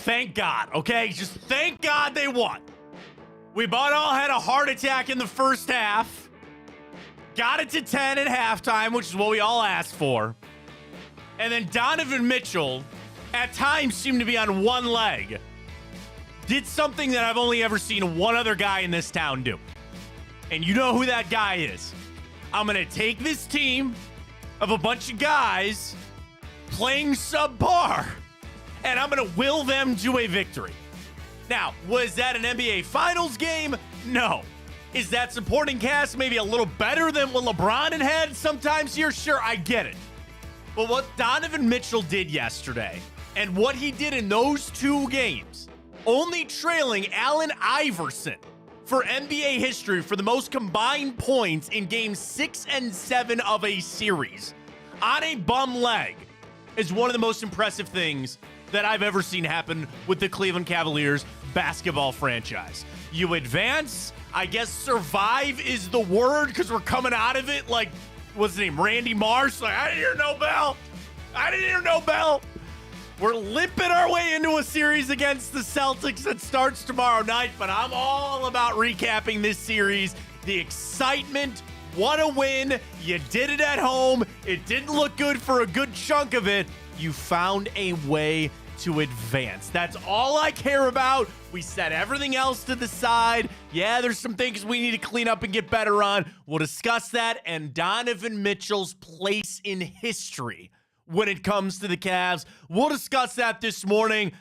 Thank God, okay? Just thank God they won. We about all had a heart attack in the first half. Got it to 10 at halftime, which is what we all asked for. And then Donovan Mitchell, at times, seemed to be on one leg. Did something that I've only ever seen one other guy in this town do. And you know who that guy is. I'm going to take this team of a bunch of guys playing subpar, and I'm going to will them to a victory. Now, was that an NBA Finals game? No. Is that supporting cast maybe a little better than what LeBron had sometimes here? Sure, I get it. But what Donovan Mitchell did yesterday, and what he did in those two games, only trailing Allen Iverson for NBA history for the most combined points in games 6 and 7 of a series on a bum leg, is one of the most impressive things that I've ever seen happen with the Cleveland Cavaliers basketball franchise. You advance, I guess survive is the word, because we're coming out of it like, what's his name, Randy Marsh? Like, I didn't hear no bell. I didn't hear no bell. We're limping our way into a series against the Celtics that starts tomorrow night, but I'm all about recapping this series. The excitement, what a win. You did it at home. It didn't look good for a good chunk of it. You found a way to advance. That's all I care about. We set everything else to the side. Yeah, there's some things we need to clean up and get better on. We'll discuss that and Donovan Mitchell's place in history when it comes to the Cavs. We'll discuss that this morning.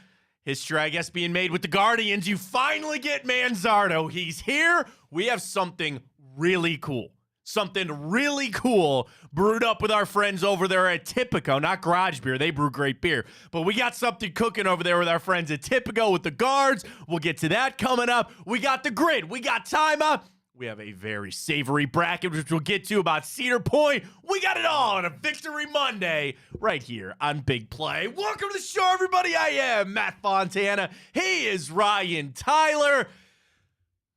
History, I guess, being made with the Guardians. You finally get Manzardo. He's here. We have something really cool. Something really cool brewed up with our friends over there at Tipico. Not Garage Beer. They brew great beer. But we got something cooking over there with our friends at Tipico with the guards. We'll get to that coming up. We got the grid. We got timeout. We have a very savory bracket, which we'll get to about Cedar Point. We got it all on a Victory Monday right here on Big Play. Welcome to the show, everybody. I am Matt Fontana. He is Ryan Tyler.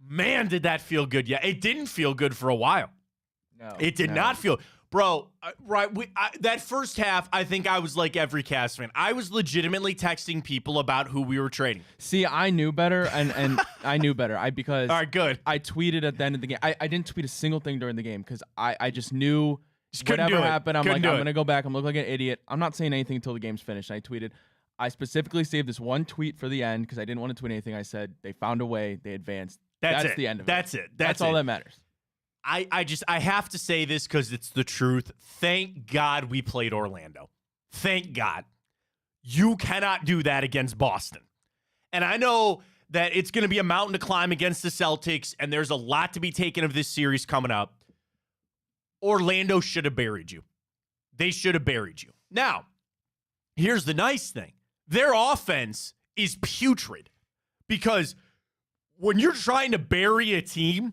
Man, did that feel good. Yeah, it didn't feel good for a while. No, it did not feel, bro. That first half, I think I was like every Cavs fan. I was legitimately texting people about who we were trading. See, I knew better, and I knew better. Because all right, good. I tweeted at the end of the game. I didn't tweet a single thing during the game because I just knew Just couldn't whatever do it. happened. I'm Couldn't like, do I'm it. gonna go back. I'm looking like an idiot. I'm not saying anything until the game's finished. I tweeted. I specifically saved this one tweet for the end because I didn't want to tweet anything. I said they found a way. They advanced. That's it. The end of That's it. it. That's all that matters. I have to say this because it's the truth. Thank God we played Orlando. Thank God. You cannot do that against Boston. And I know that it's going to be a mountain to climb against the Celtics, and there's a lot to be taken of this series coming up. Orlando should have buried you. They should have buried you. Now, here's the nice thing. Their offense is putrid because when you're trying to bury a team,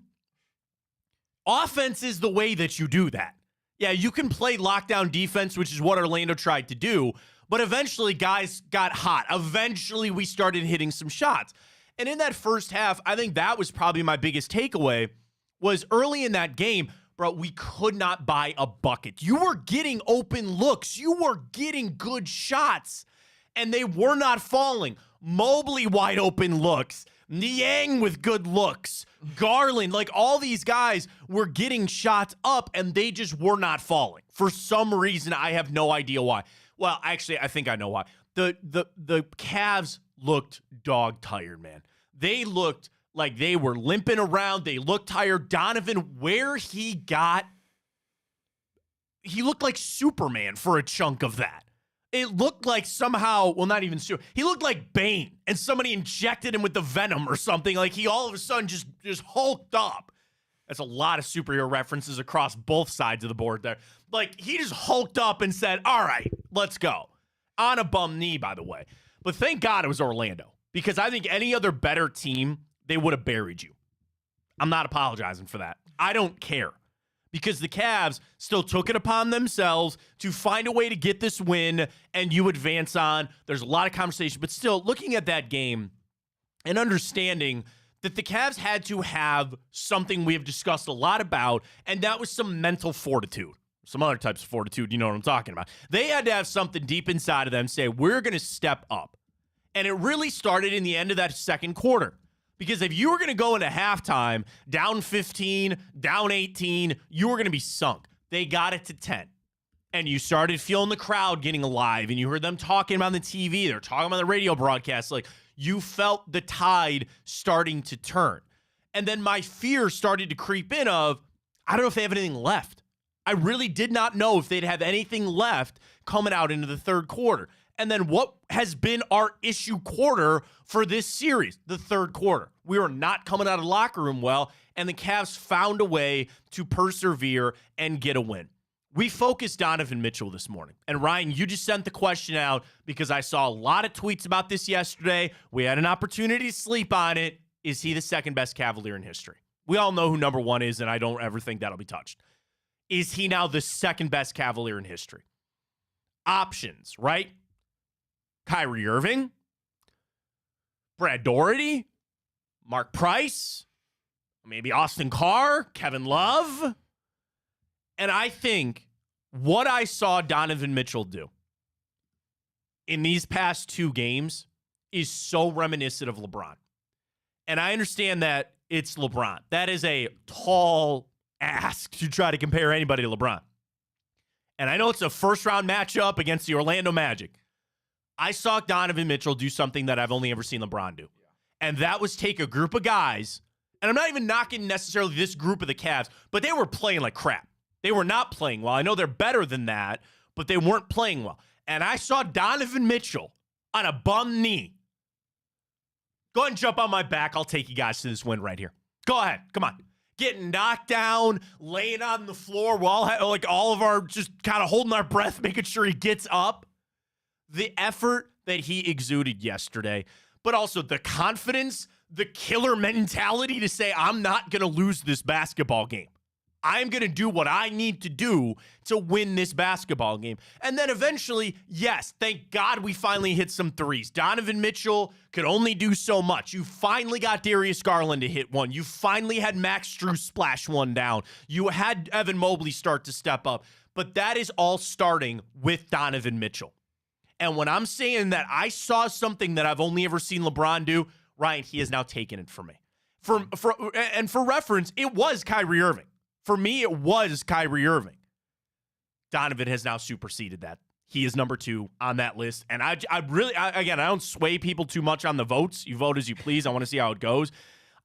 offense is the way that you do that. Yeah, you can play lockdown defense, which is what Orlando tried to do, but eventually guys got hot. Eventually we started hitting some shots. And in that first half, I think that was probably my biggest takeaway was early in that game, bro, we could not buy a bucket. You were getting open looks. You were getting good shots, and they were not falling. Mobley wide open looks. Niang with good looks. Garland, like all these guys were getting shots up and they just were not falling. For some reason, I have no idea why. Well, actually, I think I know why. The Cavs looked dog tired, man. They looked like they were limping around. They looked tired. Donovan, where he looked like Superman for a chunk of that. It looked like somehow, well, not even super. He looked like Bane, and somebody injected him with the venom or something. Like he all of a sudden just hulked up. That's a lot of superhero references across both sides of the board there. Like he just hulked up and said, "All right, let's go." On a bum knee, by the way. But thank God it was Orlando, because I think any other better team, they would have buried you. I'm not apologizing for that. I don't care. Because the Cavs still took it upon themselves to find a way to get this win, and you advance on. There's a lot of conversation, but still looking at that game and understanding that the Cavs had to have something we have discussed a lot about, and that was some mental fortitude. Some other types of fortitude, you know what I'm talking about. They had to have something deep inside of them say, we're going to step up. And it really started in the end of that second quarter. Because if you were going to go into halftime down 15, down 18, you were going to be sunk. They got it to 10. And you started feeling the crowd getting alive, and you heard them talking on the TV. They're talking on the radio broadcast. Like, you felt the tide starting to turn. And then my fear started to creep in of, I don't know if they have anything left. I really did not know if they'd have anything left coming out into the third quarter. And then what has been our issue quarter for this series? The third quarter. We were not coming out of the locker room well, and the Cavs found a way to persevere and get a win. We focused Donovan Mitchell this morning. And Ryan, you just sent the question out because I saw a lot of tweets about this yesterday. We had an opportunity to sleep on it. Is he the second best Cavalier in history? We all know who number one is, and I don't ever think that'll be touched. Is he now the second best Cavalier in history? Options, right? Kyrie Irving, Brad Doherty, Mark Price, maybe Austin Carr, Kevin Love. And I think what I saw Donovan Mitchell do in these past two games is so reminiscent of LeBron. And I understand that it's LeBron. That is a tall ask to try to compare anybody to LeBron. And I know it's a first-round matchup against the Orlando Magic. I saw Donovan Mitchell do something that I've only ever seen LeBron do. And that was take a group of guys, and I'm not even knocking necessarily this group of the Cavs, but they were playing like crap. They were not playing well. I know they're better than that, but they weren't playing well. And I saw Donovan Mitchell on a bum knee. Go ahead and jump on my back. I'll take you guys to this win right here. Go ahead. Come on. Getting knocked down, laying on the floor while like all of our just kind of holding our breath, making sure he gets up. The effort that he exuded yesterday, but also the confidence, the killer mentality to say, I'm not going to lose this basketball game. I'm going to do what I need to do to win this basketball game. And then eventually, yes, thank God we finally hit some threes. Donovan Mitchell could only do so much. You finally got Darius Garland to hit one. You finally had Max Strus splash one down. You had Evan Mobley start to step up. But that is all starting with Donovan Mitchell. And when I'm saying that I saw something that I've only ever seen LeBron do, Ryan, he has now taken it from me. For reference, it was Kyrie Irving. For me, it was Kyrie Irving. Donovan has now superseded that. He is number 2 on that list. And I don't sway people too much on the votes. You vote as you please. I want to see how it goes.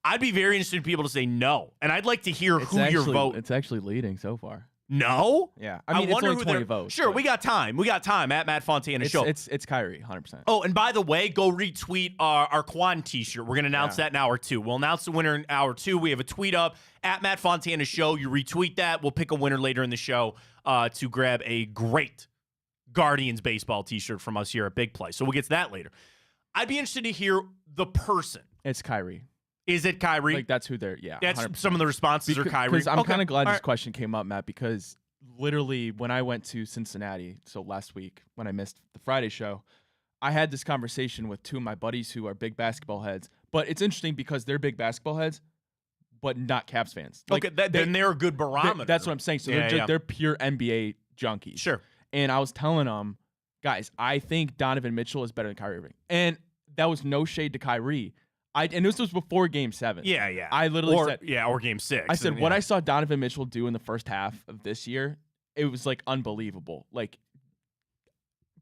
I'd be very interested in people to say no. And I'd like to hear your vote. It's actually leading so far. No? Yeah. I mean, it's only 20 votes. Sure, we got time. We got time at Matt Fontana Show. It's Kyrie, 100%. Oh, and by the way, go retweet our Quan t-shirt. We're going to announce that in hour 2. We'll announce the winner in hour 2. We have a tweet up at Matt Fontana Show. You retweet that. We'll pick a winner later in the show to grab a great Guardians baseball t-shirt from us here at Big Play. So we'll get to that later. I'd be interested to hear the person. It's Kyrie. Is it Kyrie? Like, that's who they're, yeah. That's 100%. Some of the responses are Kyrie. Because I'm kind of glad this question came up, Matt, because literally when I went to Cincinnati, so last week when I missed the Friday show, I had this conversation with 2 of my buddies who are big basketball heads. But it's interesting because they're big basketball heads, but not Cavs fans. Like, okay, then they're a good barometer. That's what I'm saying. So they're pure NBA junkies. Sure. And I was telling them, guys, I think Donovan Mitchell is better than Kyrie Irving. And that was no shade to Kyrie. And this was before Game 7. Yeah. I literally said... Yeah, or Game 6. I said, what I saw Donovan Mitchell do in the first half of this year, it was, like, unbelievable. Like,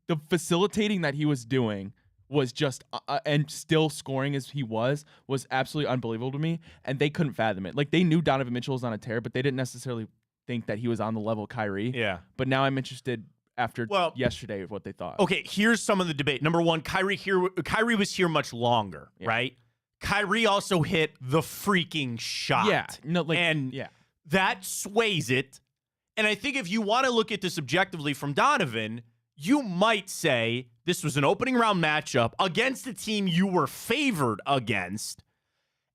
the facilitating that he was doing was just... and still scoring as he was absolutely unbelievable to me. And they couldn't fathom it. Like, they knew Donovan Mitchell was on a tear, but they didn't necessarily think that he was on the level of Kyrie. Yeah. But now I'm interested... after yesterday of what they thought. Okay, here's some of the debate. Number 1, Kyrie was here much longer, right? Kyrie also hit the freaking shot. Yeah. That sways it. And I think if you want to look at this objectively from Donovan, you might say this was an opening round matchup against a team you were favored against.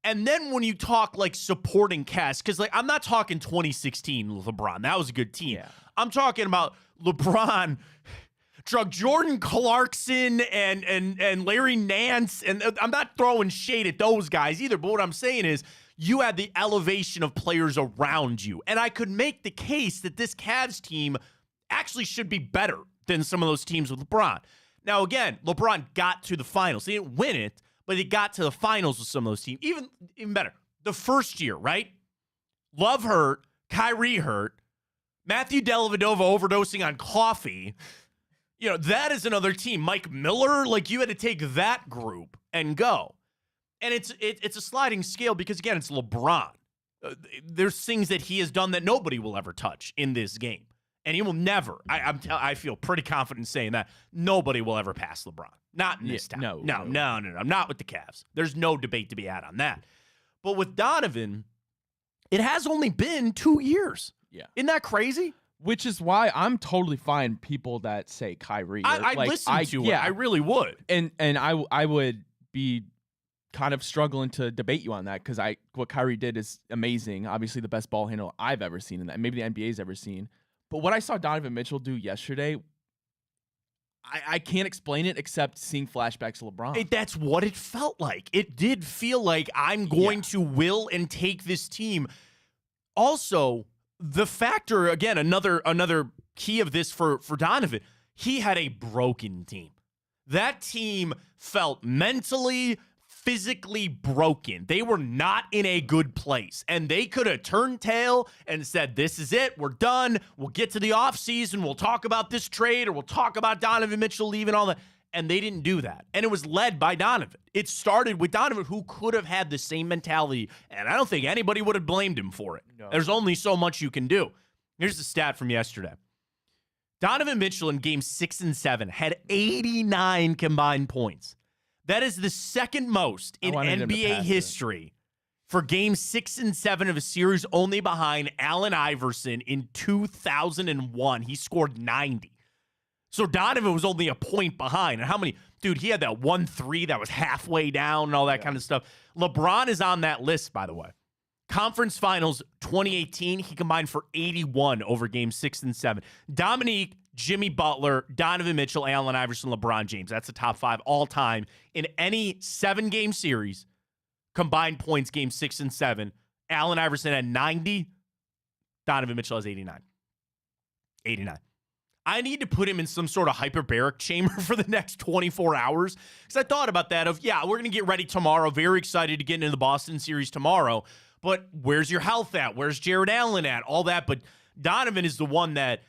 And then when you talk like supporting cast, because like I'm not talking 2016 LeBron. That was a good team. Yeah. I'm talking about LeBron drug Jordan Clarkson and Larry Nance. And I'm not throwing shade at those guys either. But what I'm saying is you had the elevation of players around you. And I could make the case that this Cavs team actually should be better than some of those teams with LeBron. Now, again, LeBron got to the finals. He didn't win it, but he got to the finals with some of those teams. Even better, the first year, right? Love hurt, Kyrie hurt, Matthew Dellavedova overdosing on coffee. You know, that is another team. Mike Miller, like you had to take that group and go. And it's a sliding scale because, again, it's LeBron. There's things that he has done that nobody will ever touch in this game. And he will never, I feel pretty confident saying that, nobody will ever pass LeBron. Not in this town. No. Not with the Cavs. There's no debate to be had on that. But with Donovan, it has only been 2 years. Yeah. Isn't that crazy? Which is why I'm totally fine people that say Kyrie. I'd listen to it. I really would. And I would be kind of struggling to debate you on that because what Kyrie did is amazing. Obviously the best ball handle I've ever seen in that. Maybe the NBA's ever seen. But what I saw Donovan Mitchell do yesterday, I can't explain it except seeing flashbacks of LeBron. That's what it felt like. It did feel like I'm going to will and take this team. Also, the factor, again, another key of this for Donovan, he had a broken team. That team felt mentally, physically broken. They were not in a good place. And they could have turned tail and said, this is it. We're done. We'll get to the offseason. We'll talk about this trade or we'll talk about Donovan Mitchell leaving, all that. And they didn't do that. And it was led by Donovan. It started with Donovan, who could have had the same mentality. And I don't think anybody would have blamed him for it. No. There's only so much you can do. Here's the stat from yesterday. Donovan Mitchell in games 6 and 7 had 89 combined points. That is the second most in NBA history for games 6 and 7 of a series, only behind Allen Iverson in 2001. He scored 90. So Donovan was only a point behind. And how many? Dude, he had that 1-3 that was halfway down and all that kind of stuff. LeBron is on that list, by the way. Conference Finals 2018, he combined for 81 over games 6 and 7. Dominique, Jimmy Butler, Donovan Mitchell, Allen Iverson, LeBron James. That's the top 5 all time in any 7-game series. Combined points, games 6 and 7. Allen Iverson had 90. Donovan Mitchell has 89. 89. I need to put him in some sort of hyperbaric chamber for the next 24 hours. Because I thought about that of, yeah, we're going to get ready tomorrow. Very excited to get into the Boston series tomorrow. But where's your health at? Where's Jared Allen at? All that. But Donovan is the one that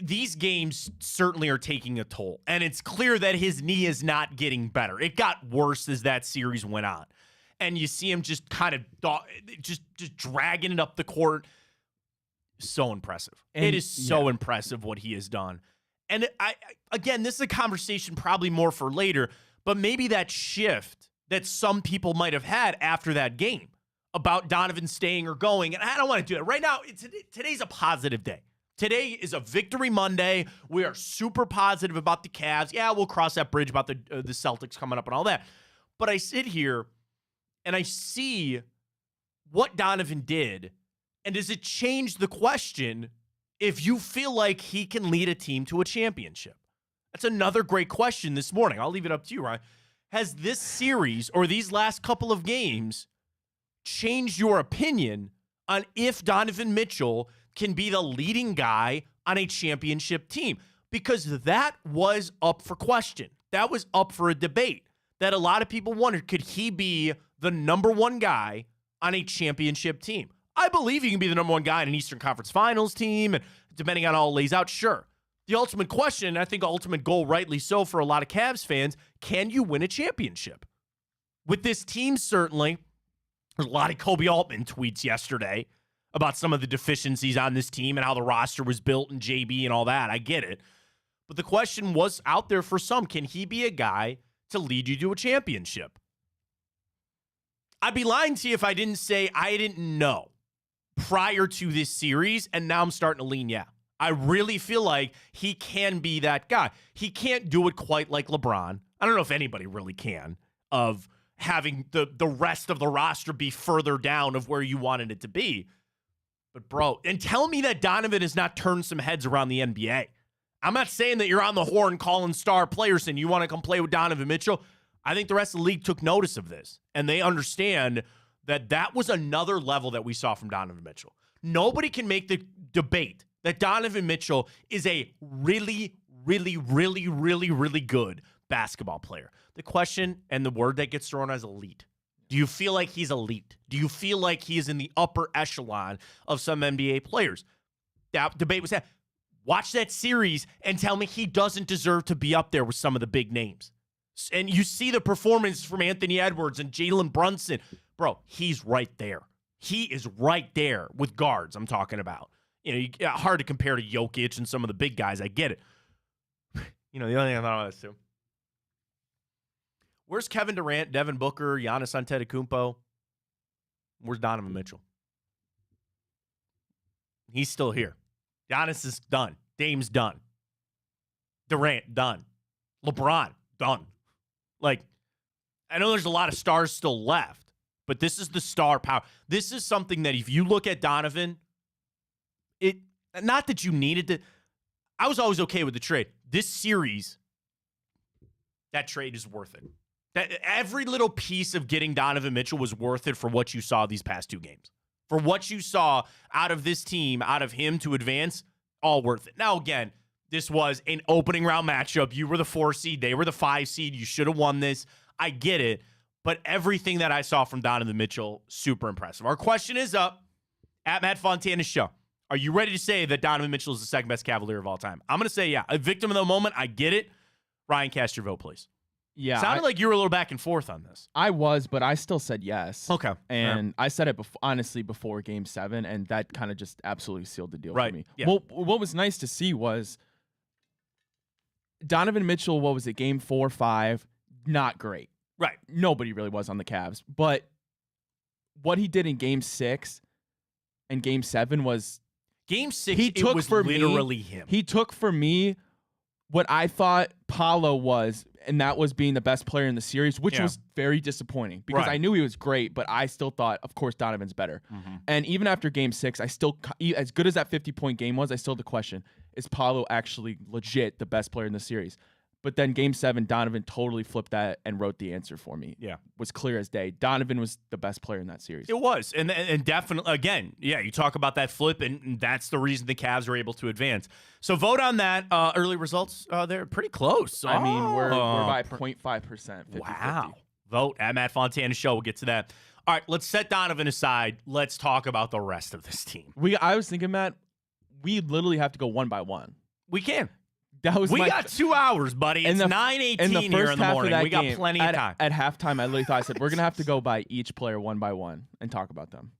these games certainly are taking a toll. And it's clear that his knee is not getting better. It got worse as that series went on. And you see him just kind of just dragging it up the court. So impressive. And it is so impressive what he has done. And again, this is a conversation probably more for later, but maybe that shift that some people might have had after that game about Donovan staying or going. And I don't want to do it right now. Today's a positive day. Today is a victory Monday. We are super positive about the Cavs. Yeah, we'll cross that bridge about the Celtics coming up and all that. But I sit here and I see what Donovan did. And does it change the question if you feel like he can lead a team to a championship? That's another great question this morning. I'll leave it up to you, Ryan. Has this series or these last couple of games changed your opinion on if Donovan Mitchell can be the leading guy on a championship team? Because that was up for question. That was up for a debate that a lot of people wondered, could he be the number one guy on a championship team? I believe he can be the number one guy in an Eastern Conference Finals team, and depending on how it lays out, sure. The ultimate question, and I think ultimate goal, rightly so for a lot of Cavs fans, can you win a championship? With this team, certainly, there's a lot of Kobe Altman tweets yesterday about some of the deficiencies on this team and how the roster was built and JB and all that. I get it. But the question was out there for some, can he be a guy to lead you to a championship? I'd be lying to you if I didn't say I didn't know prior to this series, and now I'm starting to lean, yeah. I really feel like he can be that guy. He can't do it quite like LeBron. I don't know if anybody really can, of having the rest of the roster be further down of where you wanted it to be. But, bro, and tell me that Donovan has not turned some heads around the NBA. I'm not saying that you're on the horn calling star players and you want to come play with Donovan Mitchell. I think the rest of the league took notice of this, and they understand that was another level that we saw from Donovan Mitchell. Nobody can make the debate that Donovan Mitchell is a really, really, really, really, really good basketball player. The question and the word that gets thrown is elite. Do you feel like he's elite? Do you feel like he is in the upper echelon of some NBA players? That debate was had. Watch that series and tell me he doesn't deserve to be up there with some of the big names. And you see the performance from Anthony Edwards and Jalen Brunson. Bro, he's right there. He is right there with guards I'm talking about. Hard to compare to Jokic and some of the big guys. I get it. The only thing I thought of this too. Where's Kevin Durant, Devin Booker, Giannis Antetokounmpo? Where's Donovan Mitchell? He's still here. Giannis is done. Dame's done. Durant, done. LeBron, done. I know there's a lot of stars still left, but this is the star power. This is something that if you look at Donovan, not that you needed to. I was always okay with the trade. This series, that trade is worth it. Every little piece of getting Donovan Mitchell was worth it for what you saw these past 2 games. For what you saw out of this team, out of him to advance, all worth it. Now, again, this was an opening round matchup. You were the 4 seed. They were the 5 seed. You should have won this. I get it. But everything that I saw from Donovan Mitchell, super impressive. Our question is up at Matt Fontana's show. Are you ready to say that Donovan Mitchell is the second best Cavalier of all time? I'm going to say yeah. A victim of the moment. I get it. Ryan, cast your vote, please. Yeah. Sounded like you were a little back and forth on this. I was, but I still said yes. Okay. And I said it honestly before Game 7, and that kind of just absolutely sealed the deal for me. Yeah. Well, what was nice to see was Donovan Mitchell, what was it, Game 4, 5, not great. Right. Nobody really was on the Cavs. But what he did in Game 6 and Game 7 was... Game 6, it was literally him. He took for me what I thought Paolo was, and that was being the best player in the series, which was very disappointing because I knew he was great, but I still thought, of course, Donovan's better. Mm-hmm. And even after Game 6, I still, as good as that 50-point game was, I still had the question, is Paolo actually legit the best player in the series? But then Game 7, Donovan totally flipped that and wrote the answer for me. Yeah. Was clear as day. Donovan was the best player in that series. It was. And definitely, again, you talk about that flip, and that's the reason the Cavs were able to advance. So vote on that. Early results, they're pretty close. I mean, we're by 0.5%. 50-50. Wow. Vote at Matt Fontana Show. We'll get to that. All right, let's set Donovan aside. Let's talk about the rest of this team. I was thinking, Matt, we literally have to go one by one. We can. We got 2 hours, buddy. It's 9:18 here in the morning. We got plenty of time. At halftime, I literally thought, I said, we're going to have to go by each player one by one and talk about them.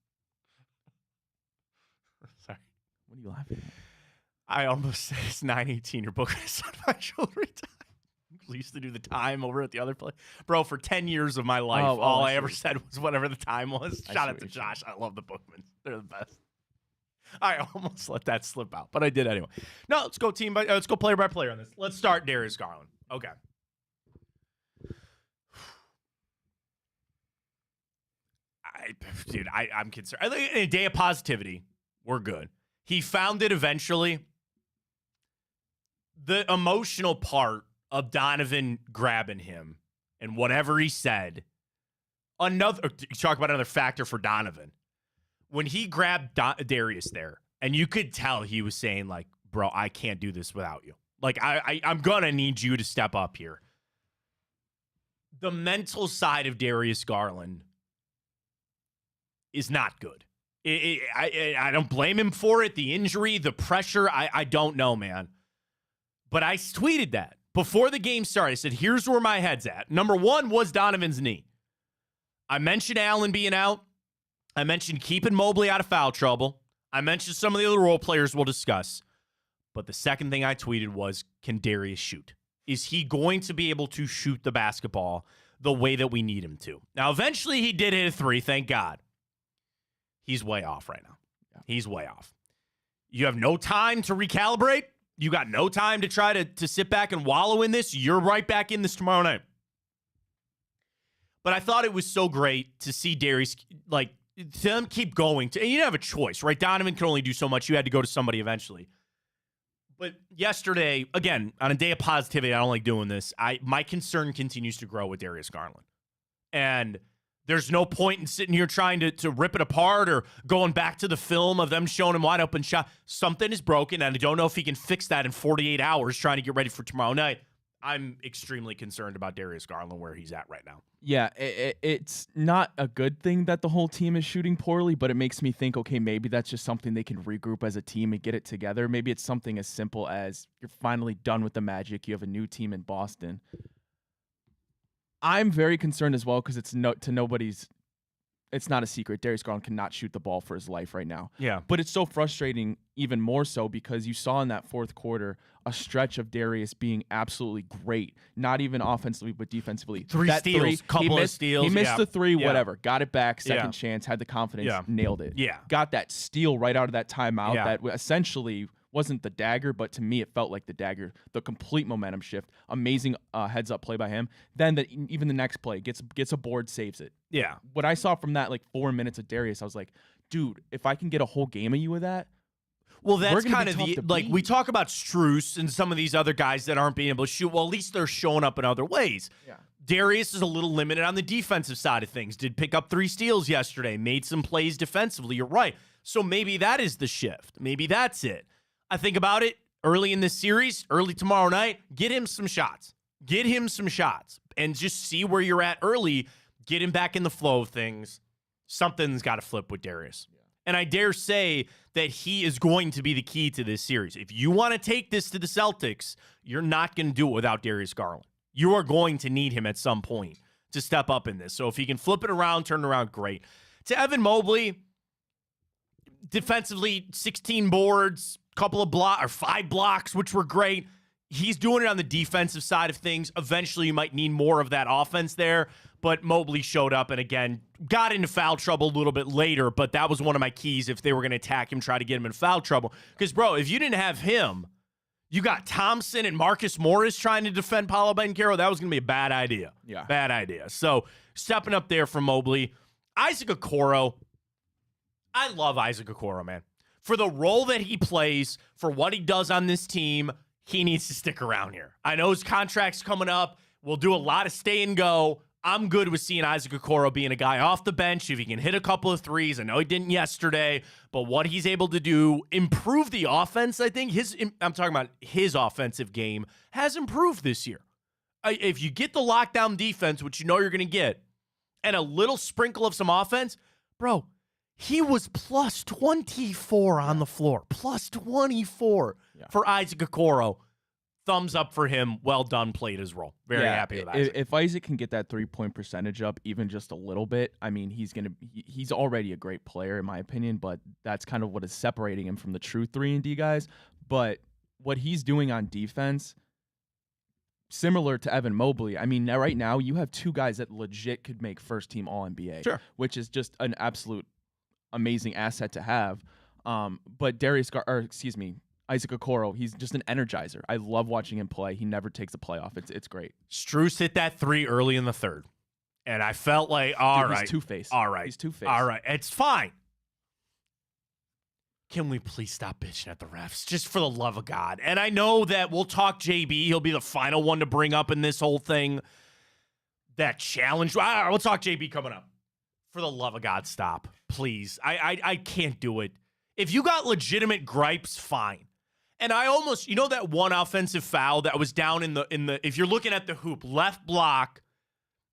Sorry. What are you laughing at? I almost said it's 9:18. Your book is on my shoulder time. We used to do the time over at the other place. Bro, for 10 years of my life, all I ever said was whatever the time was. Shout out to Josh. I love the Bookmans. They're the best. I almost let that slip out, but I did anyway. No, let's go let's go player by player on this. Let's start Darius Garland. Okay. I'm concerned. I think in a day of positivity, we're good. He found it eventually. The emotional part of Donovan grabbing him and whatever he said. Talk about another factor for Donovan. When he grabbed Darius there, and you could tell he was saying, like, bro, I can't do this without you. Like, I'm going to need you to step up here. The mental side of Darius Garland is not good. I don't blame him for it. The injury, the pressure, I don't know, man. But I tweeted that before the game started. I said, here's where my head's at. Number 1 was Donovan's knee. I mentioned Allen being out. I mentioned keeping Mobley out of foul trouble. I mentioned some of the other role players we'll discuss. But the second thing I tweeted was, can Darius shoot? Is he going to be able to shoot the basketball the way that we need him to? Now, eventually he did hit a 3, thank God. He's way off right now. Yeah. He's way off. You have no time to recalibrate. You got no time to try to sit back and wallow in this. You're right back in this tomorrow night. But I thought it was so great to see Darius, like, them keep going. And you didn't have a choice, right? Donovan could only do so much. You had to go to somebody eventually. But yesterday, again, on a day of positivity, I don't like doing this. My concern continues to grow with Darius Garland. And There's no point in sitting here trying to rip it apart or going back to the film of them showing him wide open shot. Something is broken, and I don't know if he can fix that in 48 hours trying to get ready for tomorrow night. I'm extremely concerned about Darius Garland, where he's at right now. Yeah, it's not a good thing that the whole team is shooting poorly, but it makes me think, okay, maybe that's just something they can regroup as a team and get it together. Maybe it's something as simple as you're finally done with the Magic. You have a new team in Boston. I'm very concerned as well because it's not a secret. Darius Garland cannot shoot the ball for his life right now. Yeah. But it's so frustrating even more so because you saw in that fourth quarter a stretch of Darius being absolutely great, not even offensively but defensively. Three steals, couple of steals. He missed the three, Yeah. whatever. Got it back, second chance, had the confidence, nailed it. Yeah. Got that steal right out of that timeout Yeah. that essentially wasn't the dagger, but to me it felt like the dagger, the complete momentum shift. Amazing heads-up play by him. Then even the next play, gets a board, saves it. Yeah. What I saw from that 4 minutes of Darius, I was like, dude, if I can get a whole game of you with that, well, that's we're gonna kind be of tough the to like beat. we talk about Strus and some of these other guys that aren't being able to shoot. Well, at least they're showing up in other ways. Yeah. Darius is a little limited on the defensive side of things. Did pick up 3 steals yesterday, made some plays defensively. You're right. So maybe that is the shift. Maybe that's it. I think about it early in this series, early tomorrow night, get him some shots. Get him some shots and just see where you're at early. Get him back in the flow of things. Something's got to flip with Darius. Yeah. And I dare say that he is going to be the key to this series. If you want to take this to the Celtics, you're not going to do it without Darius Garland. You are going to need him at some point to step up in this. So if he can flip it around, turn it around, great. To Evan Mobley, defensively, 16 boards, couple of 5 blocks, which were great. He's doing it on the defensive side of things. Eventually, you might need more of that offense there. But Mobley showed up and, again, got into foul trouble a little bit later. But that was one of my keys if they were going to attack him, try to get him in foul trouble. Because, bro, if you didn't have him, you got Thompson and Marcus Morris trying to defend Paolo Banchero. That was going to be a bad idea. Yeah. Bad idea. So, stepping up there for Mobley. Isaac Okoro. I love Isaac Okoro, man. For the role that he plays, for what he does on this team, he needs to stick around here. I know his contract's coming up. We'll do a lot of stay and go. I'm good with seeing Isaac Okoro being a guy off the bench. If he can hit a couple of threes, I know he didn't yesterday, but what he's able to do, improve the offense, I think I'm talking about his offensive game, has improved this year. If you get the lockdown defense, which you know you're going to get, and a little sprinkle of some offense, bro, he was plus 24 on the floor. Plus 24 for Isaac Okoro. Thumbs up for him. Well done. Played his role. Very happy with Isaac. If Isaac can get that 3-point percentage up even just a little bit, I mean, he's already a great player in my opinion, but that's kind of what is separating him from the true 3-and-D guys. But what he's doing on defense, similar to Evan Mobley, I mean, right now you have 2 guys that legit could make first-team All-NBA, which is just an absolute amazing asset to have. But Isaac Okoro, he's just an energizer. I love watching him play. He never takes a play off. It's great. Strus hit that 3 early in the third. And I felt like, all right. He's two-faced. All right. He's two-faced. All right. It's fine. Can we please stop bitching at the refs? Just for the love of God. And I know that we'll talk JB. He'll be the final one to bring up in this whole thing. That challenge. We'll talk JB coming up. For the love of God, stop. Please. I can't do it. If you got legitimate gripes, fine. And I almost, that one offensive foul that was down in the if you're looking at the hoop, left block,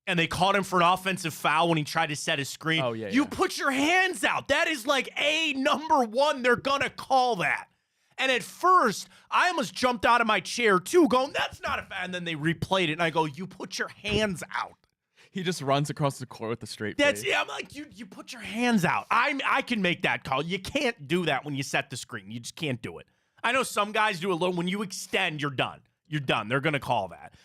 and they called him for an offensive foul when he tried to set his screen. Oh, yeah. You put your hands out. That is like number 1. They're going to call that. And at first, I almost jumped out of my chair too, going, that's not a foul. And then they replayed it, and I go, you put your hands out. He just runs across the court with a straight face. Yeah, I'm like, you put your hands out. I can make that call. You can't do that when you set the screen. You just can't do it. I know some guys do a little. When you extend, you're done. You're done. They're going to call that.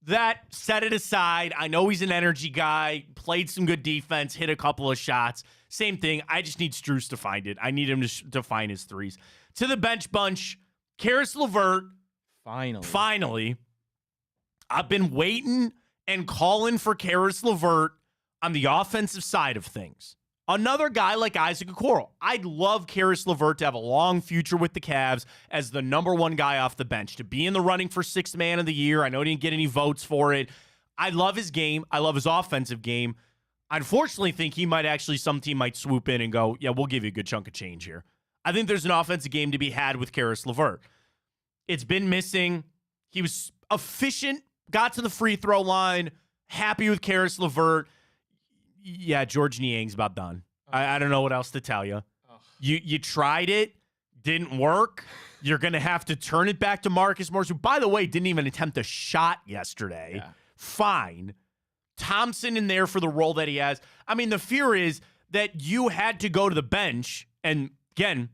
That, set it aside. I know he's an energy guy, played some good defense, hit a couple of shots. Same thing. I just need Strus to find it. I need him to find his threes. To the bench bunch, Karis LeVert. Finally. I've been waiting and calling for Karis LeVert on the offensive side of things. Another guy like Isaac Okoro. I'd love Karis LeVert to have a long future with the Cavs as the number 1 guy off the bench, to be in the running for 6th man of the year. I know he didn't get any votes for it. I love his game. I love his offensive game. I unfortunately think he might actually, some team might swoop in and go, yeah, we'll give you a good chunk of change here. I think there's an offensive game to be had with Karis LeVert. It's been missing. He was efficient, got to the free throw line, happy with Karis LeVert. Yeah, George Niang's about done. I don't know what else to tell you. You tried it, didn't work. You're going to have to turn it back to Marcus Morris, who, by the way, didn't even attempt a shot yesterday. Yeah. Fine. Thompson in there for the role that he has. I mean, the fear is that you had to go to the bench, and again,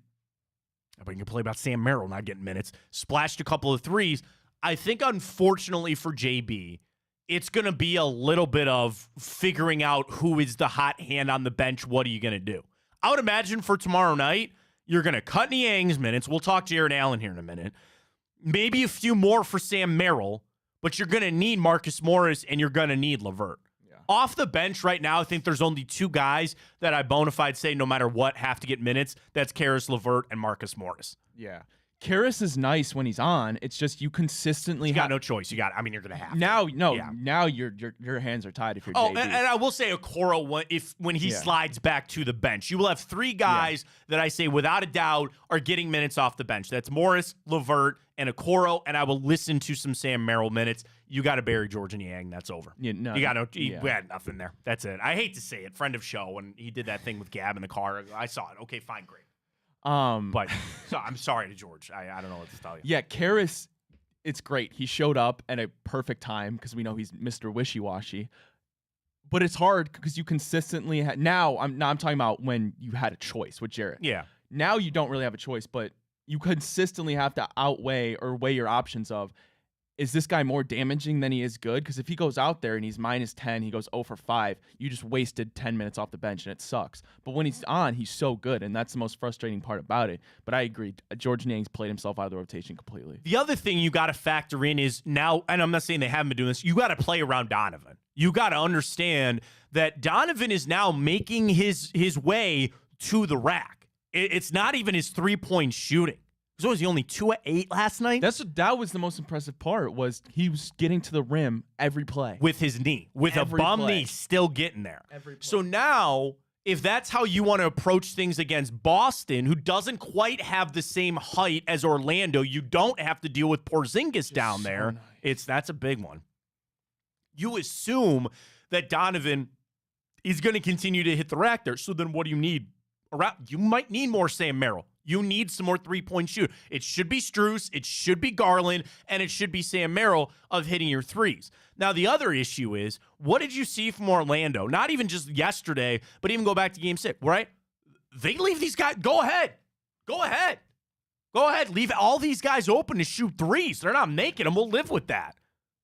everybody can play about Sam Merrill not getting minutes, splashed a couple of threes. I think, unfortunately for JB, it's going to be a little bit of figuring out who is the hot hand on the bench. What are you going to do? I would imagine for tomorrow night, you're going to cut Niang's minutes. We'll talk Jared Allen here in a minute. Maybe a few more for Sam Merrill, but you're going to need Marcus Morris and you're going to need LeVert. Yeah. Off the bench right now, I think there's only two guys that I bona fide say no matter what have to get minutes. That's Karis LeVert and Marcus Morris. Yeah. Karis is nice when he's on. It's just you consistently got no choice. You're going to have now. To. No, yeah. Now your hands are tied if you're JB. And I will say Okoro when he slides back to the bench, you will have three guys that I say without a doubt are getting minutes off the bench. That's Morris, LeVert, and Okoro, and I will listen to some Sam Merrill minutes. You got to bury George Niang. That's over. Yeah, no, you got no. We had nothing there. That's it. I hate to say it. Friend of show when he did that thing with Gab in the car. I saw it. Okay, fine, great. But so I'm sorry to George. I don't know what to tell you. Yeah, Karis, it's great. He showed up at a perfect time because we know he's Mr. Wishy-Washy. But it's hard because you consistently now I'm talking about when you had a choice with Jarrett. Yeah. Now you don't really have a choice, but you consistently have to weigh your options of, is this guy more damaging than he is good? Because if he goes out there and he's minus 10, he goes 0 for 5, you just wasted 10 minutes off the bench, and it sucks. But when he's on, he's so good, and that's the most frustrating part about it. But I agree. George Niang's played himself out of the rotation completely. The other thing you got to factor in is now, and I'm not saying they haven't been doing this, you got to play around Donovan. You got to understand that Donovan is now making his way to the rack. It's not even his three-point shooting. So was he only 2 of 8 last night? That was the most impressive part, was he was getting to the rim every play. With his knee. With every a bum play. Knee still getting there. Every play. So now, if that's how you want to approach things against Boston, who doesn't quite have the same height as Orlando, you don't have to deal with Porzingis down there. Nice. That's a big one. You assume that Donovan is going to continue to hit the rack there. So then what do you need? You might need more Sam Merrill. You need some more three-point shoot. It should be Strus, it should be Garland, and it should be Sam Merrill of hitting your threes. Now, the other issue is, what did you see from Orlando? Not even just yesterday, but even go back to Game 6, right? They leave these guys. Go ahead. Go ahead. Go ahead. Leave all these guys open to shoot threes. They're not making them. We'll live with that.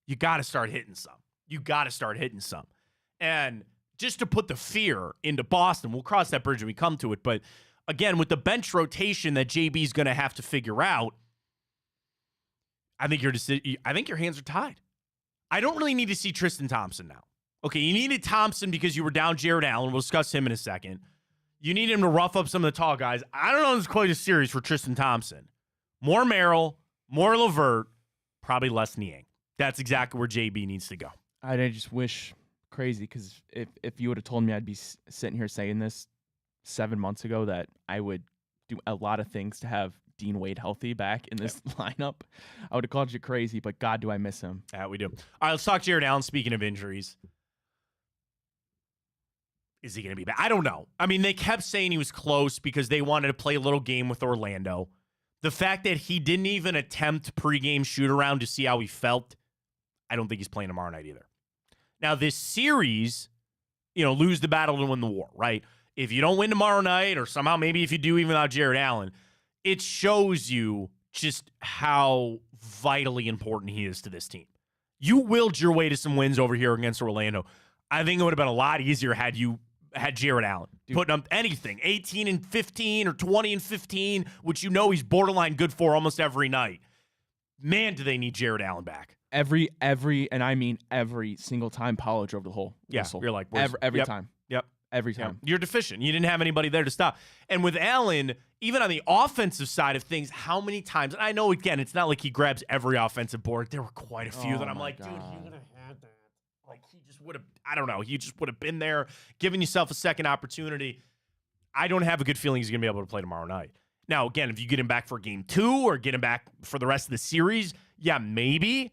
You got to start hitting some. You got to start hitting some. And just to put the fear into Boston, we'll cross that bridge when we come to it, but again, with the bench rotation that JB's going to have to figure out, I think your hands are tied. I don't really need to see Tristan Thompson now. Okay, you needed Thompson because you were down Jared Allen. We'll discuss him in a second. You need him to rough up some of the tall guys. I don't know if it's quite a series for Tristan Thompson. More Merrill, more LeVert, probably less Niang. That's exactly where JB needs to go. I just wish crazy because if you would have told me I'd be sitting here saying this 7 months ago that I would do a lot of things to have Dean Wade healthy back in this lineup, I would have called you crazy, but God, do I miss him. Yeah, we do. All right, let's talk Jared Allen. Speaking of injuries, is he going to be back? I don't know. I mean, they kept saying he was close because they wanted to play a little game with Orlando. The fact that he didn't even attempt pregame shoot-around to see how he felt, I don't think he's playing tomorrow night either. Now, this series, lose the battle to win the war, right? If you don't win tomorrow night, or somehow maybe if you do even without Jared Allen, it shows you just how vitally important he is to this team. You willed your way to some wins over here against Orlando. I think it would have been a lot easier had you had Jared Allen putting up anything, 18 and 15 or 20 and 15, which he's borderline good for almost every night. Man, do they need Jared Allen back. Every, and I mean every single time Paolo drove the hole. Whistle. You're like, every time. Yep. Every time. Yeah. You're deficient. You didn't have anybody there to stop. And with Allen, even on the offensive side of things, how many times, and I know, again, it's not like he grabs every offensive board. There were quite a few that I'm like, dude, you would have had that. Like, he just would have, I don't know, he just would have been there, giving yourself a second opportunity. I don't have a good feeling he's going to be able to play tomorrow night. Now, again, if you get him back for game 2 or get him back for the rest of the series, yeah, maybe.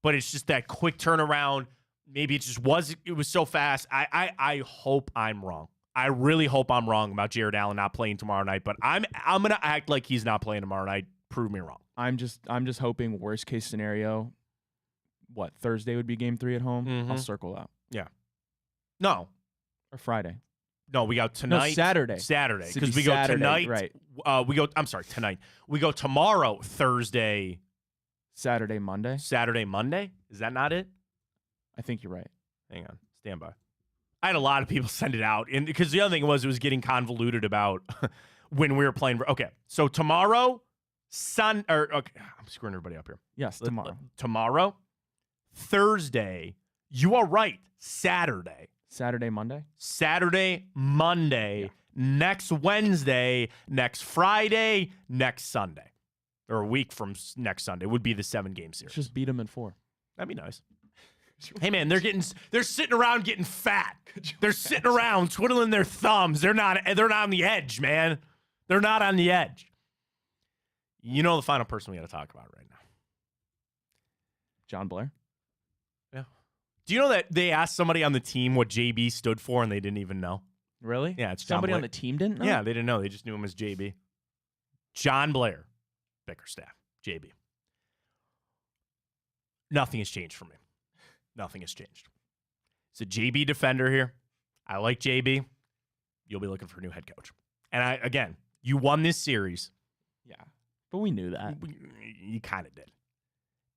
But it's just that quick turnaround. Maybe it was so fast. I hope I'm wrong. I really hope I'm wrong about Jared Allen not playing tomorrow night, but I'm going to act like he's not playing tomorrow night. Prove me wrong. I'm just hoping worst case scenario, Thursday would be game 3 at home. Mm-hmm. I'll circle that. Yeah. No. Or Friday. No, we got tonight. No, Saturday. Saturday. Because Because we go tonight. Right. Tonight. We go tomorrow, Thursday. Saturday, Monday. Saturday, Monday? Is that not it? I think you're right. Hang on. Stand by. I had a lot of people send it out. And because the other thing was, it was getting convoluted about when we were playing. Okay. So tomorrow, okay, I'm screwing everybody up here. Yes, tomorrow. Tomorrow, Thursday. You are right. Saturday, Monday, Yeah. next Wednesday, next Friday, next Sunday, or a week from next Sunday would be the 7-game series. Just beat them in 4. That'd be nice. Hey man, they're sitting around getting fat. They're sitting around twiddling their thumbs. They're not on the edge, man. They're not on the edge. You know the final person we got to talk about right now. John Blair. Yeah. Do you know that they asked somebody on the team what JB stood for and they didn't even know? Really? Yeah, it's John somebody Blair. on the team didn't know. Yeah, they didn't know. They just knew him as JB. John Blair, Bickerstaff, JB. Nothing has changed for me. Nothing has changed. It's a JB defender here. I like JB. You'll be looking for a new head coach. And again, you won this series. Yeah, but we knew that. You kind of did.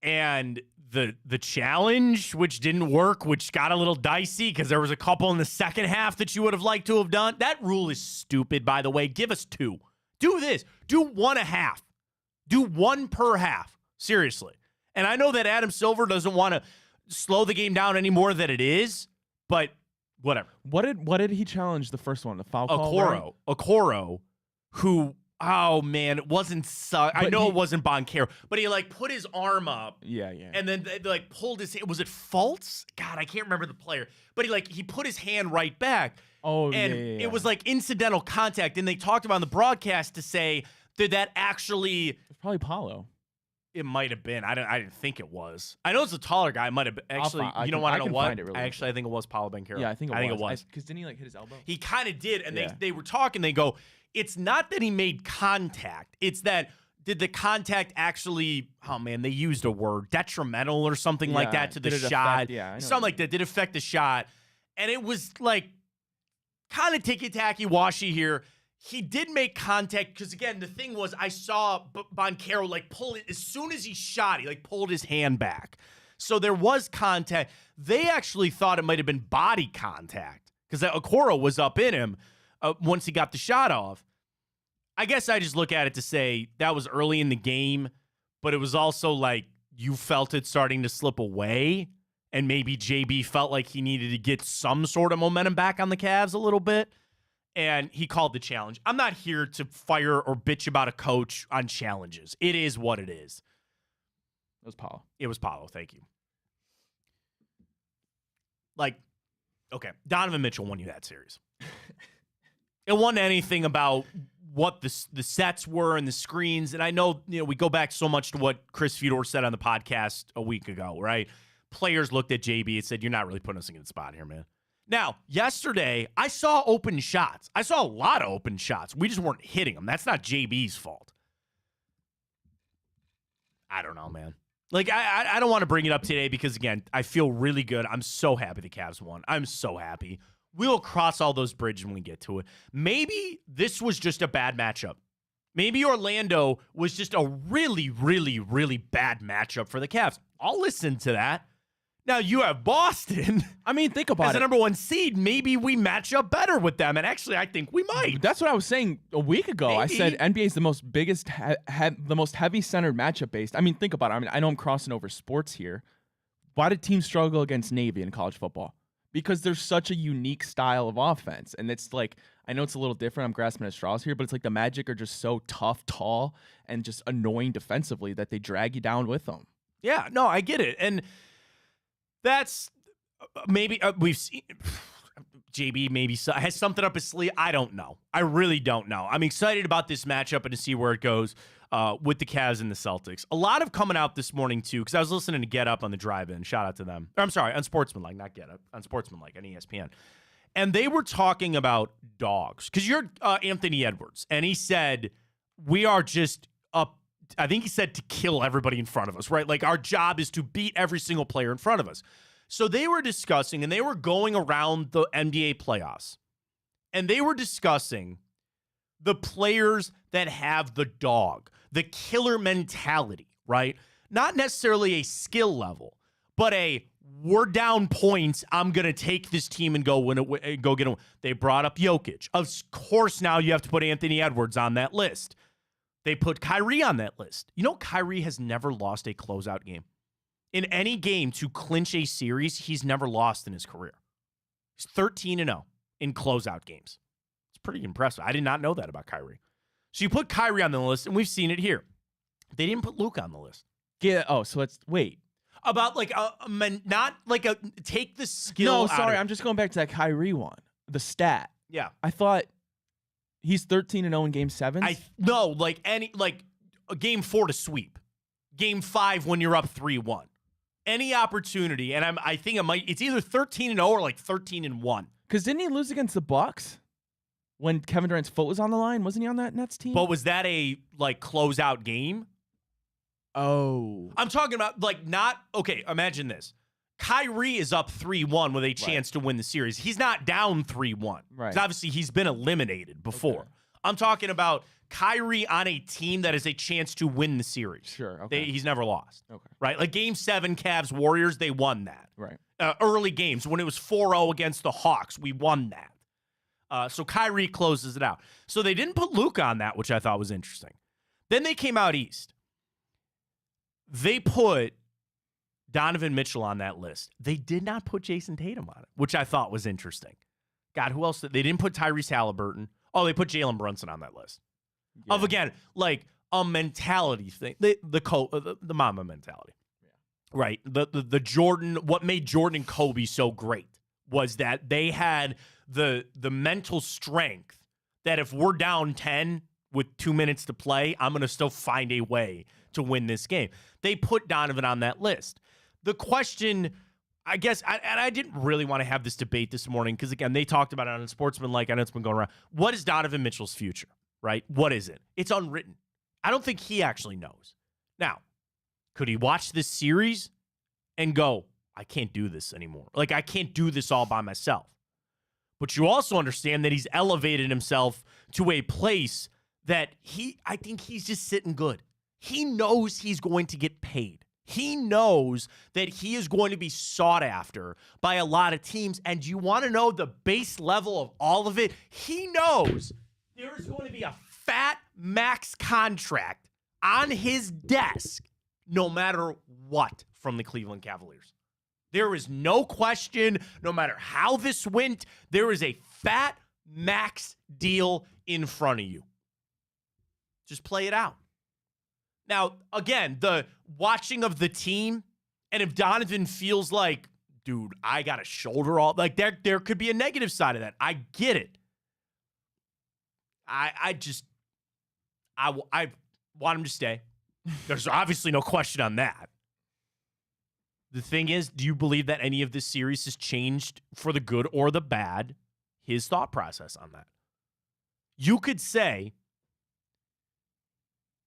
And the challenge, which didn't work, which got a little dicey because there was a couple in the second half that you would have liked to have done. That rule is stupid, by the way. Give us 2. Do this. Do 1.5. Do 1 per half. Seriously. And I know that Adam Silver doesn't want to slow the game down any more than it is, but whatever. What did he challenge the first one? The foul call? Okoro, who, oh man, it wasn't. I know it wasn't Boncaro, but he put his arm up. Yeah. And then they pulled his. Was it Fultz? God, I can't remember the player, but he put his hand right back. Oh, and yeah. it was incidental contact, and they talked about on the broadcast to say that actually. It's probably Paulo. It might have been. I didn't think it was. I know it's a taller guy. It might have been. Actually, you don't want to know what? I think it was Paulo Banchero. Yeah, I think it was. Because didn't he hit his elbow? He kind of did, and they were talking. They go, it's not that he made contact. It's that did the contact actually? Oh man, they used a word detrimental or something like that to the shot. Something like that. Did affect the shot, and it was kind of ticky-tacky, washy here. He did make contact because, again, the thing was I saw Boncaro pull it as soon as he shot. He pulled his hand back. So there was contact. They actually thought it might have been body contact because Okoro was up in him once he got the shot off. I guess I just look at it to say that was early in the game, but it was also you felt it starting to slip away, and maybe JB felt like he needed to get some sort of momentum back on the Cavs a little bit. And he called the challenge. I'm not here to fire or bitch about a coach on challenges. It is what it is. It was Paulo. It was Paulo. Thank you. Okay, Donovan Mitchell won you that series. It wasn't anything about what the sets were and the screens. And I know, we go back so much to what Chris Fedor said on the podcast a week ago, right? Players looked at JB and said, you're not really putting us in a good spot here, man. Now, yesterday, I saw open shots. I saw a lot of open shots. We just weren't hitting them. That's not JB's fault. I don't know, man. I don't want to bring it up today because, again, I feel really good. I'm so happy the Cavs won. I'm so happy. We'll cross all those bridges when we get to it. Maybe this was just a bad matchup. Maybe Orlando was just a really, really, really bad matchup for the Cavs. I'll listen to that. Now, you have Boston. I mean, think about it. As the number 1 seed, maybe we match up better with them. And actually, I think we might. That's what I was saying a week ago. Maybe. I said NBA is the most the most heavy-centered matchup based. I mean, think about it. I mean, I know I'm crossing over sports here. Why did teams struggle against Navy in college football? Because there's such a unique style of offense. And it's I know it's a little different. I'm grasping at straws here, but it's the Magic are just so tough, tall, and just annoying defensively that they drag you down with them. Yeah, no, I get it. And that's maybe we've seen JB maybe has something up his sleeve. I don't know. I really don't know. I'm excited about this matchup and to see where it goes with the Cavs and the Celtics. A lot of coming out this morning, too, because I was listening to Get Up on the drive-in. Shout out to them. Or, I'm sorry, on Sportsmanlike, not Get Up. On Sportsmanlike, on ESPN. And they were talking about dogs. Because you're Anthony Edwards. And he said, we are just up. I think he said to kill everybody in front of us, right? Like, our job is to beat every single player in front of us. So they were discussing, and they were going around the NBA playoffs, and they were discussing the players that have the dog, the killer mentality, right? Not necessarily a skill level, but we're down points. I'm going to take this team and go win it, go get them. They brought up Jokic. Of course, now you have to put Anthony Edwards on that list. They put Kyrie on that list. You know, Kyrie has never lost a closeout game. In any game to clinch a series, he's never lost in his career. He's 13-0 in closeout games. It's pretty impressive. I did not know that about Kyrie. So you put Kyrie on the list, and we've seen it here. They didn't put Luke on the list. Yeah. Oh, so let's wait. About like not like a take the skill. No, sorry. I'm just going back to that Kyrie one. The stat. Yeah. I thought he's 13-0 in game 7. No, like a game 4 to sweep. Game 5 when you're up 3-1. Any opportunity, and I think it's either 13-0 or like 13-1. Because didn't he lose against the Bucks when Kevin Durant's foot was on the line? Wasn't he on that Nets team? But was that a like closeout game? Oh. I'm talking about okay, imagine this. Kyrie is up 3-1 with a chance to win the series. He's not down 3-1. Right. 'Cause obviously he's been eliminated before. Okay. I'm talking about Kyrie on a team that has a chance to win the series. Sure. Okay. He's never lost. Okay. Right? Like game 7, Cavs Warriors, they won that. Right. Early games when it was 4-0 against the Hawks, we won that. So Kyrie closes it out. So they didn't put Luke on that, which I thought was interesting. Then they came out east. They put Donovan Mitchell on that list. They did not put Jason Tatum on it, which I thought was interesting. God, who else? They didn't put Tyrese Halliburton. Oh, they put Jalen Brunson on that list. Yeah. Of, again, like a mentality thing. The mama mentality. Yeah. Right? The Jordan, what made Jordan and Kobe so great was that they had the mental strength that if we're down 10 with 2 minutes to play, I'm going to still find a way to win this game. They put Donovan on that list. The question, I guess, and I didn't really want to have this debate this morning because, again, they talked about it on Sportsmanlike. I know it's been going around. What is Donovan Mitchell's future, right? What is it? It's unwritten. I don't think he actually knows. Now, could he watch this series and go, I can't do this anymore. Like, I can't do this all by myself. But you also understand that he's elevated himself to a place that I think he's just sitting good. He knows he's going to get paid. He knows that he is going to be sought after by a lot of teams. And you want to know the base level of all of it? He knows there is going to be a fat max contract on his desk no matter what from the Cleveland Cavaliers. There is no question, no matter how this went, there is a fat max deal in front of you. Just play it out. Now, again, the watching of the team, and if Donovan feels like, dude, I got a shoulder all, like there could be a negative side of that. I get it. I want him to stay. There's obviously no question on that. The thing is, do you believe that any of this series has changed for the good or the bad his thought process on that? You could say,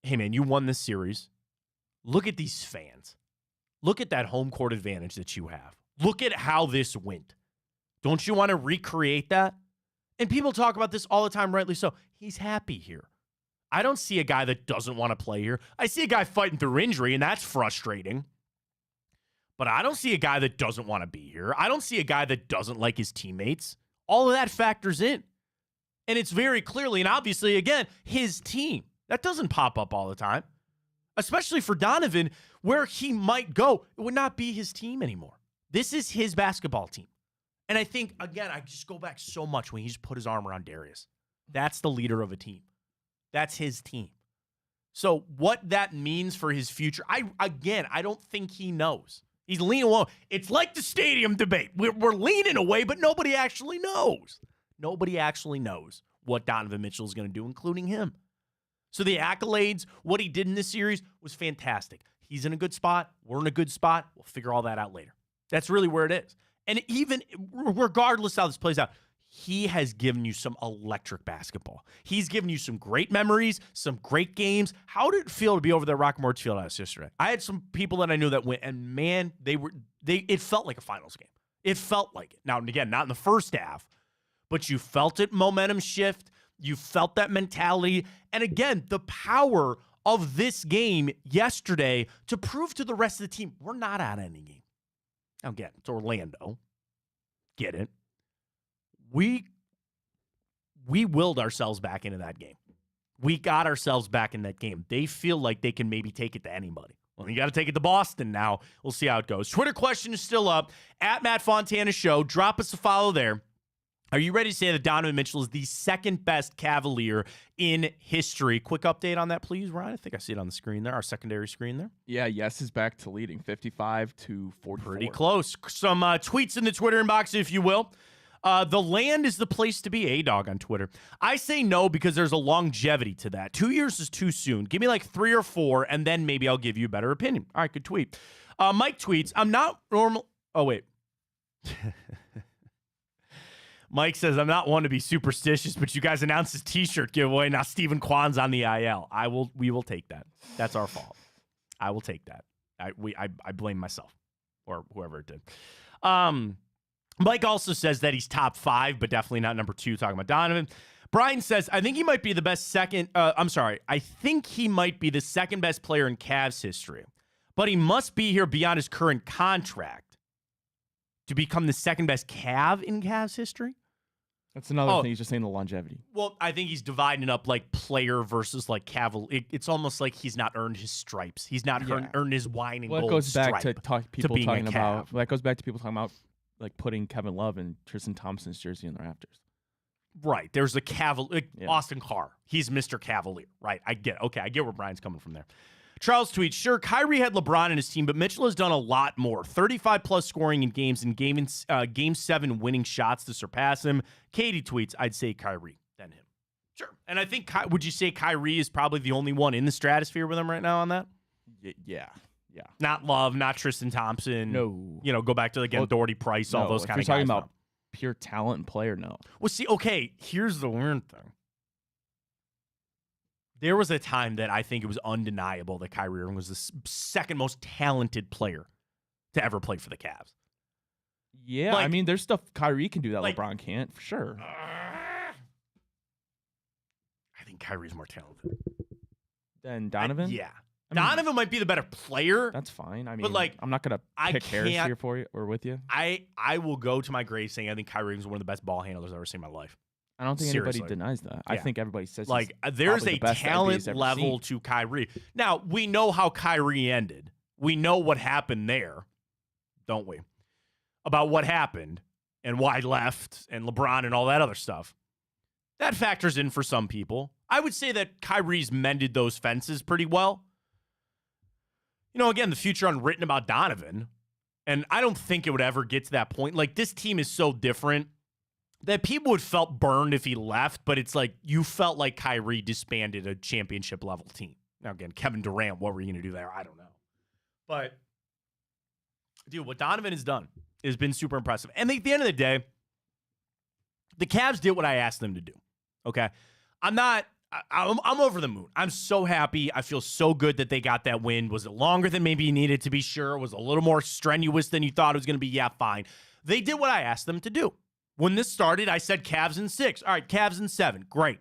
hey, man, you won this series. Look at these fans. Look at that home court advantage that you have. Look at how this went. Don't you want to recreate that? And people talk about this all the time, rightly so. He's happy here. I don't see a guy that doesn't want to play here. I see a guy fighting through injury, and that's frustrating. But I don't see a guy that doesn't want to be here. I don't see a guy that doesn't like his teammates. All of that factors in. And it's very clearly and obviously, again, his team. That doesn't pop up all the time, especially for Donovan, where he might go. It would not be his team anymore. This is his basketball team. And I think, again, I just go back so much when he just put his arm around Darius. That's the leader of a team. That's his team. So what that means for his future, I don't think he knows. He's leaning away. It's like the stadium debate. We're leaning away, but nobody actually knows. Nobody actually knows what Donovan Mitchell is going to do, including him. So the accolades, what he did in this series was fantastic. He's in a good spot. We're in a good spot. We'll figure all that out later. That's really where it is. And even regardless how this plays out, he has given you some electric basketball. He's given you some great memories, some great games. How did it feel to be over there at Rocket Mortgage Fieldhouse yesterday? I had some people that I knew that went, and man, it felt like a finals game. It felt like it. Now, and again, not in the first half, but you felt it momentum shift. You felt that mentality. And again, the power of this game yesterday to prove to the rest of the team, we're not out of any game. Now, again, it's Orlando. Get it. We willed ourselves back into that game. We got ourselves back in that game. They feel like they can maybe take it to anybody. Well, you got to take it to Boston now. We'll see how it goes. Twitter question is still up. At Matt Fontana Show. Drop us a follow there. Are you ready to say that Donovan Mitchell is the second best Cavalier in history? Quick update on that, please, Ryan. I think I see it on the screen there, our secondary screen there. Yeah, yes is back to leading, 55-44. Pretty close. Some tweets in the Twitter inbox, if you will. The land is the place to be, A-Dog on Twitter. I say no because there's a longevity to that. 2 years is too soon. Give me like 3 or 4, and then maybe I'll give you a better opinion. All right, good tweet. Mike tweets, I'm not normal. Oh, wait. Mike says, I'm not one to be superstitious, but you guys announced this T-shirt giveaway. Now Stephen Kwan's on the IL. We will take that. That's our fault. I will take that. I blame myself or whoever it did. Mike also says that he's top 5, but definitely not number 2, talking about Donovan. Brian says, I think he might be the best I think he might be the second best player in Cavs history, but he must be here beyond his current contract to become the second best Cav in Cavs history. That's another thing. He's just saying the longevity. Well, I think he's dividing up like player versus like Cavalier. It's almost like he's not earned his stripes. He's not earned his wine and gold stripe. That goes back to people talking about like putting Kevin Love and Tristan Thompson's jersey in the rafters. Right. There's a Cavalier. Austin Carr. He's Mr. Cavalier. Right. I get where Brian's coming from there. Charles tweets, sure, Kyrie had LeBron in his team, but Mitchell has done a lot more. 35-plus scoring in games and Game 7 winning shots to surpass him. Katie tweets, I'd say Kyrie, then him. Sure. And I think, would you say Kyrie is probably the only one in the stratosphere with him right now on that? Yeah. Not Love, not Tristan Thompson. No. Go back to, again, Doherty Price, all those kind of guys. If you're talking about pure talent and player, no. Well, see, okay, here's the weird thing. There was a time that I think it was undeniable that Kyrie Irving was the second most talented player to ever play for the Cavs. Yeah, I mean, there's stuff Kyrie can do that LeBron can't, for sure. I think Kyrie's more talented. Than Donovan? Yeah. Donovan might be the better player. That's fine. I mean, but like, I'm not going to pick hairs here for you or with you. I will go to my grave saying I think Kyrie is one of the best ball handlers I've ever seen in my life. I don't think anybody denies that. Yeah. I think everybody says like there's a talent level to Kyrie. Now, we know how Kyrie ended. We know what happened there, don't we? About what happened and why he left and LeBron and all that other stuff. That factors in for some people. I would say that Kyrie's mended those fences pretty well. Again, the future unwritten about Donovan, and I don't think it would ever get to that point. Like, this team is so different that people would felt burned if he left, but it's like you felt like Kyrie disbanded a championship-level team. Now, again, Kevin Durant, what were you going to do there? I don't know. But, dude, what Donovan has done has been super impressive. And at the end of the day, the Cavs did what I asked them to do, okay? I'm over the moon. I'm so happy. I feel so good that they got that win. Was it longer than maybe you needed to be sure? Was it a little more strenuous than you thought it was going to be? Yeah, fine. They did what I asked them to do. When this started, I said Cavs in 6. All right, Cavs in 7. Great.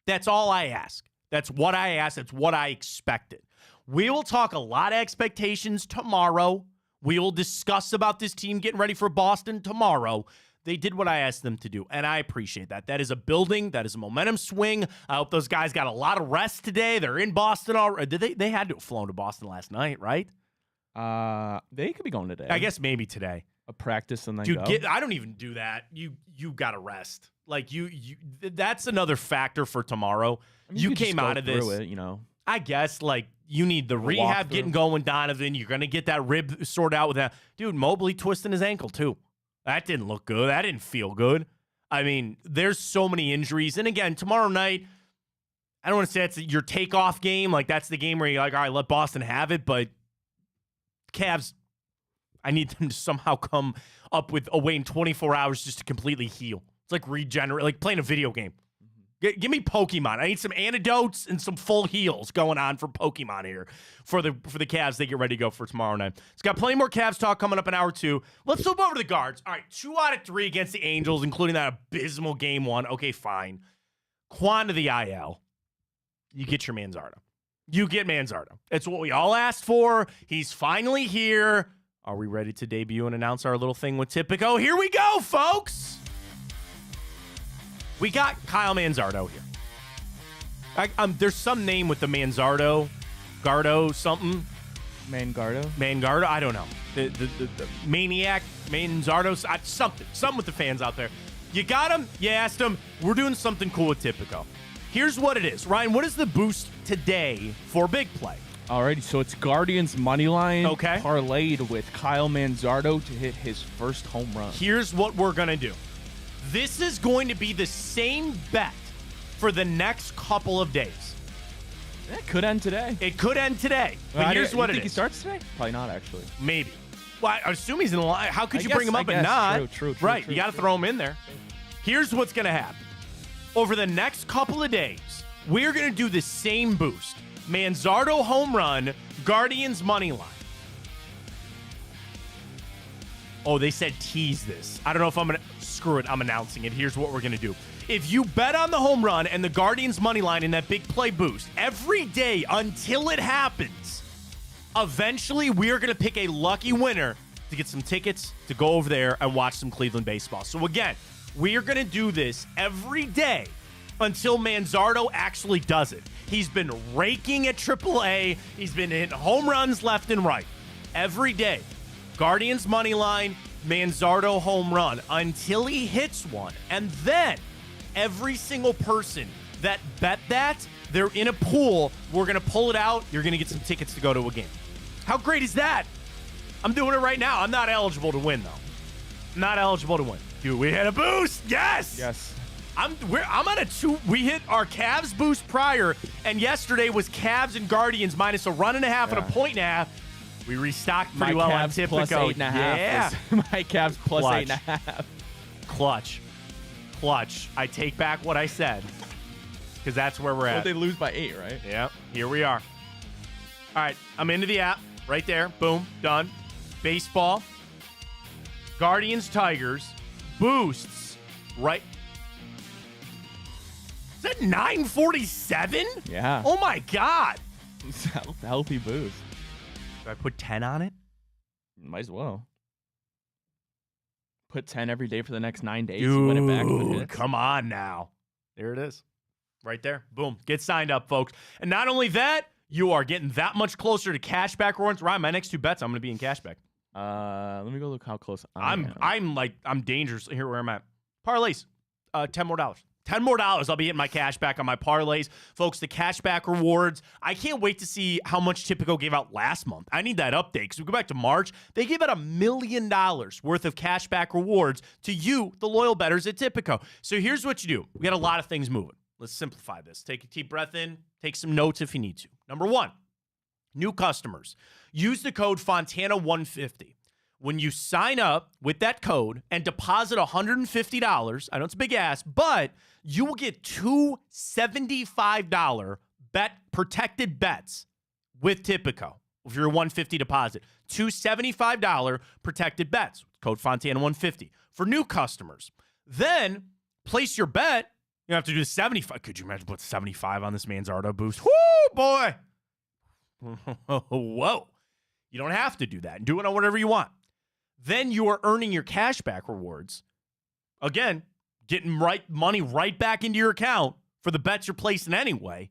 That's all I ask. That's what I asked. That's what I expected. We will talk a lot of expectations tomorrow. We will discuss about this team getting ready for Boston tomorrow. They did what I asked them to do, and I appreciate that. That is a building. That is a momentum swing. I hope those guys got a lot of rest today. They're in Boston already. They had to have flown to Boston last night, right? They could be going today. I guess maybe today. A practice and then Dude, go. I don't even do that. You got to rest. Like you that's another factor for tomorrow. I mean, you came out of this. It, I guess, like, you need the rehab getting going, Donovan. You're going to get that rib sorted out with that. Dude, Mobley twisting his ankle, too. That didn't look good. That didn't feel good. I mean, there's so many injuries. And again, tomorrow night, I don't want to say it's your takeoff game. Like, that's the game where you're like, all right, let Boston have it. But Cavs, I need them to somehow come up with a way in 24 hours just to completely heal. It's like regenerate, like playing a video game. Give me Pokemon. I need some antidotes and some full heals going on for Pokemon here for the Cavs. They get ready to go for tomorrow night. It's got plenty more Cavs talk coming up in hour 2. Let's flip over to the guards. All right, 2 out of 3 against the Angels, including that abysmal game 1. Okay, fine. Quan to the IL. You get your Manzardo. You get Manzardo. It's what we all asked for. He's finally here. Are we ready to debut and announce our little thing with Tipico? Here we go, folks. We got Kyle Manzardo here. There's some name with the Manzardo, Gardo, something. Mangardo? I don't know. The Maniac, Manzardo, something with the fans out there. You got him. You asked him. We're doing something cool with Tipico. Here's what it is. Ryan, what is the boost today for big play? Alrighty, so it's Guardians money line parlayed with Kyle Manzardo to hit his first home run. Here's what we're going to do. This is going to be the same bet for the next couple of days. It could end today. It could end today. But here's what it is. You think he starts today? Probably not, actually. Maybe. Well, I assume he's in the line. How could you bring him up and not? True. Right, you got to throw him in there. Here's what's going to happen. Over the next couple of days, we're going to do the same boost. Manzardo home run, Guardians money line. Oh, they said tease this. I don't know if I'm going to... Screw it, I'm announcing it. Here's what we're going to do. If you bet on the home run and the Guardians money line in that big play boost, every day until it happens, eventually we're going to pick a lucky winner to get some tickets to go over there and watch some Cleveland baseball. So again, we are going to do this every day until Manzardo actually does it. He's been raking at AAA. He's been hitting home runs left and right. Every day, Guardians money line, Manzardo home run until he hits one. And then every single person that bet that, they're in a pool. We're going to pull it out. You're going to get some tickets to go to a game. How great is that? I'm doing it right now. I'm not eligible to win, though. I'm not eligible to win. Dude, we had a boost. Yes. I'm on a 2. We hit our Cavs boost prior, and yesterday was Cavs and Guardians minus a 1.5 and a 1.5. We restocked pretty well on Tipico. Plus 8.5. Yeah. My Cavs plus 8.5. Clutch. I take back what I said because that's where we're at. Well, they lose by 8, right? Yeah. Here we are. All right. I'm into the app right there. Boom. Done. Baseball. Guardians, Tigers. Boosts. Right. Is that 947? Yeah. Oh, my God. It's a healthy boost. Do I put 10 on it? Might as well. Put 10 every day for the next 9 days. Dude, win it back with hits. Come on now. There it is. Right there. Boom. Get signed up, folks. And not only that, you are getting that much closer to cashback rewards. Ryan, my next 2 bets, I'm going to be in cashback. Let me go look how close I'm dangerous. Here where I'm at. Parlays. $10 more. $10 more. I'll be hitting my cash back on my parlays. Folks, the cashback rewards. I can't wait to see how much Tipico gave out last month. I need that update because we go back to March. They gave out $1 million worth of cashback rewards to you, the loyal bettors at Tipico. So here's what you do. We got a lot of things moving. Let's simplify this. Take a deep breath in. Take some notes if you need to. Number 1, new customers. Use the code Fontana150. When you sign up with that code and deposit $150, I know it's a big ass, but you will get 2 $75 protected bets with Tipico. If you're a $150 deposit, 2 $75 protected bets. Code Fontana150 for new customers. Then place your bet. You don't have to do the 75. Could you imagine put 75 on this Manzardo boost? Woo, boy. Whoa. You don't have to do that. Do it on whatever you want. Then you are earning your cashback rewards. Again, getting money right back into your account for the bets you're placing anyway.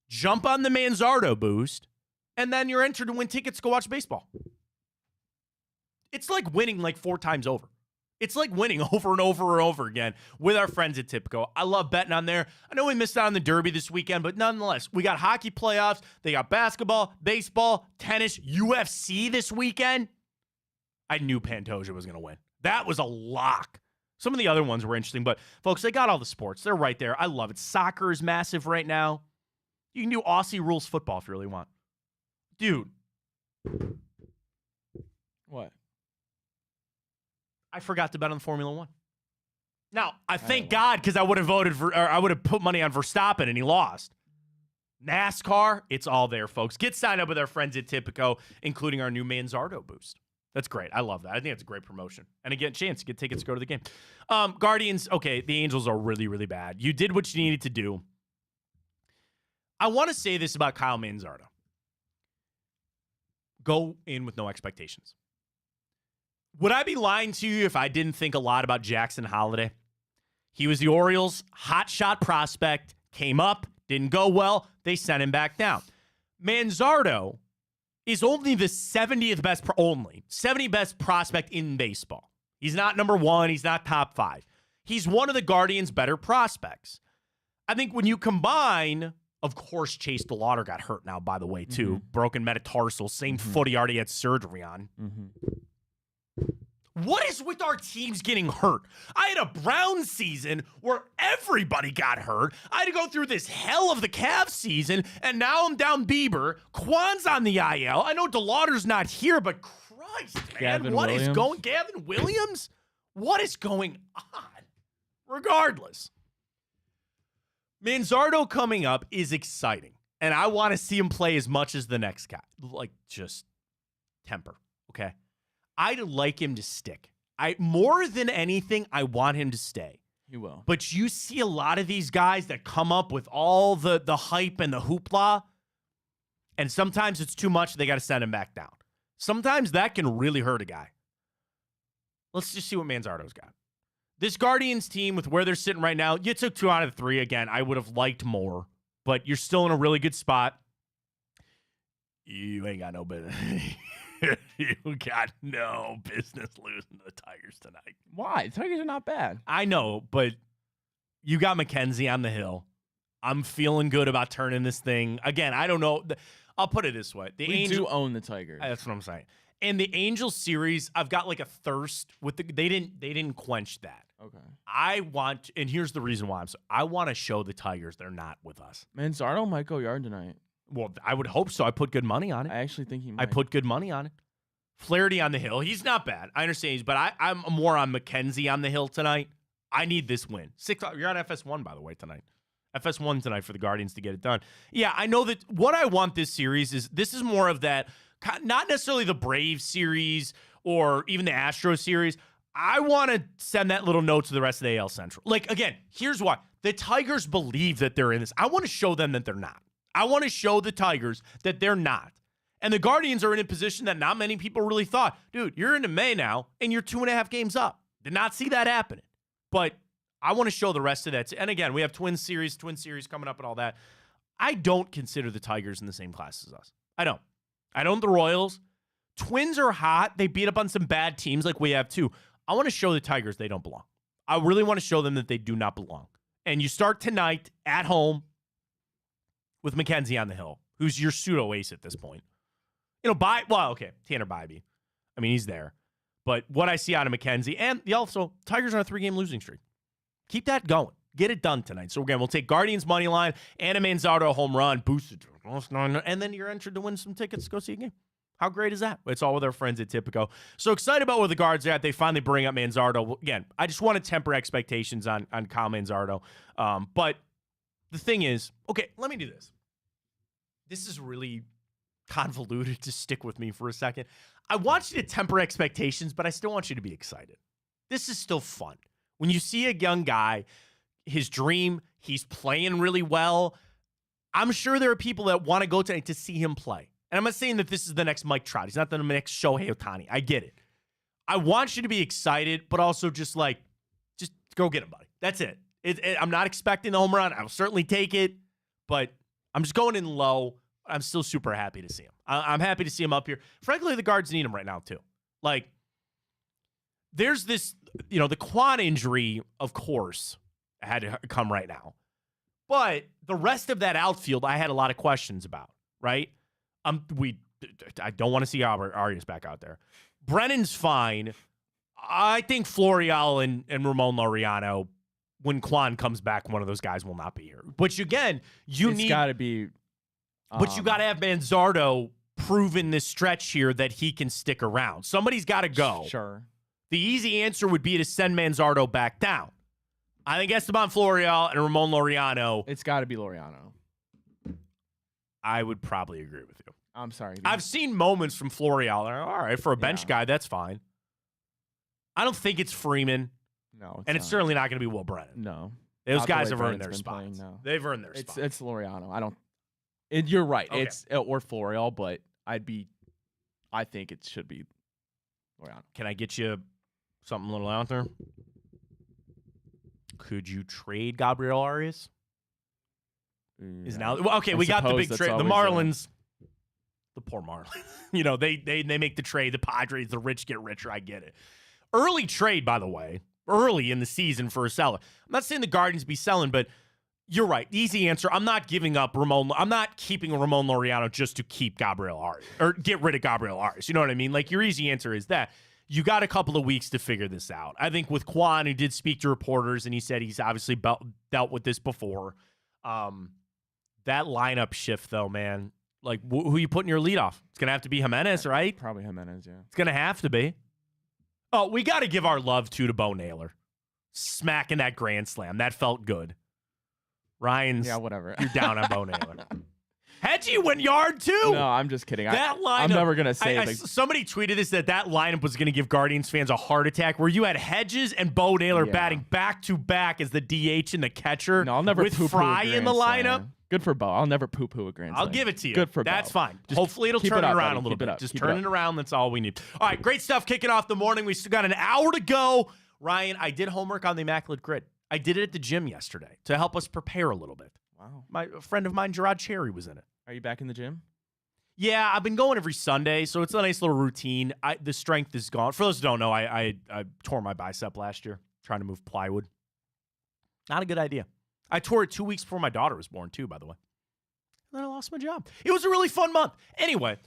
Jump on the Manzardo boost, and then you're entered to win tickets to go watch baseball. It's like winning like 4 times over. It's like winning over and over and over again with our friends at Tipico. I love betting on there. I know we missed out on the Derby this weekend, but nonetheless, we got hockey playoffs. They got basketball, baseball, tennis, UFC this weekend. I knew Pantoja was going to win. That was a lock. Some of the other ones were interesting, but folks, they got all the sports. They're right there. I love it. Soccer is massive right now. You can do Aussie rules football if you really want. Dude. What? I forgot to bet on the Formula One. Now, I thank God because I would have voted for, or I would have put money on Verstappen and he lost. NASCAR, it's all there, folks. Get signed up with our friends at Tipico, including our new Manzardo boost. That's great. I love that. I think it's a great promotion. And again, chance to get tickets to go to the game. Guardians, okay, the Angels are really, really bad. You did what you needed to do. I want to say this about Kyle Manzardo. Go in with no expectations. Would I be lying to you if I didn't think a lot about Jackson Holiday? He was the Orioles' hotshot prospect, came up, didn't go well. They sent him back down. Manzardo is only the 70th best, 70 best prospect in baseball. He's not number one. He's not top 5. He's one of the Guardians' better prospects. I think when you combine, of course, Chase DeLauder got hurt now, by the way, too. Broken metatarsal, same foot he already had surgery on. What is with our teams getting hurt? I had a Brown season where everybody got hurt. I had to go through this hell of the Cavs season, and now I'm down Bieber. Quan's on the IL. I know DeLauder's not here, but Christ, man, Gavin Williams? What is going on? Regardless, Manzardo coming up is exciting, and I want to see him play as much as the next guy. Like, just temper, okay? I'd like him to stick. More than anything, I want him to stay. He will. But you see a lot of these guys that come up with all the hype and the hoopla, and sometimes it's too much. They got to send him back down. Sometimes that can really hurt a guy. Let's just see what Manzardo's got. This Guardians team, with where they're sitting right now, you took 2 out of 3. Again, I would have liked more, but you're still in a really good spot. You ain't got no business. You got no business losing to the Tigers tonight. Why? The Tigers are not bad. I know, but you got McKenzie on the hill. I'm feeling good about turning this thing. Again, I don't know. I'll put it this way. We do own the Tigers. That's what I'm saying. And the Angels series, I've got like a thirst with they didn't quench that. Okay. I want, and here's the reason why I want to show the Tigers they're not with us. Manzardo might go yard tonight. Well, I would hope so. I put good money on it. I actually think he might. I put good money on it. Flaherty on the hill. He's not bad. I understand. But I'm more on McKenzie on the hill tonight. I need this win. You're on FS1, by the way, tonight. FS1 tonight for the Guardians to get it done. Yeah, I know that what I want this series is more of that, not necessarily the Braves series or even the Astros series. I want to send that little note to the rest of the AL Central. Like, again, here's why. The Tigers believe that they're in this. I want to show them that they're not. I want to show the Tigers that they're not. And the Guardians are in a position that not many people really thought. Dude, you're into May now, and you're 2.5 games up. Did not see that happening. But I want to show the rest of that. And again, we have Twin Series coming up and all that. I don't consider the Tigers in the same class as us. I don't. I don't the Royals. Twins are hot. They beat up on some bad teams like we have too. I want to show the Tigers they don't belong. I really want to show them that they do not belong. And you start tonight at home with McKenzie on the hill, who's your pseudo-ace at this point. Tanner Bybee. I mean, he's there. But what I see out of McKenzie, and also, Tigers are on a 3-game losing streak. Keep that going. Get it done tonight. So again, we'll take Guardians money line and a Manzardo home run, boosted, and then you're entered to win some tickets to go see a game. How great is that? It's all with our friends at Tipico. So excited about where the Guards are at. They finally bring up Manzardo. Again, I just want to temper expectations on Kyle Manzardo. But the thing is, okay, let me do this. This is really convoluted. To stick with me for a second. I want you to temper expectations, but I still want you to be excited. This is still fun. When you see a young guy, his dream, he's playing really well. I'm sure there are people that want to go tonight to see him play. And I'm not saying that this is the next Mike Trout. He's not the next Shohei Ohtani. I get it. I want you to be excited, but also just go get him, buddy. That's it. I'm not expecting the home run. I'll certainly take it, but I'm just going in low. I'm still super happy to see him. I'm happy to see him up here. Frankly, the Guards need him right now, too. Like, there's this, the Quan injury, of course, had to come right now. But the rest of that outfield, I had a lot of questions about, right? I don't want to see Albert Arias back out there. Brennan's fine. I think Florial and Ramon Laureano, when Quan comes back, one of those guys will not be here. Which, again, It's got to be... but you got to have Manzardo proven this stretch here that he can stick around. Somebody's got to go. Sure. The easy answer would be to send Manzardo back down. I think Esteban Florial and Ramon Laureano. It's got to be Laureano. I would probably agree with you. I'm sorry. Dude. I've seen moments from Florial. All right, for a bench guy, that's fine. I don't think it's Freeman. No, it's certainly not going to be Will Brennan. No. Those guys have earned their spots. Playing, no. They've earned their spots. It's Laureano. I don't. You're right. Okay. It's or Florial, but I think it should be Laureano. Can I get you something a little out there? Could you trade Gabriel Arias? Is now okay? We got the big trade. The Marlins, the poor Marlins. They make the trade. The Padres, the rich get richer. I get it. Early trade, by the way. Early in the season for a seller. I'm not saying the Guardians be selling, but you're right. Easy answer. I'm not giving up Ramon. I'm not keeping Ramon Laureano just to keep Gabriel Arias or get rid of Gabriel Arias. You know what I mean? Like, your easy answer is that. You got a couple of weeks to figure this out. I think with Quan, who did speak to reporters, and he said he's obviously dealt with this before. That lineup shift, though, man. Like, who you putting your lead off? It's going to have to be Jimenez, right? Probably Jimenez, yeah. It's going to have to be. Oh, we got to give our love, too, to Bo Naylor. Smacking that grand slam. That felt good. Ryan's. Yeah, whatever. You're down on Bo Naylor. Hedgie went yard, too. No, I'm just kidding. That lineup. I'm never going to say somebody tweeted this that lineup was going to give Guardians fans a heart attack where you had Hedges and Bo Naylor batting back-to-back as the DH and the catcher. No, I'll never with poo-poo Fry in the lineup. Good for Bo. I'll never poo-poo a grand slam. I'll give it to you. Good for Bo. That's fine. Just hopefully it'll turn it around a little bit. Just turn it up. around. That's all we need. All right, great stuff kicking off the morning. We still got an hour to go. Ryan, I did homework on the Immaculate Grid. I did it at the gym yesterday to help us prepare a little bit. Wow. A friend of mine, Gerard Cherry, was in it. Are you back in the gym? Yeah, I've been going every Sunday, so it's a nice little routine. The strength is gone. For those who don't know, I tore my bicep last year trying to move plywood. Not a good idea. I tore it 2 weeks before my daughter was born, too, by the way. And then I lost my job. It was a really fun month. Anyway,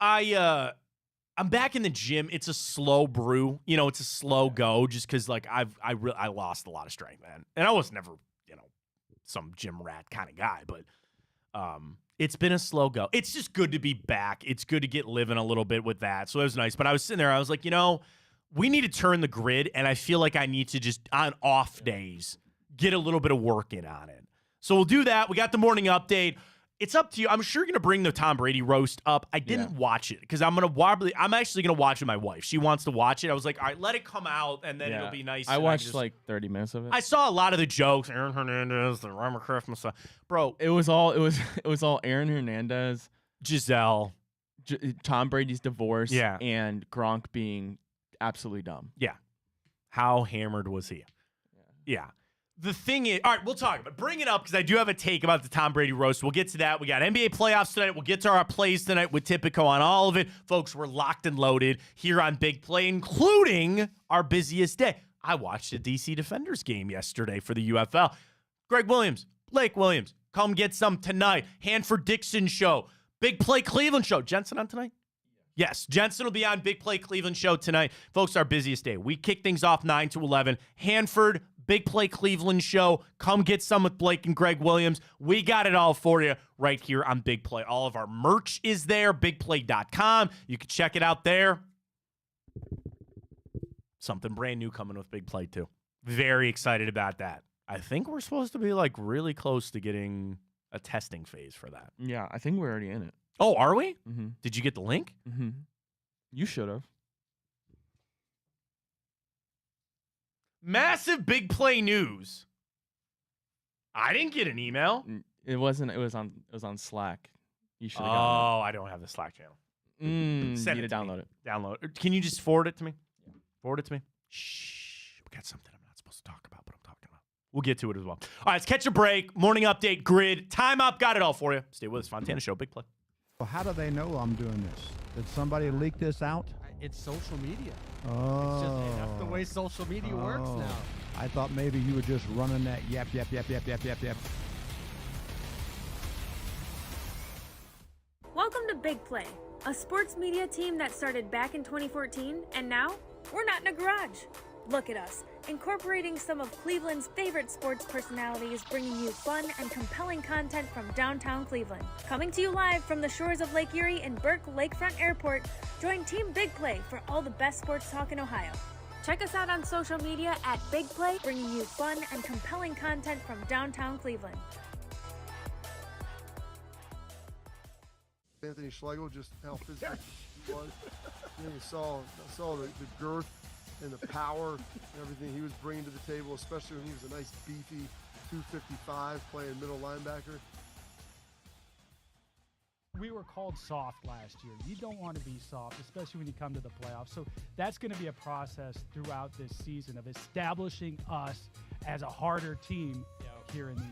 I'm back in the gym. It's a slow brew. It's a slow go just because, like, I lost a lot of strength, man. And I was never, some gym rat kind of guy, but it's been a slow go. It's just good to be back. It's good to get living a little bit with that. So it was nice. But I was sitting there. I was like, we need to turn the grid, and I feel like I need to just, on off days, get a little bit of work in on it. So we'll do that. We got the morning update. It's up to you. I'm sure you're going to bring the Tom Brady roast up. I didn't watch it because I'm actually going to watch it with my wife. She wants to watch it. I was like, all right, let it come out, and then it'll be nice. I watched like 30 minutes of it. I saw a lot of the jokes. Aaron Hernandez, the Robert Christmas. Bro. It was all Aaron Hernandez, Giselle, Tom Brady's divorce, and Gronk being absolutely dumb. Yeah. How hammered was he? Yeah. The thing is, all right, we'll talk about it. Bring it up because I do have a take about the Tom Brady roast. We'll get to that. We got NBA playoffs tonight. We'll get to our plays tonight with Tipico on all of it. Folks, we're locked and loaded here on Big Play, including our busiest day. I watched a DC Defenders game yesterday for the UFL. Greg Williams, Blake Williams, come get some tonight. Hanford Dixon show. Big Play Cleveland show. Jensen on tonight? Yes, Jensen will be on Big Play Cleveland show tonight. Folks, our busiest day. We kick things off 9 to 11. Hanford, Big Play Cleveland show. Come get some with Blake and Greg Williams. We got it all for you right here on Big Play. All of our merch is there, bigplay.com. You can check it out there. Something brand new coming with Big Play, too. Very excited about that. I think we're supposed to be, like, really close to getting a testing phase for that. Yeah, I think we're already in it. Oh, are we? Mm-hmm. Did you get the link? Mm-hmm. You should have. Massive Big Play news. I didn't get an email. It wasn't. It was on Slack. You should have gotten Oh, I don't have the Slack channel. You need to download it. Download it. Can you just forward it to me? Yeah. Forward it to me. Shh. We got something I'm not supposed to talk about, but I'm talking about. We'll get to it as well. All right, let's catch a break. Morning update, grid, time up. Got it all for you. Stay with us. Fontana Show, Big Play. Well, how do they know I'm doing this? Did somebody leak this out? It's social media. Oh. It's just that's the way social media works now. I thought maybe you were just running that yap. Welcome to Big Play, a sports media team that started back in 2014, and now we're not in a garage. Look at us, incorporating some of Cleveland's favorite sports personalities, bringing you fun and compelling content from downtown Cleveland. Coming to you live from the shores of Lake Erie and Burke Lakefront Airport, join Team Big Play for all the best sports talk in Ohio. Check us out on social media at Big Play, bringing you fun and compelling content from downtown Cleveland. Anthony Schlegel, just how physical he was. And you saw the girth and the power and everything he was bringing to the table, especially when he was a nice beefy 255 playing middle linebacker. We were called soft last year. You don't want to be soft, especially when you come to the playoffs. So that's going to be a process throughout this season of establishing us as a harder team here in the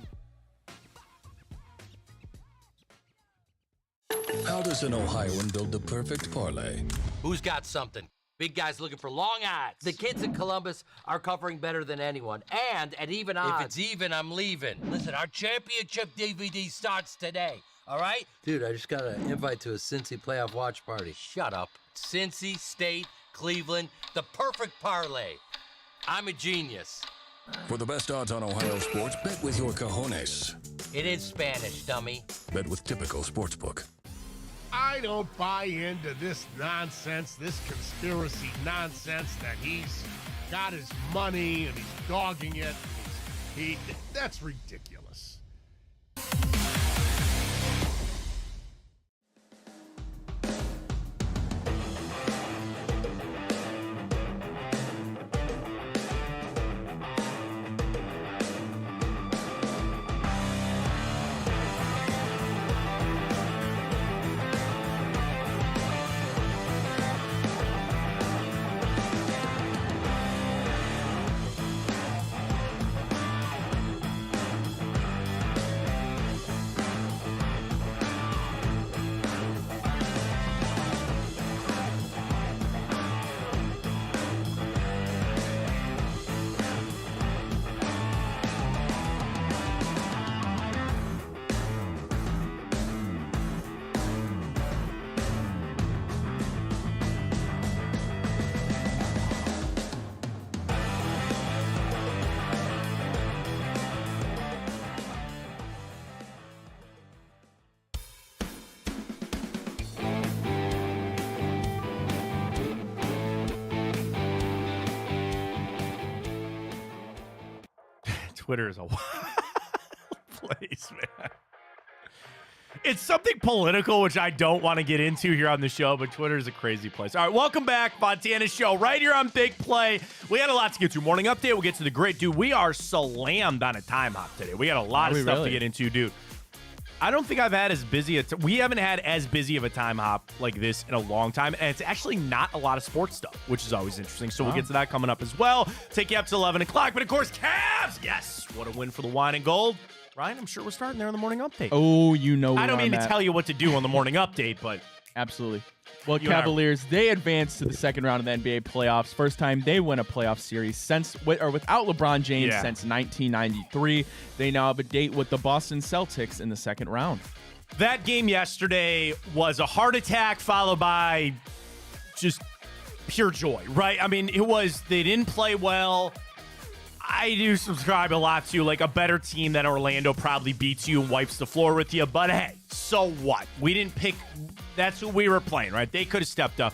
How does an Ohioan build the perfect parlay? Who's got something? Big guys looking for long odds. The kids in Columbus are covering better than anyone, and at even odds. If it's even, I'm leaving. Listen, our championship DVD starts today, all right? Dude, I just got an invite to a Cincy playoff watch party. Shut up. Cincy, State, Cleveland, the perfect parlay. I'm a genius. For the best odds on Ohio sports, bet with your cojones. It is Spanish, dummy. Bet with Typical Sportsbook. I don't buy into this nonsense, this conspiracy nonsense that he's got his money and he's dogging it. That's ridiculous. Twitter is a wild place, man. It's something political, which I don't want to get into here on the show, but Twitter is a crazy place. All right, welcome back. Fontana Show right here on Big Play. We had a lot to get to. Morning update. We'll get to the great dude. We are slammed on a time hop today. We got a lot of stuff to get into, dude. I don't think I've had as busy we haven't had as busy of a time hop like this in a long time, and it's actually not a lot of sports stuff, which is always interesting. So we'll get to that coming up as well. Take you up to 11 o'clock, but of course, Cavs! Yes! What a win for the wine and gold. Ryan, I'm sure we're starting there on the morning update. Oh, you know I don't mean to tell you what to do on the morning update, but... Absolutely. Well, Cavaliers, they advanced to the second round of the NBA playoffs. First time they win a playoff series without LeBron James since 1993. They now have a date with the Boston Celtics in the second round. That game yesterday was a heart attack followed by just pure joy, right? I mean, they didn't play well. I do subscribe a lot to, like, a better team than Orlando probably beats you and wipes the floor with you. But, hey, so what? We didn't pick – that's who we were playing, right? They could have stepped up.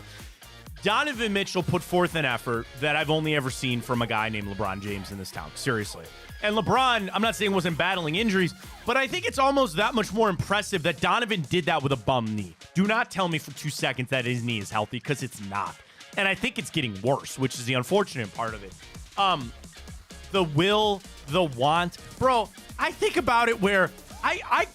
Donovan Mitchell put forth an effort that I've only ever seen from a guy named LeBron James in this town. Seriously. And LeBron, I'm not saying wasn't battling injuries, but I think it's almost that much more impressive that Donovan did that with a bum knee. Do not tell me for 2 seconds that his knee is healthy, because it's not. And I think it's getting worse, which is the unfortunate part of it. The will, the want. Bro, I think about it where I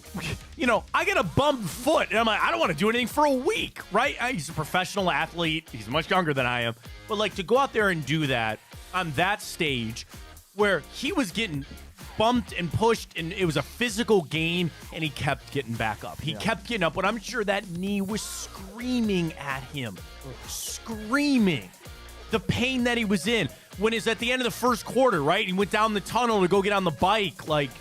get a bummed foot, and I'm like, I don't want to do anything for a week, right? He's a professional athlete. He's much younger than I am. But, like, to go out there and do that on that stage where he was getting bumped and pushed, and it was a physical game, and he kept getting back up. He kept getting up, but I'm sure that knee was screaming at him. Screaming. The pain that he was in. When it's at the end of the first quarter, right? He went down the tunnel to go get on the bike. Like,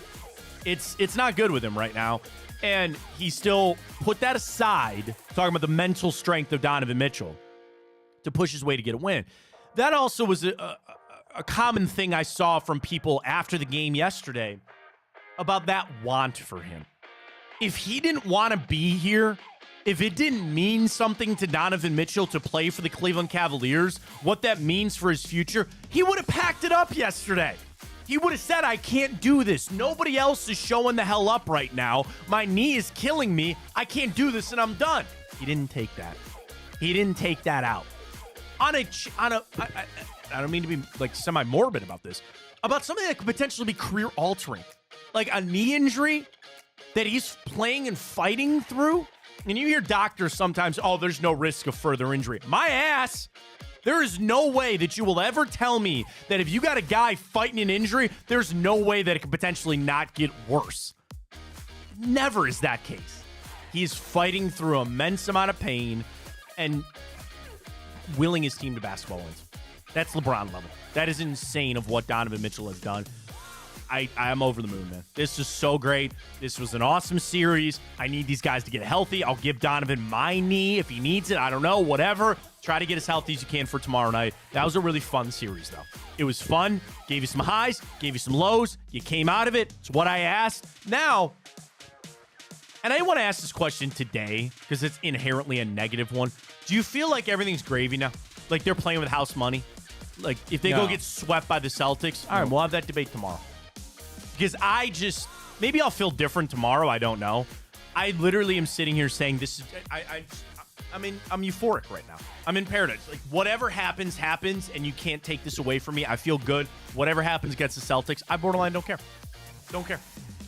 it's not good with him right now. And he still put that aside, talking about the mental strength of Donovan Mitchell, to push his way to get a win. That also was a common thing I saw from people after the game yesterday about that want for him. If he didn't want to be here, if it didn't mean something to Donovan Mitchell to play for the Cleveland Cavaliers, what that means for his future, he would have packed it up yesterday. He would have said, I can't do this. Nobody else is showing the hell up right now. My knee is killing me. I can't do this, and I'm done. He didn't take that. He didn't take that out. I don't mean to be like semi-morbid about this, about something that could potentially be career-altering. Like a knee injury that he's playing and fighting through. And you hear doctors sometimes, oh, there's no risk of further injury. My ass. There is no way that you will ever tell me that if you got a guy fighting an injury, there's no way that it could potentially not get worse. Never is that case. He is fighting through an immense amount of pain and willing his team to basketball wins. That's LeBron level. That is insane of what Donovan Mitchell has done. I'm over the moon, man. This is so great. This was an awesome series. I need these guys to get healthy. I'll give Donovan my knee if he needs it. I don't know, whatever. Try to get as healthy as you can for tomorrow night. That was a really fun series, though. It was fun. Gave you some highs, gave you some lows. You came out of it. It's what I asked. Now, and I want to ask this question today because it's inherently a negative one. Do you feel like everything's gravy now? Like they're playing with house money? Like if they go get swept by the Celtics? All right, we'll have that debate tomorrow. Because maybe I'll feel different tomorrow. I don't know. I literally am sitting here saying this is, I'm euphoric right now. I'm in paradise. Like whatever happens, and you can't take this away from me. I feel good. Whatever happens against the Celtics, I borderline don't care. Don't care.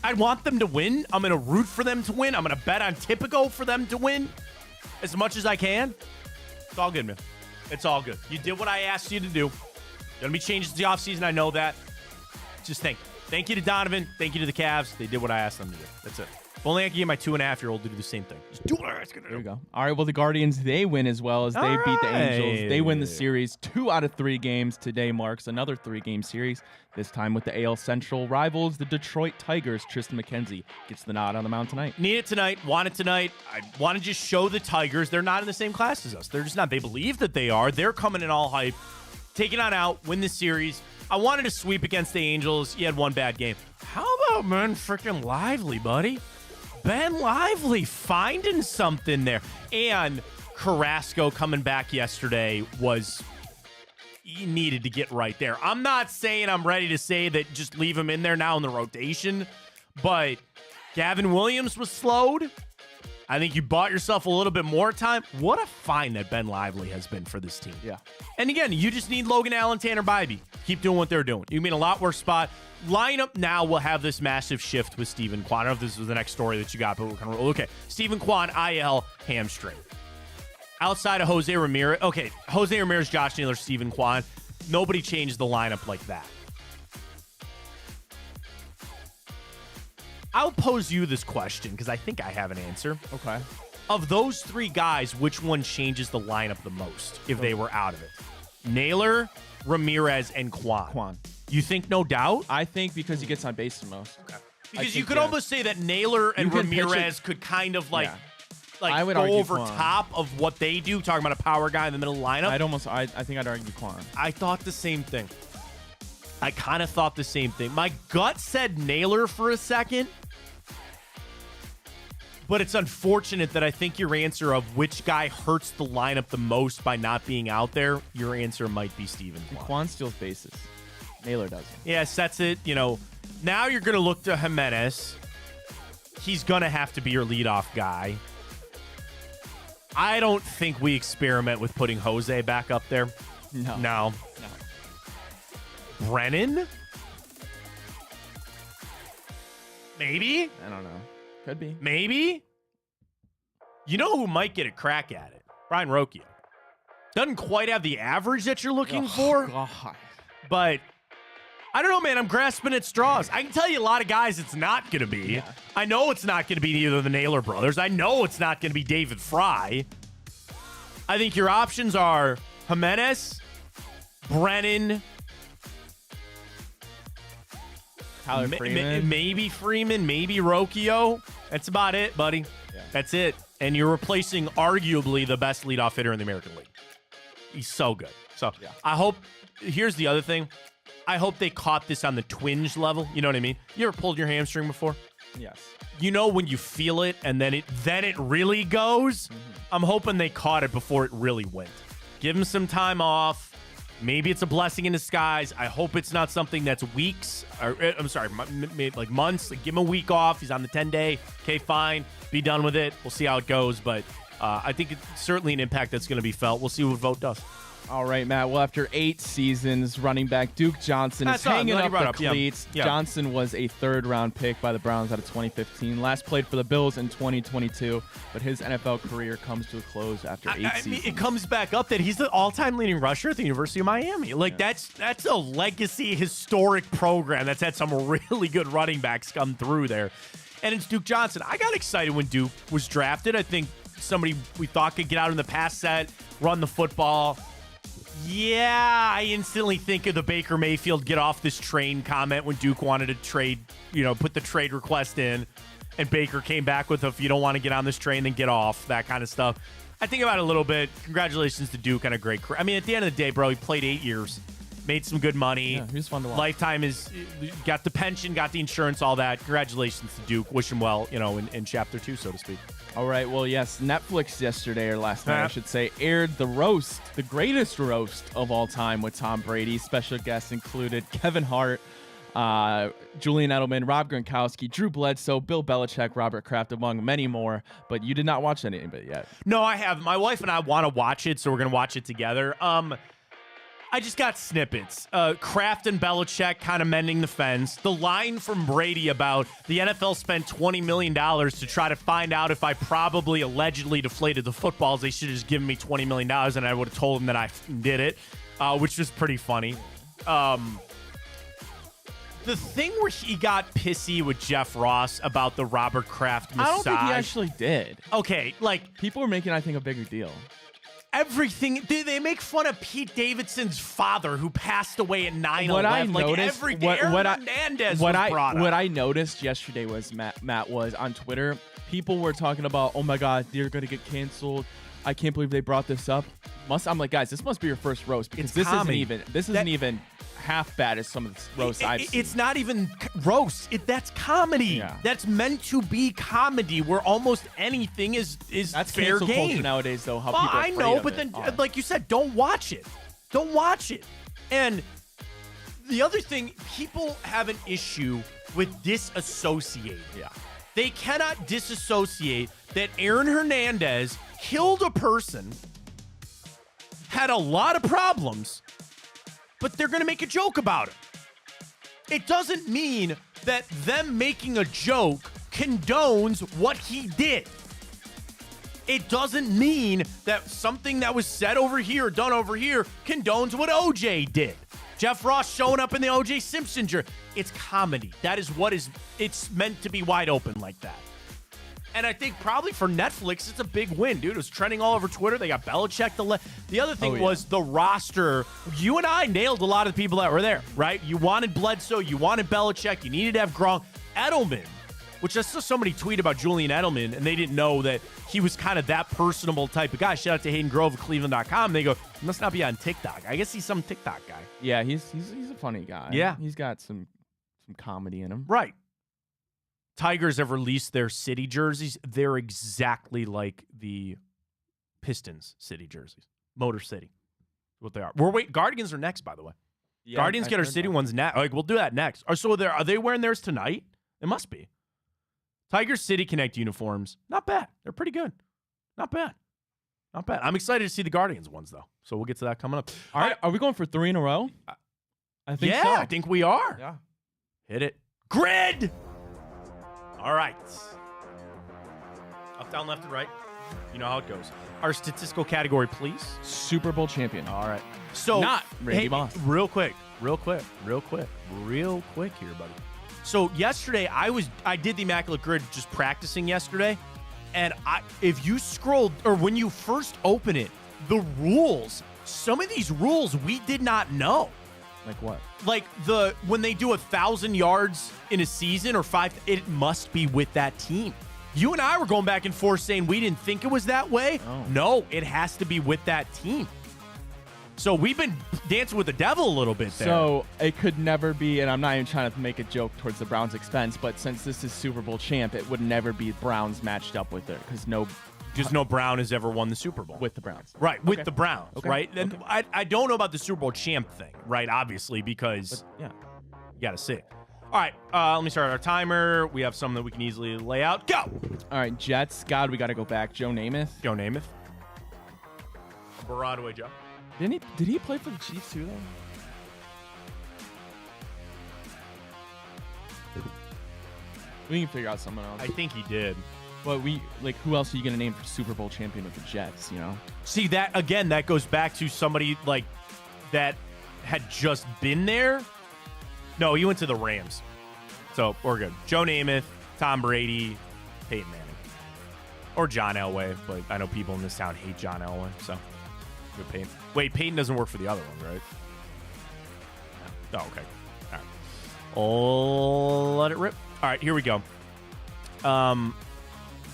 I want them to win. I'm going to root for them to win. I'm going to bet on Typico for them to win as much as I can. It's all good, man. It's all good. You did what I asked you to do. Going to be changes to the offseason. I know that. Just thank you to Donovan. Thank you to the Cavs. They did what I asked them to do. That's it. If only I could get my 2.5-year-old to do the same thing. Just do what I asked him to do. There you go. All right, well, the Guardians, they win as well as they beat the Angels. They win the series 2 out of 3 games. Today marks another 3-game series, this time with the AL Central rivals, the Detroit Tigers. Tristan McKenzie gets the nod on the mound tonight. Need it tonight. Want it tonight. I want to just show the Tigers they're not in the same class as us. They're just not. They believe that they are. They're coming in all hype. Take it on out. Win the series. I wanted to sweep against the Angels. You had one bad game. How about Ben freaking Lively, buddy? Ben Lively finding something there. And Carrasco coming back yesterday he needed to get right there. I'm not saying I'm ready to say that just leave him in there now in the rotation, but Gavin Williams was slowed. I think you bought yourself a little bit more time. What a find that Ben Lively has been for this team. Yeah. And again, you just need Logan Allen, Tanner Bybee. Keep doing what they're doing. You mean a lot worse spot. Lineup now will have this massive shift with Steven Kwan. I don't know if this was the next story that you got, but we're kind of okay. Steven Kwan, IL, hamstring. Outside of Jose Ramirez. Okay, Jose Ramirez, Josh Naylor, Steven Kwan. Nobody changed the lineup like that. I'll pose you this question because I think I have an answer. Okay. Of those 3 guys, which one changes the lineup the most if they were out of it? Naylor, Ramirez, and Kwan. You think no doubt? I think because he gets on base the most. Okay. Because you could almost say that Naylor and Ramirez could kind of like I would go argue over Kwan. top of what they do, talking about a power guy in the middle of the lineup. I think I'd argue Kwan. I thought the same thing. I kind of thought the same thing. My gut said Naylor for a second. But it's unfortunate that I think your answer of which guy hurts the lineup the most by not being out there, your answer might be Steven Kwan. Kwan steals bases. Naylor doesn't. Yes, that's it. Now you're going to look to Jimenez. He's going to have to be your leadoff guy. I don't think we experiment with putting Jose back up there. No. Brennan? Maybe? I don't know. Could be. Maybe? You know who might get a crack at it? Brian Rocchio. Doesn't quite have the average that you're looking for. God. But I don't know, man. I'm grasping at straws. I can tell you a lot of guys it's not going to be. Yeah. I know it's not going to be either of the Naylor brothers. I know it's not going to be David Fry. I think your options are Jimenez, Brennan, Tyler Freeman. maybe Freeman, maybe Rocchio. That's about it, buddy. Yeah. That's it. And you're replacing arguably the best leadoff hitter in the American League. He's so good. So Yeah. I hope, here's the other thing. I hope they caught this on the twinge level. You know what I mean? You ever pulled your hamstring before? Yes. You know when you feel it and then it really goes? I'm hoping they caught it before it really went. Give him some time off. Maybe it's a blessing in disguise. I hope it's not something that's weeks. Or I'm sorry, like months. Like, give him a week off. He's on the 10-day. Okay, fine. Be done with it. We'll see how it goes. But I think it's certainly an impact that's going to be felt. We'll see what Vogt does. All right, Matt. Well, after 8 seasons, running back Duke Johnson is hanging up the cleats. Yeah. Johnson was a third-round pick by the Browns out of 2015. Last played for the Bills in 2022, but his NFL career comes to a close after 8 seasons. I mean, it comes back up that he's the all-time leading rusher at the University of Miami. Like, that's a legacy, historic program that's had some really good running backs come through there. And it's Duke Johnson. I got excited when Duke was drafted. I think somebody we thought could get out in the pass set, run the football. Yeah, I instantly think of the Baker Mayfield get off this train comment when Duke wanted to trade, put the trade request in, and Baker came back with, if you don't want to get on this train, then get off, that kind of stuff. I think about it a little bit. Congratulations to Duke on a great career. I mean, at the end of the day, bro, he played 8 years, made some good money. Yeah, he was fun to watch. Lifetime got the pension, got the insurance, all that. Congratulations to Duke. Wish him well, in chapter 2, so to speak. All right, well, yes, Netflix yesterday, or last night, I should say, aired the roast, the greatest roast of all time with Tom Brady. Special guests included Kevin Hart, Julian Edelman, Rob Gronkowski, Drew Bledsoe, Bill Belichick, Robert Kraft, among many more. But you did not watch any of it yet. No, I have. My wife and I want to watch it, so we're going to watch it together. I just got snippets. Kraft and Belichick kind of mending the fence. The line from Brady about the NFL spent $20 million to try to find out if I probably allegedly deflated the footballs. They should have just given me $20 million, and I would have told them that I did it, which was pretty funny. The thing where he got pissy with Jeff Ross about the Robert Kraft massage. I don't think he actually did. Okay, like, people were making, I think, a bigger deal. Everything they make fun of Pete Davidson's father, who passed away at 9/11. What I like noticed, every day, Hernandez was brought up. What I noticed yesterday was Matt was on Twitter. People were talking about, oh my God, they're gonna get canceled. I can't believe they brought this up. I'm like, guys, this must be your first roast because this isn't even half bad as some of the roasts I've seen. It's not even roast. That's comedy. Yeah. That's meant to be comedy, where almost anything is That's fair cancel game culture nowadays, though. How well, people are I afraid know, of but it. then, like you said, don't watch it. Don't watch it. And the other thing, people have an issue with disassociating. Yeah. They cannot disassociate that Aaron Hernandez killed a person, had a lot of problems, but they're going to make a joke about it. It doesn't mean that them making a joke condones what he did. It doesn't mean that something that was said over here, done over here, condones what OJ did. Jeff Ross showing up in the OJ Simpson jersey. It's comedy. That is it's meant to be wide open like that. And I think probably for Netflix, it's a big win, dude. It was trending all over Twitter. They got Belichick. The other thing was the roster. You and I nailed a lot of the people that were there, right? You wanted Bledsoe. You wanted Belichick. You needed to have Gronk. Edelman, which I saw somebody tweet about Julian Edelman, and they didn't know that he was kind of that personable type of guy. Shout out to Hayden Grove of Cleveland.com. They go, he must not be on TikTok. I guess he's some TikTok guy. Yeah, he's a funny guy. Yeah. He's got some comedy in him. Right. Tigers have released their city jerseys. They're exactly like the Pistons city jerseys. Motor City. What they are. Guardians are next, by the way. Yeah, Guardians get our city ones next. Like, we'll do that next. So are they wearing theirs tonight? It must be. Tiger City Connect uniforms. Not bad. They're pretty good. Not bad. Not bad. I'm excited to see the Guardians ones, though. So we'll get to that coming up. All right. Are we going for 3 in a row? I think so. I think we are. Yeah. Hit it. Grid! All right. Up, down, left, and right. You know how it goes. Our statistical category, please. Super Bowl champion. All right. So Not Randy Moss. Real quick here, buddy. So yesterday, I did the Immaculate Grid just practicing yesterday, and if you scrolled or when you first open it, the rules, some of these rules we did not know. Like what? Like when they do 1,000 yards in a season or 5, it must be with that team. You and I were going back and forth saying we didn't think it was that way. Oh. No, it has to be with that team. So we've been dancing with the devil a little bit there. So it could never be, and I'm not even trying to make a joke towards the Browns' expense, but since this is Super Bowl champ, it would never be Browns matched up with it because no Brown has ever won the Super Bowl. with the Browns. Right, with the Browns, Okay. right? And I don't know about the Super Bowl champ thing, right, obviously, because Yeah. you got to see. All right, let me start our timer. We have some that we can easily lay out. Go! All right, Jets. God, we got to go back. Joe Namath. Joe Namath. Broadway Joe. Did he play for the Chiefs too, though? We can figure out someone else. I think he did. But who else are you going to name for Super Bowl champion with the Jets, you know? See, that goes back to somebody like that had just been there. No, he went to the Rams. So we're good. Joe Namath, Tom Brady, Peyton Manning. Or John Elway, but I know people in this town hate John Elway, so good Peyton. Wait, Peyton doesn't work for the other one, right? No. Oh, okay. All right. Oh, let it rip. All right, here we go.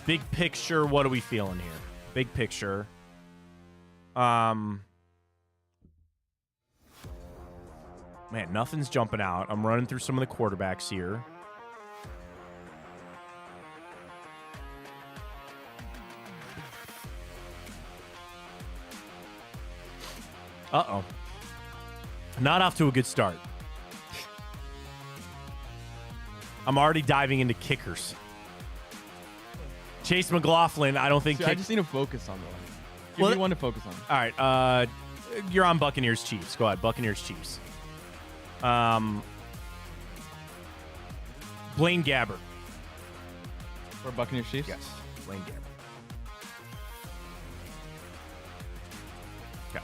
Big picture, what are we feeling here? Big picture. Man, nothing's jumping out. I'm running through some of the quarterbacks here. Uh-oh. Not off to a good start. I'm already diving into kickers. Chase McLaughlin, I don't think... See, I just need to focus on the one. Give me one to focus on. All right. You're on Buccaneers Chiefs. Go ahead. Buccaneers Chiefs. Blaine Gabbert. For Buccaneers Chiefs? Yes. Blaine Gabbert. Okay.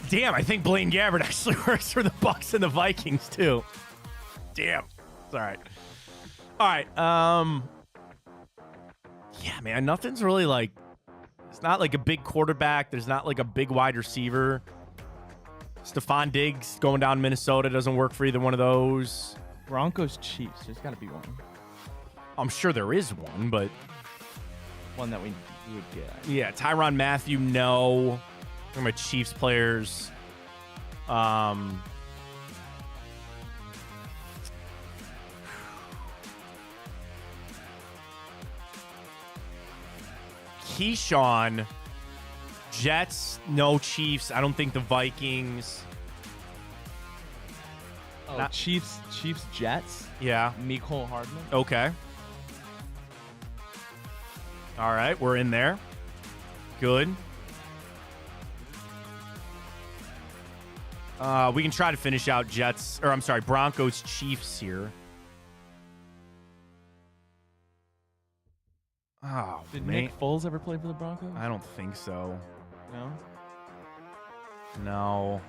Damn, I think Blaine Gabbert actually works for the Bucs and the Vikings too. Damn. It's all right. All right. Yeah, man, nothing's really like, it's not like a big quarterback. There's not like a big wide receiver. Stephon Diggs going down Minnesota doesn't work for either one of those. Broncos Chiefs. There's got to be one. I'm sure there is one, but one that we would get. Yeah, Tyrann Mathieu, no. Talking about Chiefs players. Keyshawn, Jets, no. Chiefs, I don't think the Vikings. Oh, Chiefs, Jets. Yeah. Mecole Hardman. Okay. All right, we're in there. Good. We can try to finish out Broncos, Chiefs here. Oh, Did man. Nick Foles ever play for the Broncos? I don't think so. No? No.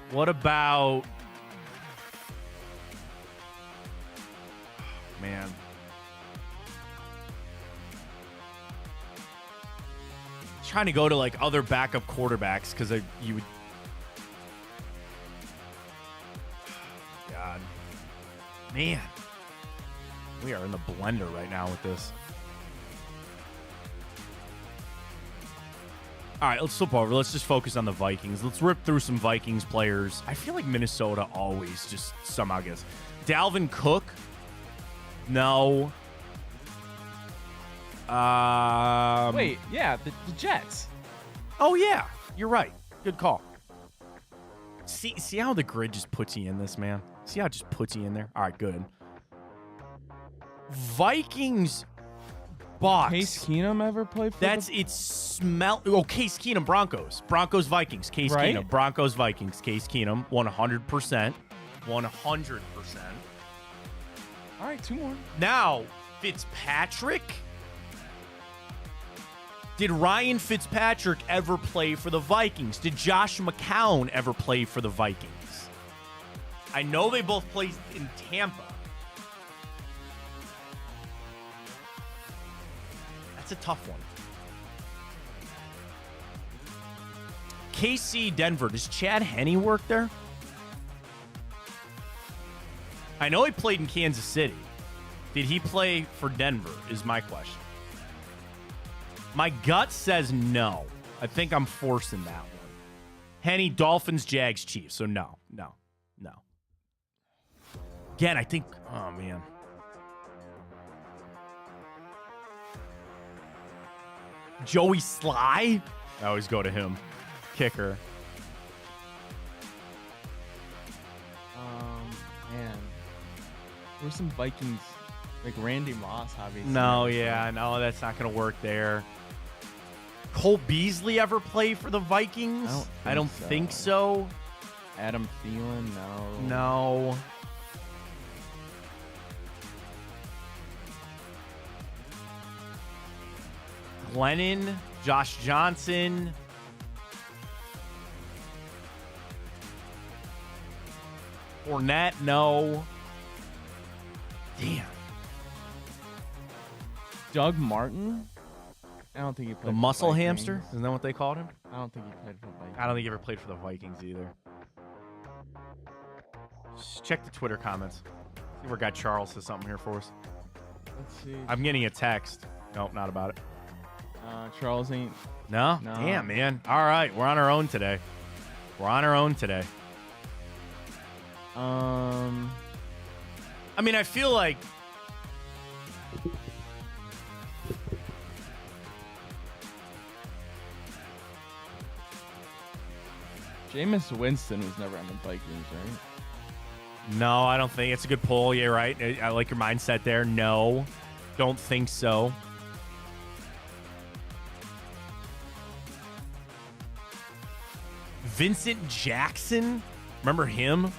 What about... Man. Trying to go to like other backup quarterbacks because you would... God. Man. We are in the blender right now with this. All right, let's flip over. Let's just focus on the Vikings. Let's rip through some Vikings players. I feel like Minnesota always just somehow gets. Dalvin Cook? No. Wait, yeah, the Jets. Oh, yeah. You're right. Good call. See how the grid just puts you in this, man? See how it just puts you in there? All right, good. Vikings, Bucs. Case Keenum ever played for Case Keenum, Broncos. Broncos, Vikings. Case Keenum, Broncos, Vikings. Case Keenum, 100%. 100%. All right, two more. Now, Fitzpatrick? Did Ryan Fitzpatrick ever play for the Vikings? Did Josh McCown ever play for the Vikings? I know they both played in Tampa. That's a tough one. KC Denver. Does Chad Henne work there? I know he played in Kansas City. Did he play for Denver is my question. My gut says no. I think I'm forcing that one. Henne, Dolphins, Jags, Chiefs. So no. Again, I think, oh man. Joey Sly? I always go to him. Kicker. Man. There's some Vikings, like Randy Moss, obviously. No, that's not going to work there. Cole Beasley ever play for the Vikings? I don't think so. Adam Thielen? No. No. Glennon, Josh Johnson. Fournette, no. Damn. Doug Martin? I don't think he played The for muscle Vikings. hamster? Isn't that what they called him? I don't think he played for the Vikings. I don't think he ever played for the Vikings either. Just check the Twitter comments. See where Guy Charles says something here for us. Let's see. I'm getting a text. Nope, not about it. Charles ain't. No? No. Damn, man. All right, we're on our own today. I mean, I feel like Jameis Winston was never on the Vikings, right? no, I don't think it's a good poll. Yeah, right. I like your mindset there. No, don't think so. Vincent Jackson, remember him?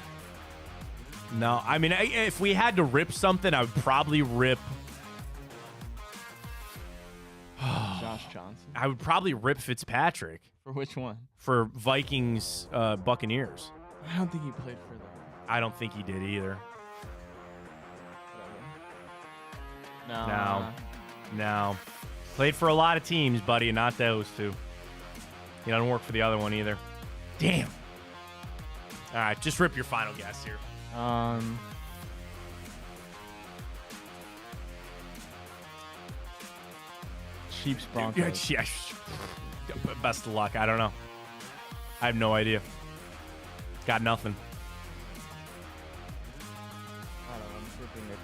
No, I mean, if we had to rip something, I would probably rip. Josh Johnson. I would probably rip Fitzpatrick For which one? for Vikings Buccaneers. I don't think he played for them. I don't think he did either. No. No. Played for a lot of teams, buddy, and not those two. He doesn't work for the other one either. Damn. All right, just rip your final guess here. Chiefs Broncos. Yeah, best of luck. I don't know. I have no idea. Got nothing. I don't know. I'm just ripping it.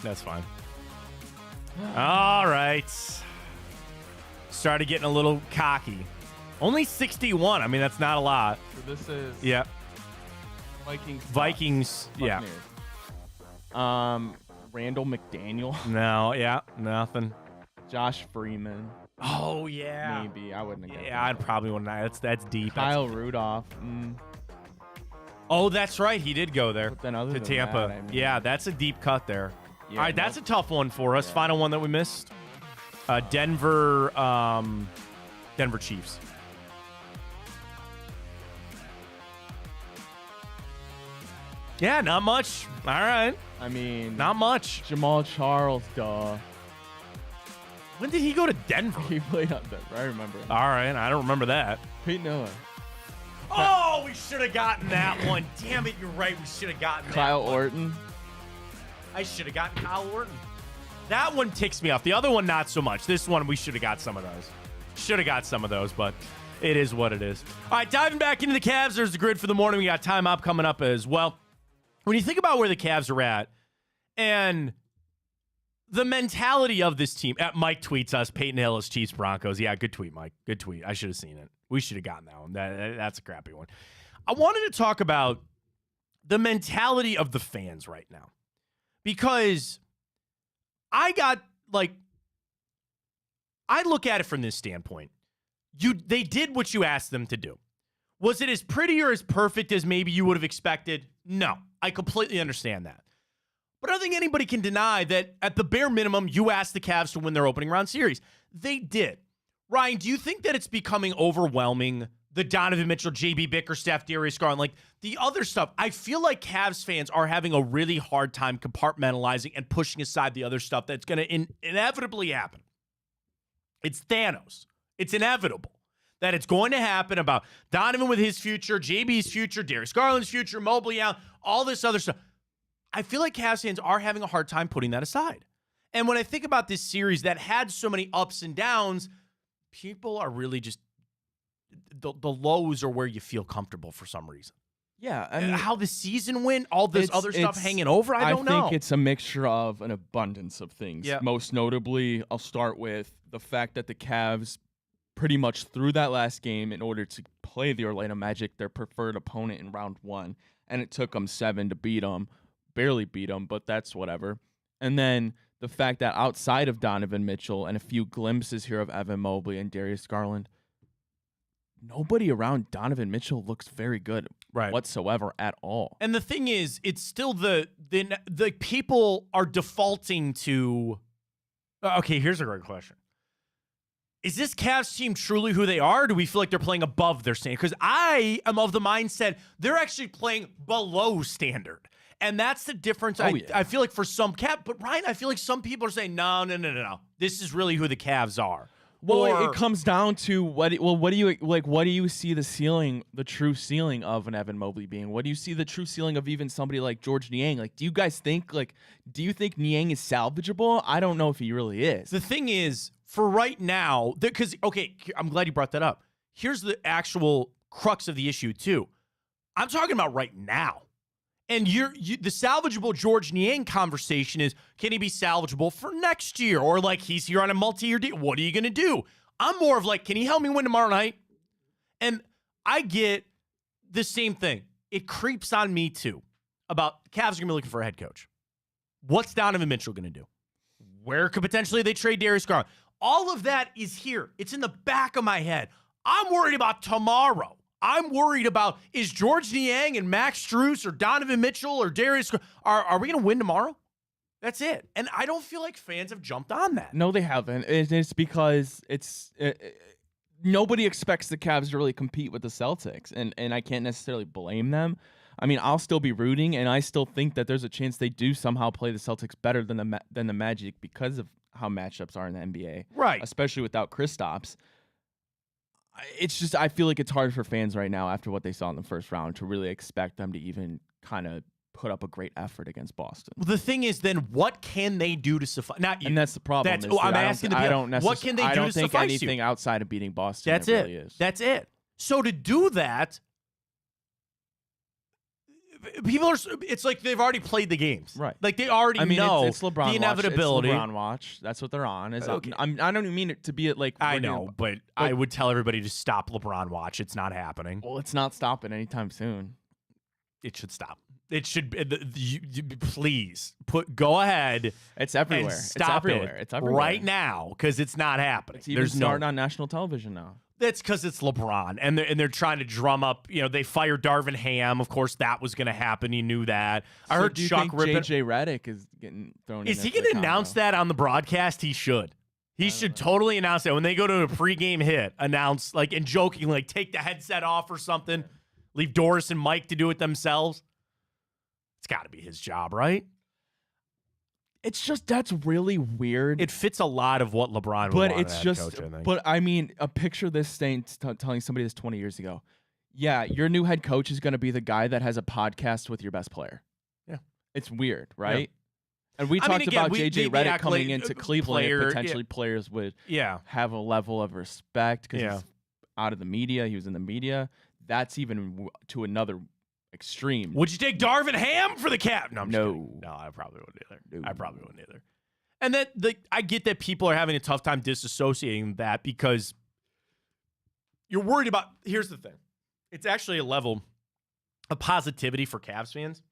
That's fine. All right. Started getting a little cocky. Only 61. I mean, that's not a lot. So this is Yeah. Vikings. Yeah. Buccaneers. Randall McDaniel. No, yeah, nothing. Josh Freeman. Oh, yeah. Maybe. I wouldn't have guessed Yeah, that. I'd probably wouldn't. That's deep. Kyle Rudolph. Oh, that's right. He did go there But then other to than Tampa. that, I mean- Yeah, that's a deep cut there. Yeah, All right, that's a nope. tough one for us. Yeah. Final one that we missed. Denver Chiefs. Yeah, not much. All right. I mean, Not much. Jamal Charles, duh. When did he go to Denver? He played on Denver. I remember him. All right. I don't remember that. Peyton Miller. Oh, we should have gotten that one. Damn it, you're right. We should have gotten Kyle that one. Orton. I should have gotten Kyle Orton. That one ticks me off. The other one, not so much. This one, we should have got some of those. Should have got some of those, but it is what it is. All right, diving back into the Cavs. There's the grid for the morning. We got time up coming up as well. When you think about where the Cavs are at and the mentality of this team, Mike tweets us, Peyton Hill is Chiefs Broncos. Yeah, good tweet, Mike. Good tweet. I should have seen it. We should have gotten that one. That's a crappy one. I wanted to talk about the mentality of the fans right now because I look at it from this standpoint. They did what you asked them to do. Was it as pretty or as perfect as maybe you would have expected? No, I completely understand that. But I don't think anybody can deny that at the bare minimum, you asked the Cavs to win their opening round series. They did. Ryan, do you think that it's becoming overwhelming, the Donovan Mitchell, JB Bickerstaff, Darius Garland, like the other stuff? I feel like Cavs fans are having a really hard time compartmentalizing and pushing aside the other stuff that's going to inevitably happen. It's Thanos. It's inevitable that it's going to happen about Donovan with his future, JB's future, Darius Garland's future, Mobley out, all this other stuff. I feel like Cavs fans are having a hard time putting that aside. And when I think about this series that had so many ups and downs, people are really just, the lows are where you feel comfortable for some reason. Yeah, I mean, how the season went, all this other stuff hanging over, I don't know. I think it's a mixture of an abundance of things. Yep. Most notably, I'll start with the fact that the Cavs pretty much threw that last game in order to play the Orlando Magic, their preferred opponent in round 1, and it took them 7 to beat them. Barely beat them, but that's whatever. And then the fact that outside of Donovan Mitchell and a few glimpses here of Evan Mobley and Darius Garland, nobody around Donovan Mitchell looks very good whatsoever at all. And the thing is, it's still the people are defaulting to, okay, here's a great question. Is this Cavs team truly who they are? Or do we feel like they're playing above their standard? Because I am of the mindset they're actually playing below standard. And that's the difference. I feel like for some but Ryan, I feel like some people are saying, no. This is really who the Cavs are. Well, it comes down to what do you see the ceiling, the true ceiling of an Evan Mobley being? What do you see the true ceiling of even somebody like George Niang? Like, do you guys think, do you think Niang is salvageable? I don't know if he really is. The thing is, for right now, because, okay, I'm glad you brought that up. Here's the actual crux of the issue, too. I'm talking about right now. And the salvageable George Niang conversation is, can he be salvageable for next year? Or like he's here on a multi-year deal. What are you going to do? I'm more of like, can he help me win tomorrow night? And I get the same thing. It creeps on me too about Cavs are going to be looking for a head coach. What's Donovan Mitchell going to do? Where could potentially they trade Darius Garland? All of that is here. It's in the back of my head. I'm worried about tomorrow. I'm worried about, is George Niang and Max Strus or Donovan Mitchell or Darius, are we going to win tomorrow? That's it. And I don't feel like fans have jumped on that. No, they haven't. It's because nobody expects the Cavs to really compete with the Celtics, and I can't necessarily blame them. I mean, I'll still be rooting, and I still think that there's a chance they do somehow play the Celtics better than the Magic because of how matchups are in the NBA. Right. Especially without Kristaps. It's just, I feel like it's hard for fans right now after what they saw in the first round to really expect them to even kind of put up a great effort against Boston. Well, the thing is, then what can they do to suffice? Not you. And that's the problem. I'm asking the people. What can they do to suffice you? I don't think anything outside of beating Boston. That's it. Really is. That's it. So to do that, people are. It's like they've already played the games, right? Like they already know it's LeBron the inevitability. It's LeBron watch. That's what they're on. Okay. I don't even mean it to be like. I know, but I would tell everybody to stop LeBron watch. It's not happening. Well, it's not stopping anytime soon. It should stop. It should. Please go ahead. It's everywhere. Stop it. It's everywhere right now because it's not happening. It's even starting on national television now. That's because it's LeBron, and they're trying to drum up. You know, they fired Darvin Ham. Of course, that was going to happen. You knew that. I heard Chuck Rippon. JJ Redick is getting thrown. Is he going to announce that on the broadcast? He should. He should totally announce that when they go to a pregame hit. Announce and jokingly take the headset off or something. Leave Doris and Mike to do it themselves. It's got to be his job, right? It's just, that's really weird. It fits a lot of what LeBron would want as head coach, I think. But I mean, a picture of this telling somebody this 20 years ago. Yeah, your new head coach is going to be the guy that has a podcast with your best player. Yeah. It's weird, right? Yeah. And we I mean, talked again, about JJ Redick coming into Cleveland, and potentially yeah. players would yeah. have a level of respect because yeah. he's out of the media. He was in the media. That's even to another extreme. Would you take Darvin Ham for the cap? No, no, I probably wouldn't either. No. I probably wouldn't either. And then I get that people are having a tough time disassociating that because you're worried about. Here's the thing: it's actually a level of positivity for Cavs fans.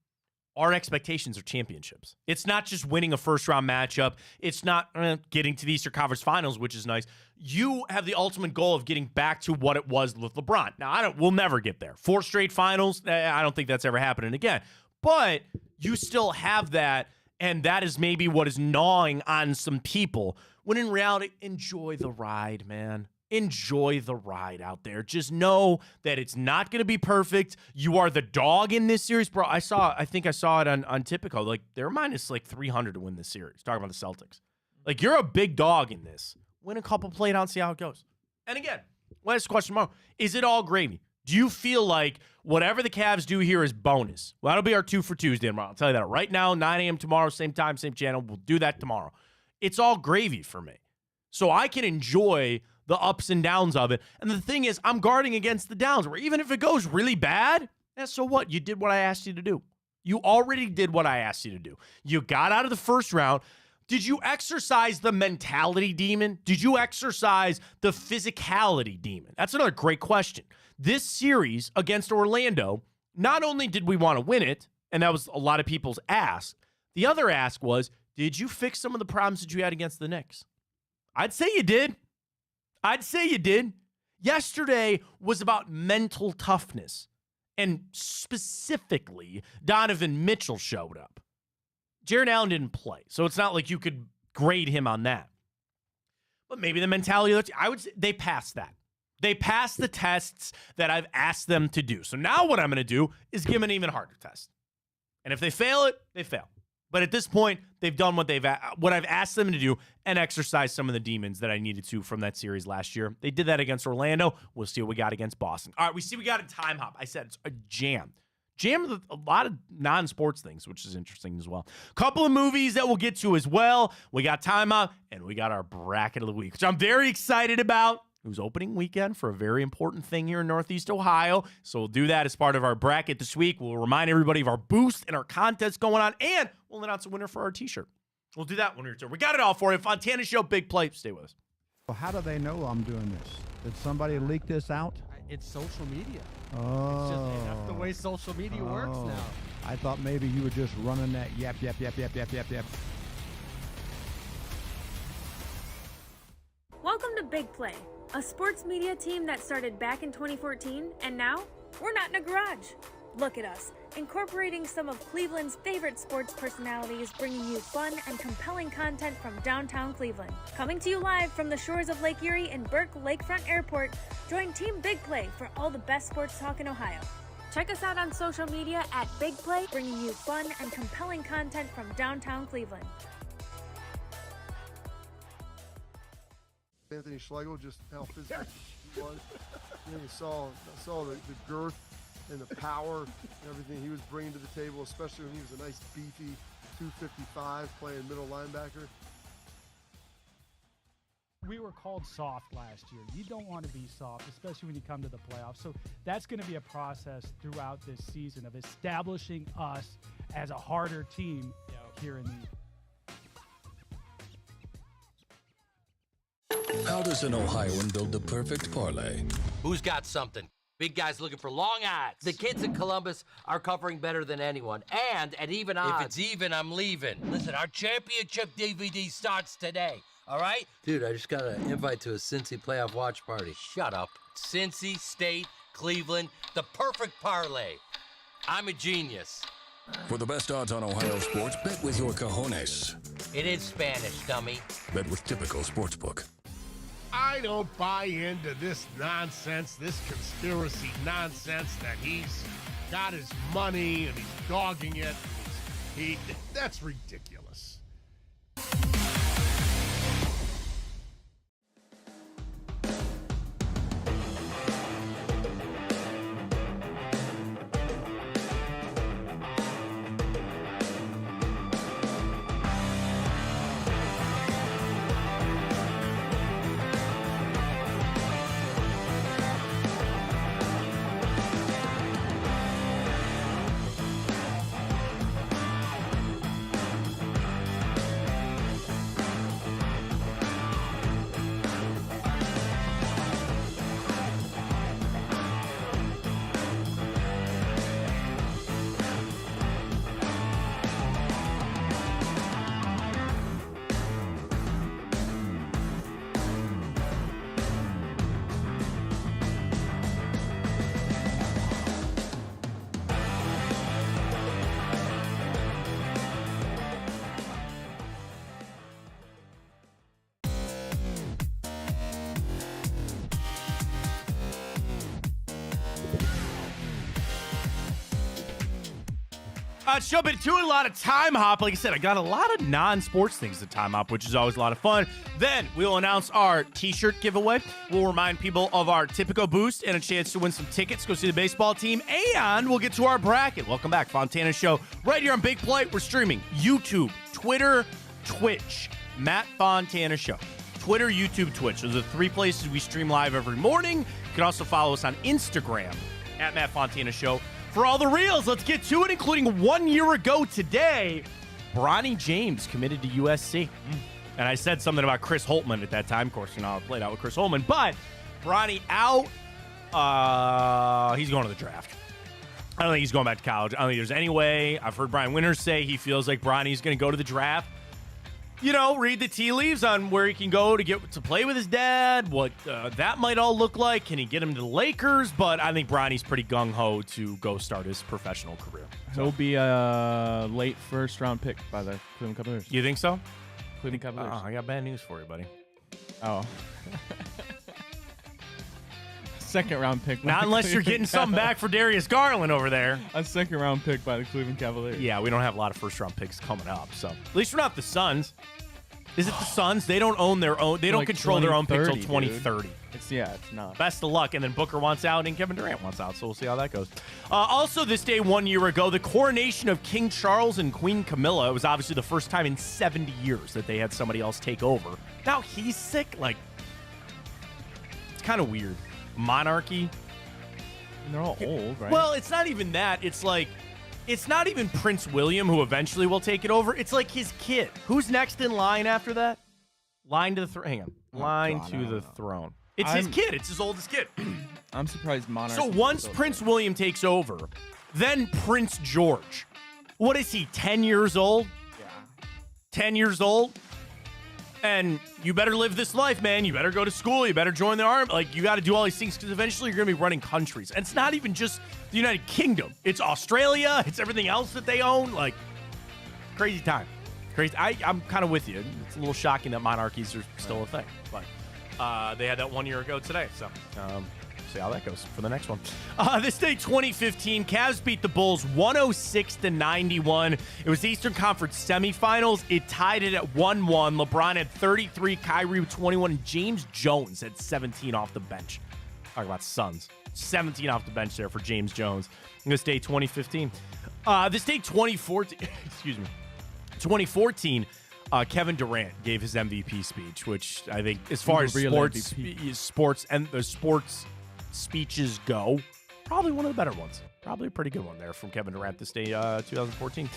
Our expectations are championships. It's not just winning a first-round matchup. It's not getting to the Eastern Conference Finals, which is nice. You have the ultimate goal of getting back to what it was with LeBron. Now, we'll never get there. 4 straight finals, I don't think that's ever happening again. But you still have that, And that is maybe what is gnawing on some people. When in reality, enjoy the ride, man. Enjoy the ride out there. Just know that it's not going to be perfect. You are the dog in this series. Bro, I think I saw it on Tipico. Like, they're minus like 300 to win this series. Talking about the Celtics. Like, you're a big dog in this. Win a couple, play it out, see how it goes. And again, last question tomorrow. Is it all gravy? Do you feel like whatever the Cavs do here is bonus? Well, that'll be our 2 for Tuesday tomorrow. I'll tell you that right now, 9 a.m. tomorrow, same time, same channel. We'll do that tomorrow. It's all gravy for me. So I can enjoy the ups and downs of it. And the thing is, I'm guarding against the downs, where even if it goes really bad, so what? You did what I asked you to do. You already did what I asked you to do. You got out of the first round. Did you exercise the mentality demon? Did you exercise the physicality demon? That's another great question. This series against Orlando, not only did we want to win it, and that was a lot of people's ask, the other ask was, did you fix some of the problems that you had against the Knicks? I'd say you did. Yesterday was about mental toughness. And specifically, Donovan Mitchell showed up. Jaren Allen didn't play, so it's not like you could grade him on that. But maybe the mentality, I would say they passed that. They passed the tests that I've asked them to do. So now what I'm going to do is give them an even harder test. And if they fail it, they fail. But at this point, they've done what I've asked them to do and exercise some of the demons that I needed to from that series last year. They did that against Orlando. We'll see what we got against Boston. All right, we got a time hop. I said it's a jam. Jam with a lot of non-sports things, which is interesting as well. Couple of movies that we'll get to as well. We got time hop, and we got our bracket of the week, which I'm very excited about. It was opening weekend for a very important thing here in Northeast Ohio. So we'll do that as part of our bracket this week. We'll remind everybody of our boost and our contest going on, and we'll announce a winner for our t-shirt. We'll do that when we return. We got it all for you. Fontana Show, big play. Stay with us. Well, how do they know I'm doing this? Did somebody leak this out? It's social media. Oh. It's just that's the way social media works now. I thought maybe you were just running that yap. Welcome to Big Play, a sports media team that started back in 2014, and now we're not in a garage. Look at us, incorporating some of Cleveland's favorite sports personalities, bringing you fun and compelling content from downtown Cleveland. Coming to you live from the shores of Lake Erie and Burke Lakefront Airport, join Team Big Play for all the best sports talk in Ohio. Check us out on social media at Big Play, bringing you fun and compelling content from downtown Cleveland. Anthony Schlegel, just how physical he was. You saw the girth and the power and everything he was bringing to the table, especially when he was a nice beefy 255 playing middle linebacker. We were called soft last year. You don't want to be soft, especially when you come to the playoffs. So that's going to be a process throughout this season of establishing us as a harder team here in the How does an Ohioan build the perfect parlay? Who's got something? Big guys looking for long odds. The kids in Columbus are covering better than anyone, and at even odds. If it's even, I'm leaving. Listen, our championship DVD starts today, all right? Dude, I just got an invite to a Cincy playoff watch party. Shut up. Cincy, State, Cleveland, the perfect parlay. I'm a genius. For the best odds on Ohio sports, bet with your cojones. It is Spanish, dummy. Bet with Typical Sportsbook. I don't buy into this nonsense, this conspiracy nonsense that he's got his money and he's dogging it. That's ridiculous. Show been doing a lot of time hop. Like I said, I got a lot of non-sports things to time hop, which is always a lot of fun. Then we'll announce our t-shirt giveaway. We'll remind people of our Tipico boost and a chance to win some tickets, go see the baseball team, and we'll get to our bracket. Welcome back, Fontana Show, right here on Big Play. We're streaming YouTube, Twitter, Twitch, Matt Fontana Show. Twitter, YouTube, Twitch. Those are the 3 places we stream live every morning. You can also follow us on Instagram at Matt Fontana Show. For all the reels, let's get to it, including 1 year ago today, Bronny James committed to USC. And I said something about Chris Holtmann at that time. Of course, I played out with Chris Holtmann. But Bronny out. He's going to the draft. I don't think he's going back to college. I don't think there's any way. I've heard Brian Winters say he feels like Bronny's going to go to the draft. Read the tea leaves on where he can go to get to play with his dad, what that might all look like. Can he get him to the Lakers? But I think Bronny's pretty gung-ho to go start his professional career. So. He'll be a late first-round pick by the Cleveland Cavaliers. You think so? Cleveland Cavaliers. I got bad news for you, buddy. Oh. Second-round pick. Not unless you're getting something back for Darius Garland over there. A second-round pick by the Cleveland Cavaliers. Yeah, we don't have a lot of first-round picks coming up. So at least we're not the Suns. Is it the Suns? They don't own their own. They don't control their own pick until 2030. It's not. Best of luck. And then Booker wants out and Kevin Durant wants out. So we'll see how that goes. Also, this day 1 year ago, the coronation of King Charles and Queen Camilla. It was obviously the first time in 70 years that they had somebody else take over. Now he's sick. It's kind of weird. Monarchy. And they're all old, right? Well, it's not even that. It's not even Prince William who eventually will take it over. It's like his kid. Who's next in line after that? Line to the throne. Hang on. Line to the throne. It's his kid. It's his oldest kid. I'm surprised monarchy. So once Prince William takes over, then Prince George. What is he, 10 years old? Yeah. 10 years old? And you better live this life, man. You better go to school. You better join the army. You got to do all these things because eventually you're going to be running countries. And it's not even just the United Kingdom. It's Australia. It's everything else that they own. Crazy time. Crazy. I'm kind of with you. It's a little shocking that monarchies are still a thing. But they had that 1 year ago today. So see how that goes for the next one. This day, 2015, Cavs beat the Bulls 106-91. It was the Eastern Conference semifinals. It tied it at 1-1. LeBron had 33, Kyrie with 21, and James Jones had 17 off the bench. Talk about Suns. 17 off the bench there for James Jones. This day, 2015. This day, 2014. Excuse me. 2014. Kevin Durant gave his MVP speech, which I think, as far as sports speeches go, probably one of the better ones. Probably a pretty good one there from Kevin Durant this day, 2014.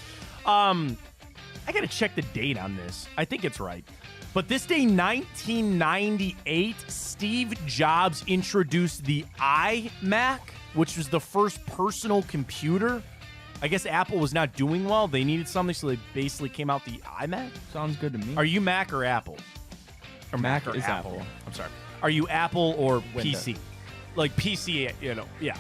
I got to check the date on this. I think it's right. But this day, 1998, Steve Jobs introduced the iMac, which was the first personal computer. I guess Apple was not doing well. They needed something, so they basically came out the iMac. Sounds good to me. Are you Mac or Apple? Or Mac or is Apple. I'm sorry. Are you Apple or Windows. PC? PC, yeah.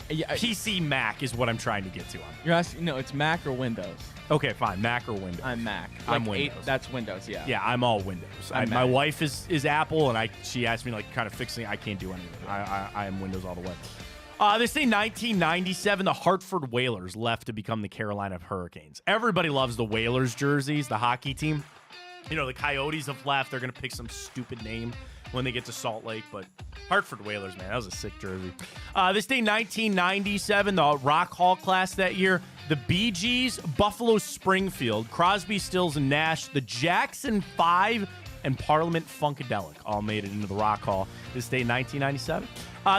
PC Mac is what I'm trying to get to on. You're asking, no, it's Mac or Windows. Okay, fine. Mac or Windows? I'm Mac. I'm Windows. That's Windows, yeah. Yeah, I'm all Windows. My wife is Apple, and she asked me kind of fixing. I can't do anything. I am Windows all the way. This day, 1997, the Hartford Whalers left to become the Carolina Hurricanes. Everybody loves the Whalers jerseys, the hockey team. The Coyotes have left. They're going to pick some stupid name when they get to Salt Lake, but Hartford Whalers, man, that was a sick jersey. This day, 1997, the Rock Hall class that year, the Bee Gees, Buffalo Springfield, Crosby, Stills, and Nash, the Jackson 5, and Parliament Funkadelic all made it into the Rock Hall. This day, 1997.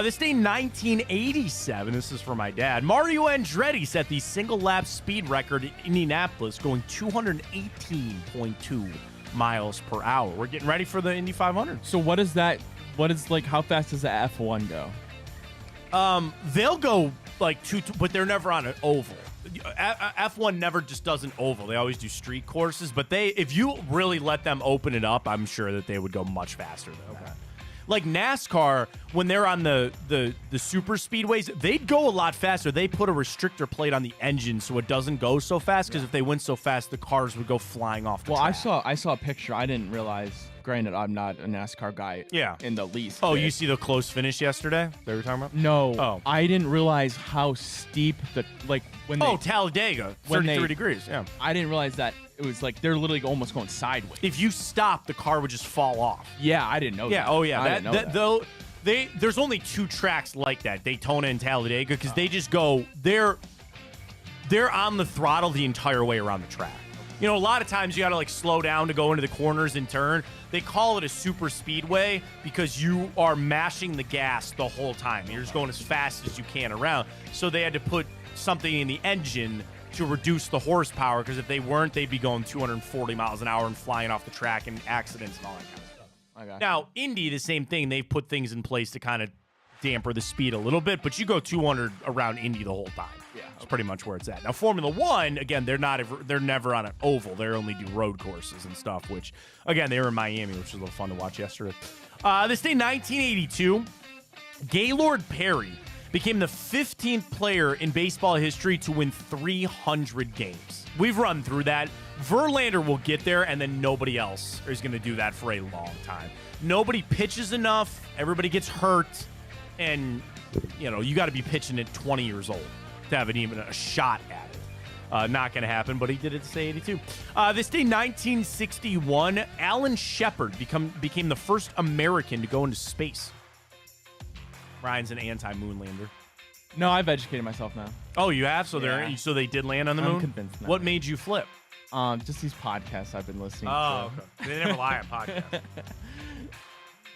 This day, 1987, this is for my dad, Mario Andretti set the single lap speed record in Indianapolis, going 218.2 miles per hour. We're getting ready for the Indy 500. So how fast does the F1 go? They'll go but they're never on an oval. F1 never just does an oval. They always do street courses, but if you really let them open it up, I'm sure that they would go much faster than that. Like NASCAR, when they're on the super speedways, they'd go a lot faster. They put a restrictor plate on the engine so it doesn't go so fast, because if they went so fast, the cars would go flying off the track. I saw a picture. I didn't realize. Granted, I'm not a NASCAR guy. Yeah. In the least. Oh, bit. you see the close finish yesterday? That we were talking about? No. Oh. I didn't realize how steep when they. Talladega, 33 degrees. Yeah. I didn't realize that it was like they're literally almost going sideways. If you stop, the car would just fall off. Yeah, I didn't know that. Yeah. Oh, yeah. I didn't know that. Though there's only 2 tracks like that, Daytona and Talladega, because they just go. They're on the throttle the entire way around the track. You know, a lot of times you got to like slow down to go into the corners and turn. They call it a super speedway because you are mashing the gas the whole time. You're just going as fast as you can around. So they had to put something in the engine to reduce the horsepower, because if they weren't, they'd be going 240 miles an hour and flying off the track and accidents and all that kind of stuff. Okay. Now, Indy, the same thing. They've put things in place to kind of damper the speed a little bit, but you go 200 around Indy the whole time. Yeah, It's pretty much where it's at. Now, Formula One, again, they're never on an oval. They only do road courses and stuff, which, again, they were in Miami, which was a little fun to watch yesterday. This day, 1982, Gaylord Perry became the 15th player in baseball history to win 300 games. We've run through that. Verlander will get there, and then nobody else is going to do that for a long time. Nobody pitches enough. Everybody gets hurt. And, you know, you got to be pitching at 20 years old to have even a shot at it. Not going to happen, but he did it to say 82. This day, 1961, Alan Shepard became the first American to go into space. Ryan's an anti-moonlander. No, I've educated myself now. Oh, you have? So Yeah. so they did land on the moon? I'm convinced now. What made you flip? Just these podcasts I've been listening to. Oh, okay. They never lie on podcasts.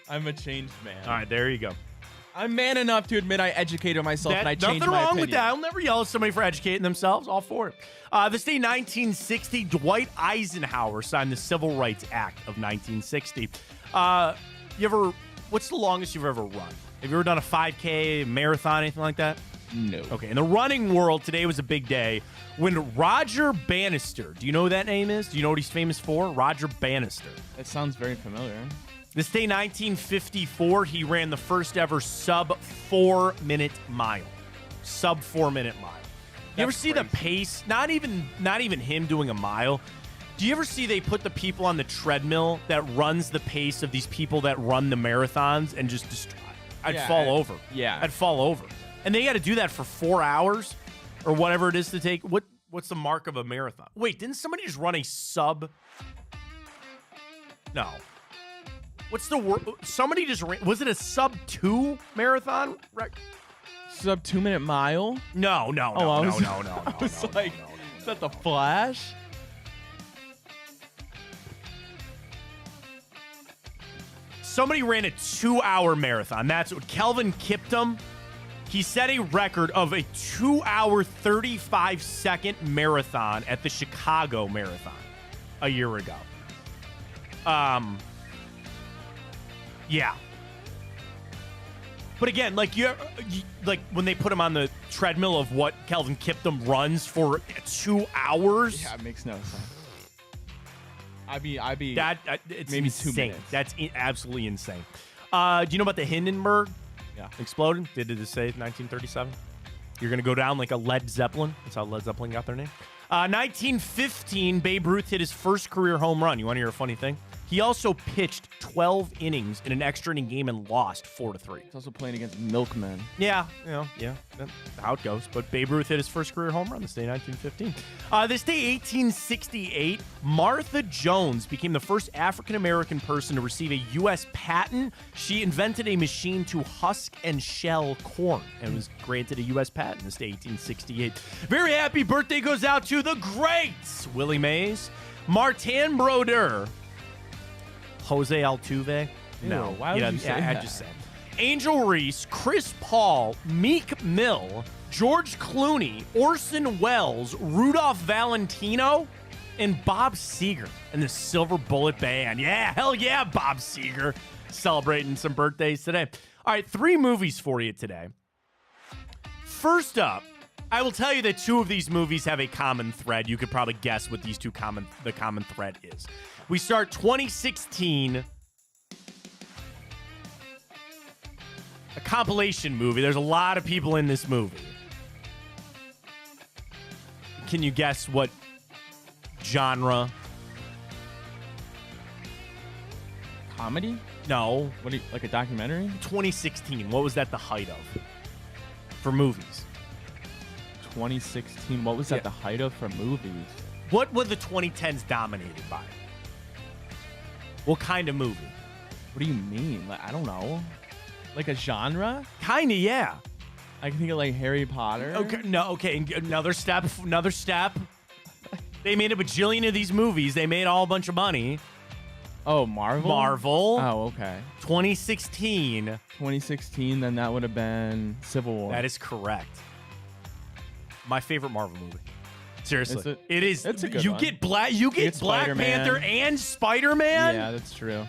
I'm a changed man. All right, there you go. I'm man enough to admit I educated myself and I changed nothing my wrong opinion. with that. I'll never yell at somebody for educating themselves. All for it. This day, 1960, Dwight Eisenhower signed the Civil Rights Act of 1960. What's the longest you've ever run? Have you ever done a 5K, marathon, anything like that? No. Okay, in the running world, today was a big day when Roger Bannister, do you know who that name is? Do you know what he's famous for? Roger Bannister. That sounds very familiar. This day, 1954, he ran the first ever sub 4-minute mile. Sub 4-minute mile. You ever see the pace? Not even him doing a mile. Do you ever see they put the people on the treadmill that runs the pace of these people that run the marathons and just destroy? I'd fall over. Yeah. I'd fall over. And they got to do that for 4 hours or whatever it is to take. What's the mark of a marathon? Wait, didn't somebody just run a sub? No. What's the word? Somebody just ran. Was it a sub 2 marathon? Sub 2-minute mile? No. I was No, like, is that the Flash? Somebody ran a 2-hour marathon. That's what Kelvin Kiptum. He set a record of a 2-hour, 35-second marathon at the Chicago Marathon a year ago. Yeah. But again, like like when they put him on the treadmill of what Kelvin Kiptum runs for 2 hours. Yeah, it makes no sense. I'd be it's maybe insane. 2 minutes. That's absolutely insane. Do you know about the Hindenburg? Yeah. Exploding? Did it say 1937? You're going to go down like a Led Zeppelin. That's how Led Zeppelin got their name. 1915, Babe Ruth hit his first career home run. You want to hear a funny thing? He also pitched 12 innings in an extra inning game and lost 4-3. He's also playing against milkmen. Yeah, that's how it goes. But Babe Ruth hit his first career home run this day, 1915. This day, 1868, Martha Jones became the first African-American person to receive a U.S. patent. She invented a machine to husk and shell corn and was granted a U.S. patent this day, 1868. Very happy birthday goes out to the greats, Willie Mays, Martin Brodeur, Jose Altuve. No. Why would you say I that? just said. Angel Reese, Chris Paul, Meek Mill, George Clooney, Orson Welles, Rudolph Valentino, and Bob Seger and the Silver Bullet Band. Yeah, hell yeah, Bob Seger. Celebrating some birthdays today. All right, 3 movies for you today. First up, I will tell you that 2 of these movies have a common thread. You could probably guess what these the common thread is. We start 2016. compilation movie. There's a lot of people in this movie. Can you guess what genre? Comedy? No. What do you, like a documentary? 2016. What was that the height of for movies? 2016. What was that the height of for movies? What were the 2010s dominated by? What kind of movie? What do you mean? Like, I don't know. Like a genre? Kinda, yeah. I can think of like Harry Potter. Okay, no, okay. Another step. They made a bajillion of these movies. They made all a bunch of money. Oh, Marvel? Oh, okay. 2016. 2016, then that would have been Civil War. That is correct. My favorite Marvel movie. Seriously. It is. It's a good you one. get Black Panther and Spider-Man? Yeah, that's true.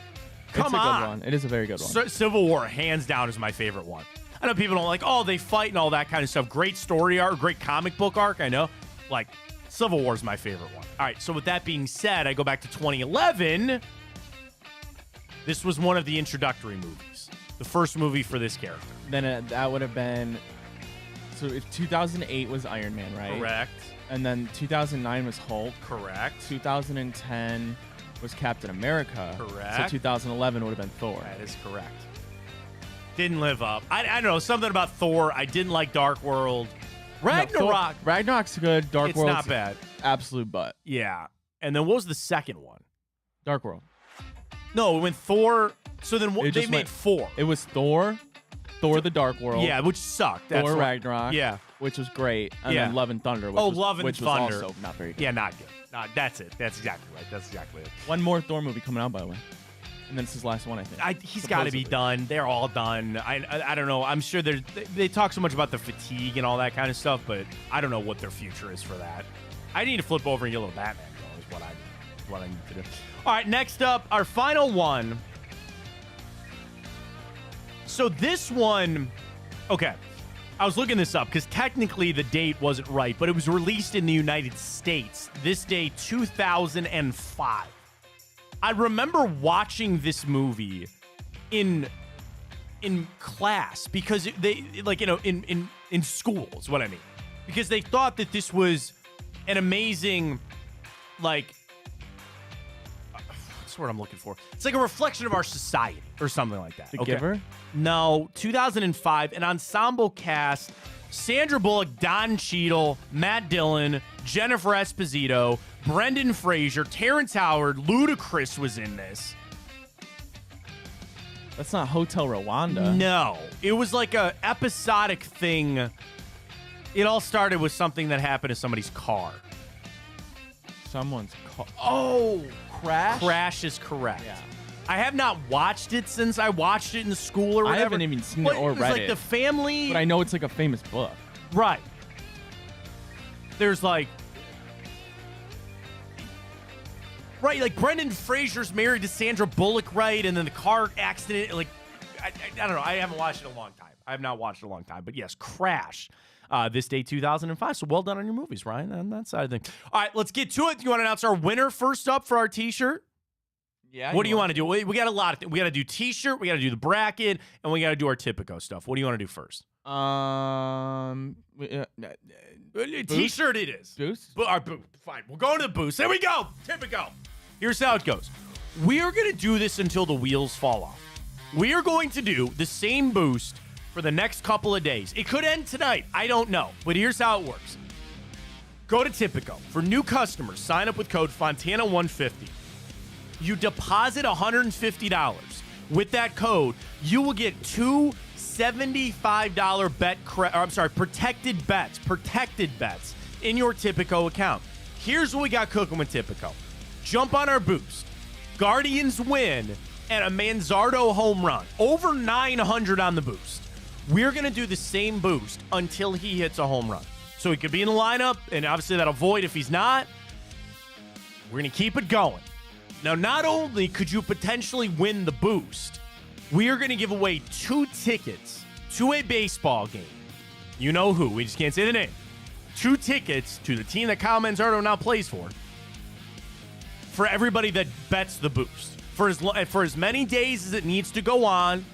Come it's a on. good one. It is a very good one. Civil War, hands down, is my favorite one. I know people don't like, oh, they fight and all that kind of stuff. Great story arc, great comic book arc, I know. Like, Civil War is my favorite one. All right, so with that being said, I go back to 2011. This was one of the introductory movies. The first movie for this character. Then that would have been... So if 2008 was Iron Man, right? Correct. And then 2009 was Hulk. Correct. 2010 was Captain America. Correct. So 2011 would have been Thor. That is correct. Didn't live up. I don't know, something about Thor. I didn't like Dark World. Ragnarok. Ragnarok's good. Dark It's World's not bad. Absolute butt. Yeah. And then what was the second one? Dark World. No, when Thor... So then It they just made went- 4. It was Thor the Dark World. Yeah, which sucked. That's Thor what- Ragnarok. Yeah. Which was great. And Yeah. then Love and Thunder. Which Oh, was, Love and which Thunder. was also not very good. Yeah, not good. That's it. That's exactly right. That's exactly it. One more Thor movie coming out, by the way. And then it's his last one, I think. He's got to be Supposedly. done. They're all done. I don't know. I'm sure they talk so much about the fatigue and all that kind of stuff, but I don't know what their future is for that. I need to flip over and get a little Batman though, is what I need to do. All right, next up, our final one. So this one, okay. I was looking this up because technically the date wasn't right, but it was released in the United States this day, 2005. I remember watching this movie in class because they like, you know, in school is what I mean, because they thought that this was an amazing, like, what's the word I'm looking for? It's like a reflection of our society or something like that. The Giver? No, 2005, an ensemble cast: Sandra Bullock, Don Cheadle, Matt Dillon, Jennifer Esposito, Brendan Fraser, Terrence Howard, Ludacris was in this. That's not Hotel Rwanda. No, it was like a episodic thing. It all started with something that happened to somebody's car. Someone's car. Oh, Crash? Crash is correct. Yeah. I have not watched it since I watched it in school or whatever. I haven't even seen But it or was read like it. the family. But I know it's like a famous book. Right. There's like... Right, like Brendan Fraser's married to Sandra Bullock, right? And then the car accident, like, I don't know. I haven't watched it in a long time. I have not watched it in a long time. But yes, Crash, this day, 2005. So well done on your movies, Ryan, on that side of things. All right, let's get to it. You want to announce our winner first up for our T-shirt? Yeah. What do you want to do? We got a lot of things. We got to do T-shirt, we got to do the bracket, and we got to do our Typico stuff. What do you want to do first? T-shirt it is. Boost? Fine. We'll go to the boost. There we go. Typico. Here's how it goes. We are going to do this until the wheels fall off. We are going to do the same boost for the next couple of days. It could end tonight. I don't know. But here's how it works. Go to Typico. For new customers, sign up with code Fontana150. You deposit $150. With that code, you will get two $75 protected bets in your Typico account. Here's what we got cooking with Typico. Jump on our boost. Guardians win and a Manzardo home run. Over 900 on the boost. We're going to do the same boost until he hits a home run. So he could be in the lineup, and obviously that'll void if he's not. We're going to keep it going. Now, not only could you potentially win the boost, we are going to give away 2 tickets to a baseball game. You know who. We just can't say the name. 2 tickets to the team that Kyle Manzardo now plays for everybody that bets the boost. For as many days as it needs to go on,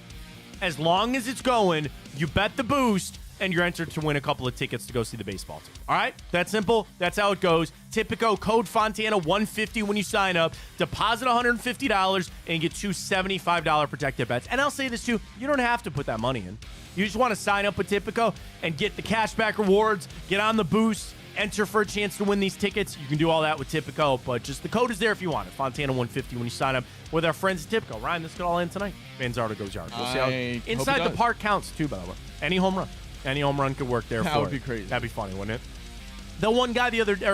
As long as it's going, you bet the boost, and you're entered to win a couple of tickets to go see the baseball team. All right? That's simple. That's how it goes. Tipico, code Fontana 150 when you sign up. Deposit $150 and get 2 $75 protected bets. And I'll say this too, you don't have to put that money in. You just want to sign up with Tipico and get the cashback rewards, get on the boost, enter for a chance to win these tickets. You can do all that with Tipico, but just the code is there if you want it. Fontana 150 when you sign up with our friends at Tipico. Ryan, this could all end tonight. Manzardo goes yard. We'll see how inside the park counts too, by the way. Any home run could work there. That would be crazy. That'd be funny, wouldn't it? The one guy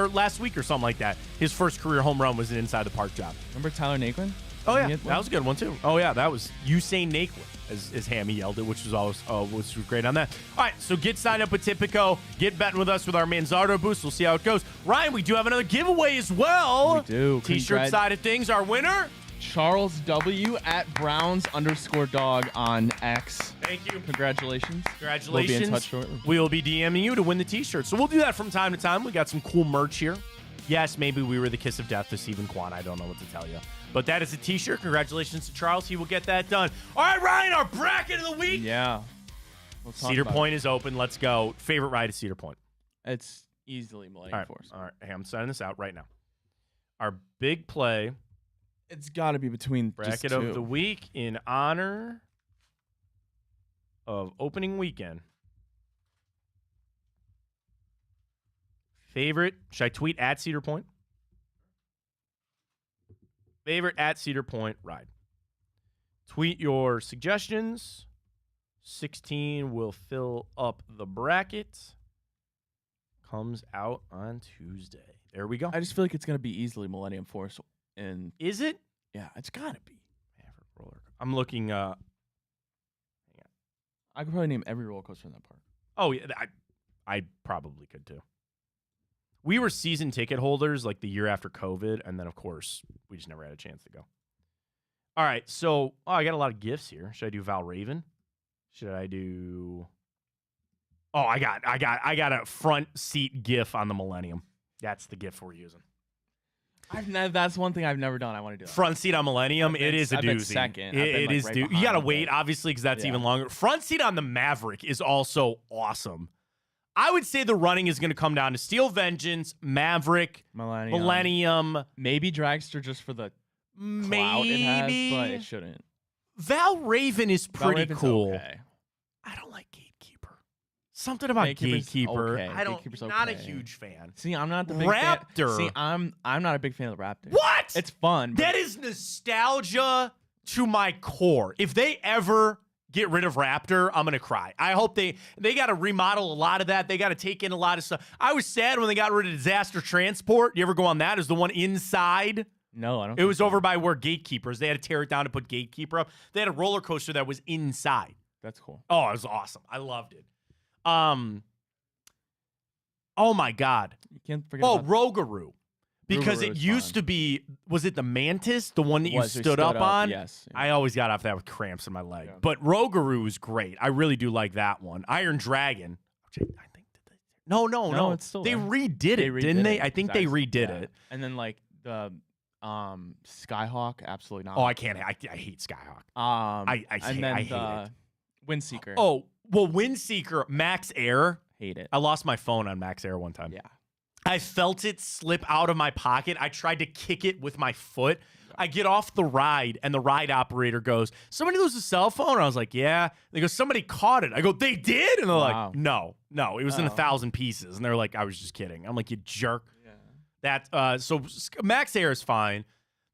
last week or something like that, his first career home run was an inside the park job. Remember Tyler Naquin? Oh yeah, that was a good one too. Oh yeah, that was Usain Naquin, as Hammy yelled it, which was always was great on that. All right, so get signed up with Tipico, get betting with us with our Manzardo boost. We'll see how it goes. Ryan, we do have another giveaway as well. We do. T-shirt side of things, our winner. Charles W. at Browns_dog on X. Thank you. Congratulations. Congratulations. We'll be in touch shortly. We will be DMing you to win the T-shirt. So we'll do that from time to time. We got some cool merch here. Yes, maybe we were the kiss of death to Stephen Kwan. I don't know what to tell you. But that is a T-shirt. Congratulations to Charles. He will get that done. All right, Ryan, our bracket of the week. Yeah. Cedar Point is open. Let's go. Favorite ride at Cedar Point? It's easily Millennium Force. All right. Hey, I'm signing this out right now. Our big play. It's got to be between bracket of the week in honor of opening weekend. Favorite, should I tweet at Cedar Point? Favorite at Cedar Point ride. Tweet your suggestions. 16 will fill up the bracket. Comes out on Tuesday. There we go. I just feel like it's going to be easily Millennium Force. And is it? Yeah, it's got to be. I'm looking. Hang on. I could probably name every roller coaster in that park. Oh, yeah. I probably could too. We were season ticket holders like the year after COVID, and then, of course, we just never had a chance to go. All right, so I got a lot of gifts here. Should I do Val Raven? Should I do? Oh, I got a front seat GIF on the Millennium. That's the GIF we're using. That's one thing I've never done. I want to do that. Front seat on Millennium. It is a doozy. Second. It is. You got to wait, obviously, because that's even longer. Front seat on the Maverick is also awesome. I would say the running is going to come down to Steel Vengeance, Maverick, Millennium. Maybe Dragster just for the clout it has, but it shouldn't. Val Raven is pretty cool. Okay. I don't like Gatekeeper. Something about Gatekeeper. Okay. I don't. Not a huge fan. See, I'm not the big Raptor. Fan. See, I'm not a big fan of the Raptor. What? It's fun. That is nostalgia to my core. If they ever get rid of Raptor, I'm going to cry. I hope they got to remodel a lot of that. They got to take in a lot of stuff. I was sad when they got rid of Disaster Transport. You ever go on that? Is the one inside? No, I don't. It was over by where Gatekeepers. They had to tear it down to put Gatekeeper up. They had a roller coaster that was inside. That's cool. Oh, it was awesome. I loved it. Oh my God. You can't forget about Rougarou. Because it used to be, was it the Mantis, the one that you stood up on? Yes. Yeah. I always got off that with cramps in my leg. Yeah. But Rougarou is great. I really do like that one. Iron Dragon. I think no. It's still they there. redid it, didn't they? I think they redid it. And then like the Skyhawk, absolutely not. Oh, I can't. I hate Skyhawk. I hate it. Windseeker. Oh, well, Windseeker, Max Air. Hate it. I lost my phone on Max Air one time. Yeah. I felt it slip out of my pocket. I tried to kick it with my foot. I get off the ride, and the ride operator goes, "Somebody lose a cell phone?" I was like, "Yeah." They go, "Somebody caught it." I go, "They did?" And they're like, No, it was in 1,000 pieces. And they're like, "I was just kidding." I'm like, "You jerk." Yeah. So Max Air is fine.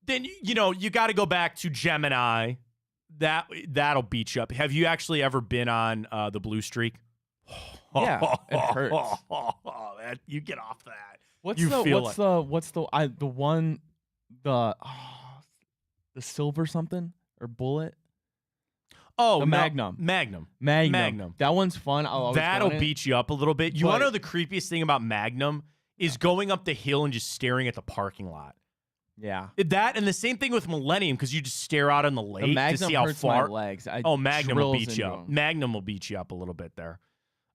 Then you got to go back to Gemini. That'll beat you up. Have you actually ever been on the Blue Streak? Yeah, it hurts. You get off that. What's the silver something or bullet? Oh, Magnum. Magnum. That one's fun. That'll beat you up a little bit. You want to know the creepiest thing about Magnum is going up the hill and just staring at the parking lot. Yeah. That and the same thing with Millennium because you just stare out on the lake to see how far. My legs. Magnum will beat you up. Magnum will beat you up a little bit there.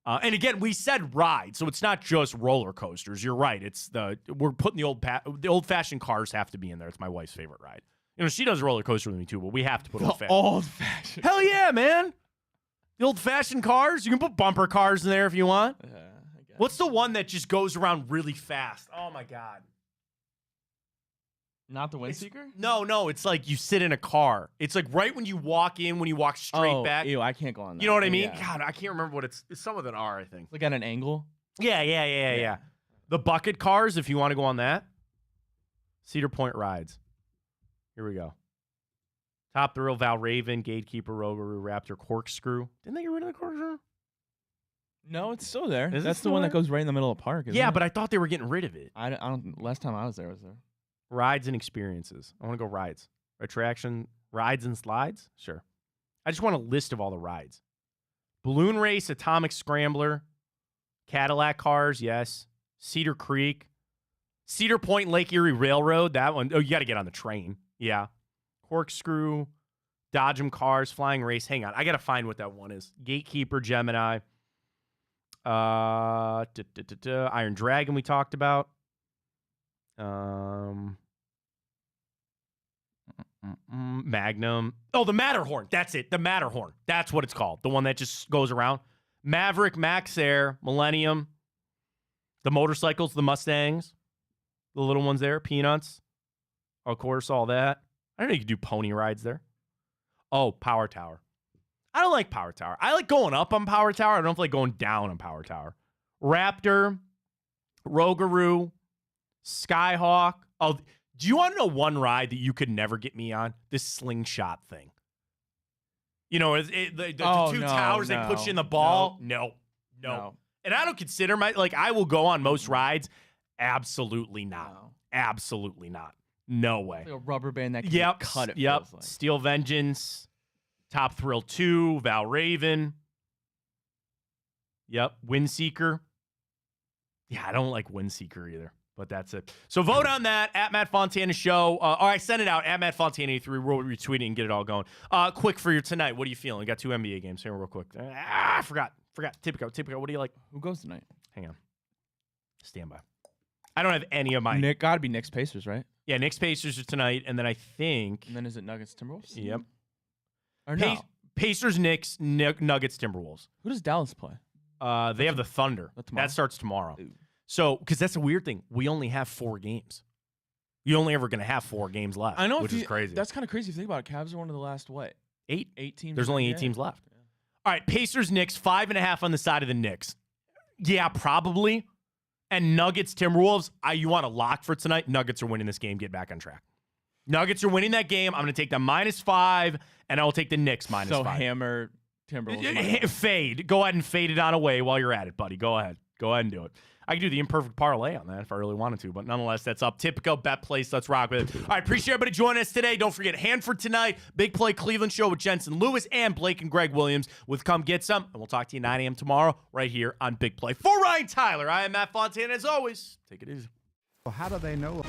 And again, we said ride, so it's not just roller coasters. You're right. We're putting the old-fashioned cars have to be in there. It's my wife's favorite ride. She does roller coaster with me too, but we have to put old-fashioned. Old-fashioned. Hell yeah, man! The old-fashioned cars? You can put bumper cars in there if you want. I guess. What's the one that just goes around really fast? Oh, my God. Not the Windseeker? No. It's like you sit in a car. It's like right when you walk in, when you walk straight back. Ew, I can't go on that. You know what I mean? Yeah. God, I can't remember what it's some of it are, I think. Like at an angle? Yeah. The bucket cars, if you want to go on that. Cedar Point rides. Here we go. Top Thrill, Val Raven, Gatekeeper, Rogaroo, Raptor, Corkscrew. Didn't they get rid of the Corkscrew? No, it's still there. Is it That's the still one there? that goes right in the middle of the park. Isn't Yeah, it? but I thought they were getting rid of it. I don't. Last time I was there. Rides and experiences. I want to go rides. Attraction, rides and slides? Sure. I just want a list of all the rides. Balloon Race, Atomic Scrambler, Cadillac Cars, yes. Cedar Creek. Cedar Point Lake Erie Railroad, that one. Oh, you got to get on the train. Yeah. Corkscrew, Dodge 'em Cars, Flying Race. Hang on. I got to find what that one is. Gatekeeper, Gemini. Iron Dragon we talked about. Magnum. Oh, the Matterhorn. That's it. The Matterhorn. That's what it's called. The one that just goes around. Maverick, Max Air, Millennium. The motorcycles, the Mustangs. The little ones there. Peanuts. Of course, all that. I don't know you could do pony rides there. Oh, Power Tower. I don't like Power Tower. I like going up on Power Tower. I don't like going down on Power Tower. Raptor. Rogaroo. Skyhawk. Oh, do you want to know one ride that you could never get me on? This slingshot thing. You know, the two towers that put you in the ball. No. And I don't consider I will go on most rides. Absolutely not. No. Absolutely not. No way. Like a rubber band that can cut it. Yep. Feels like. Steel Vengeance. Top Thrill 2. Val Raven. Yep. Windseeker. Yeah, I don't like Windseeker either. But that's it. So vote on that at Matt Fontana Show. Or I send it out at Matt Fontana 83. We'll retweet it and get it all going. Quick for your tonight. What are you feeling? We got 2 NBA games here real quick. I forgot. Typico. What do you like? Who goes tonight? Hang on. Stand by. I don't have any of my. Nick, gotta be Knicks Pacers, right? Yeah, Knicks Pacers are tonight, and then I think. And then is it Nuggets Timberwolves? Yep. Or no? Pacers, Knicks, Nuggets, Timberwolves. Who does Dallas play? They have the Thunder. That starts tomorrow. Ooh. So, because that's a weird thing. We only have 4 games. You're only ever going to have 4 games left. I know, which is crazy. That's kind of crazy if you think about it. Cavs are one of the last, what? 8 teams. There's only 8 teams left. Yeah. All right, Pacers, Knicks, 5.5 on the side of the Knicks. Yeah, probably. And Nuggets, Timberwolves, you want a lock for tonight? Nuggets are winning this game. Get back on track. Nuggets are winning that game. I'm going to take them -5, and I'll take the Knicks -5. So hammer Timberwolves. Fade. Go ahead and fade it on away while you're at it, buddy. Go ahead and do it. I could do the imperfect parlay on that if I really wanted to, but nonetheless, that's up. Typico bet place. Let's rock with it. All right, appreciate everybody joining us today. Don't forget, Hanford tonight, Big Play Cleveland show with Jensen Lewis and Blake and Greg Williams with Come Get Some, and we'll talk to you 9 a.m. tomorrow right here on Big Play. For Ryan Tyler, I am Matt Fontana. As always, take it easy. Well, how do they know?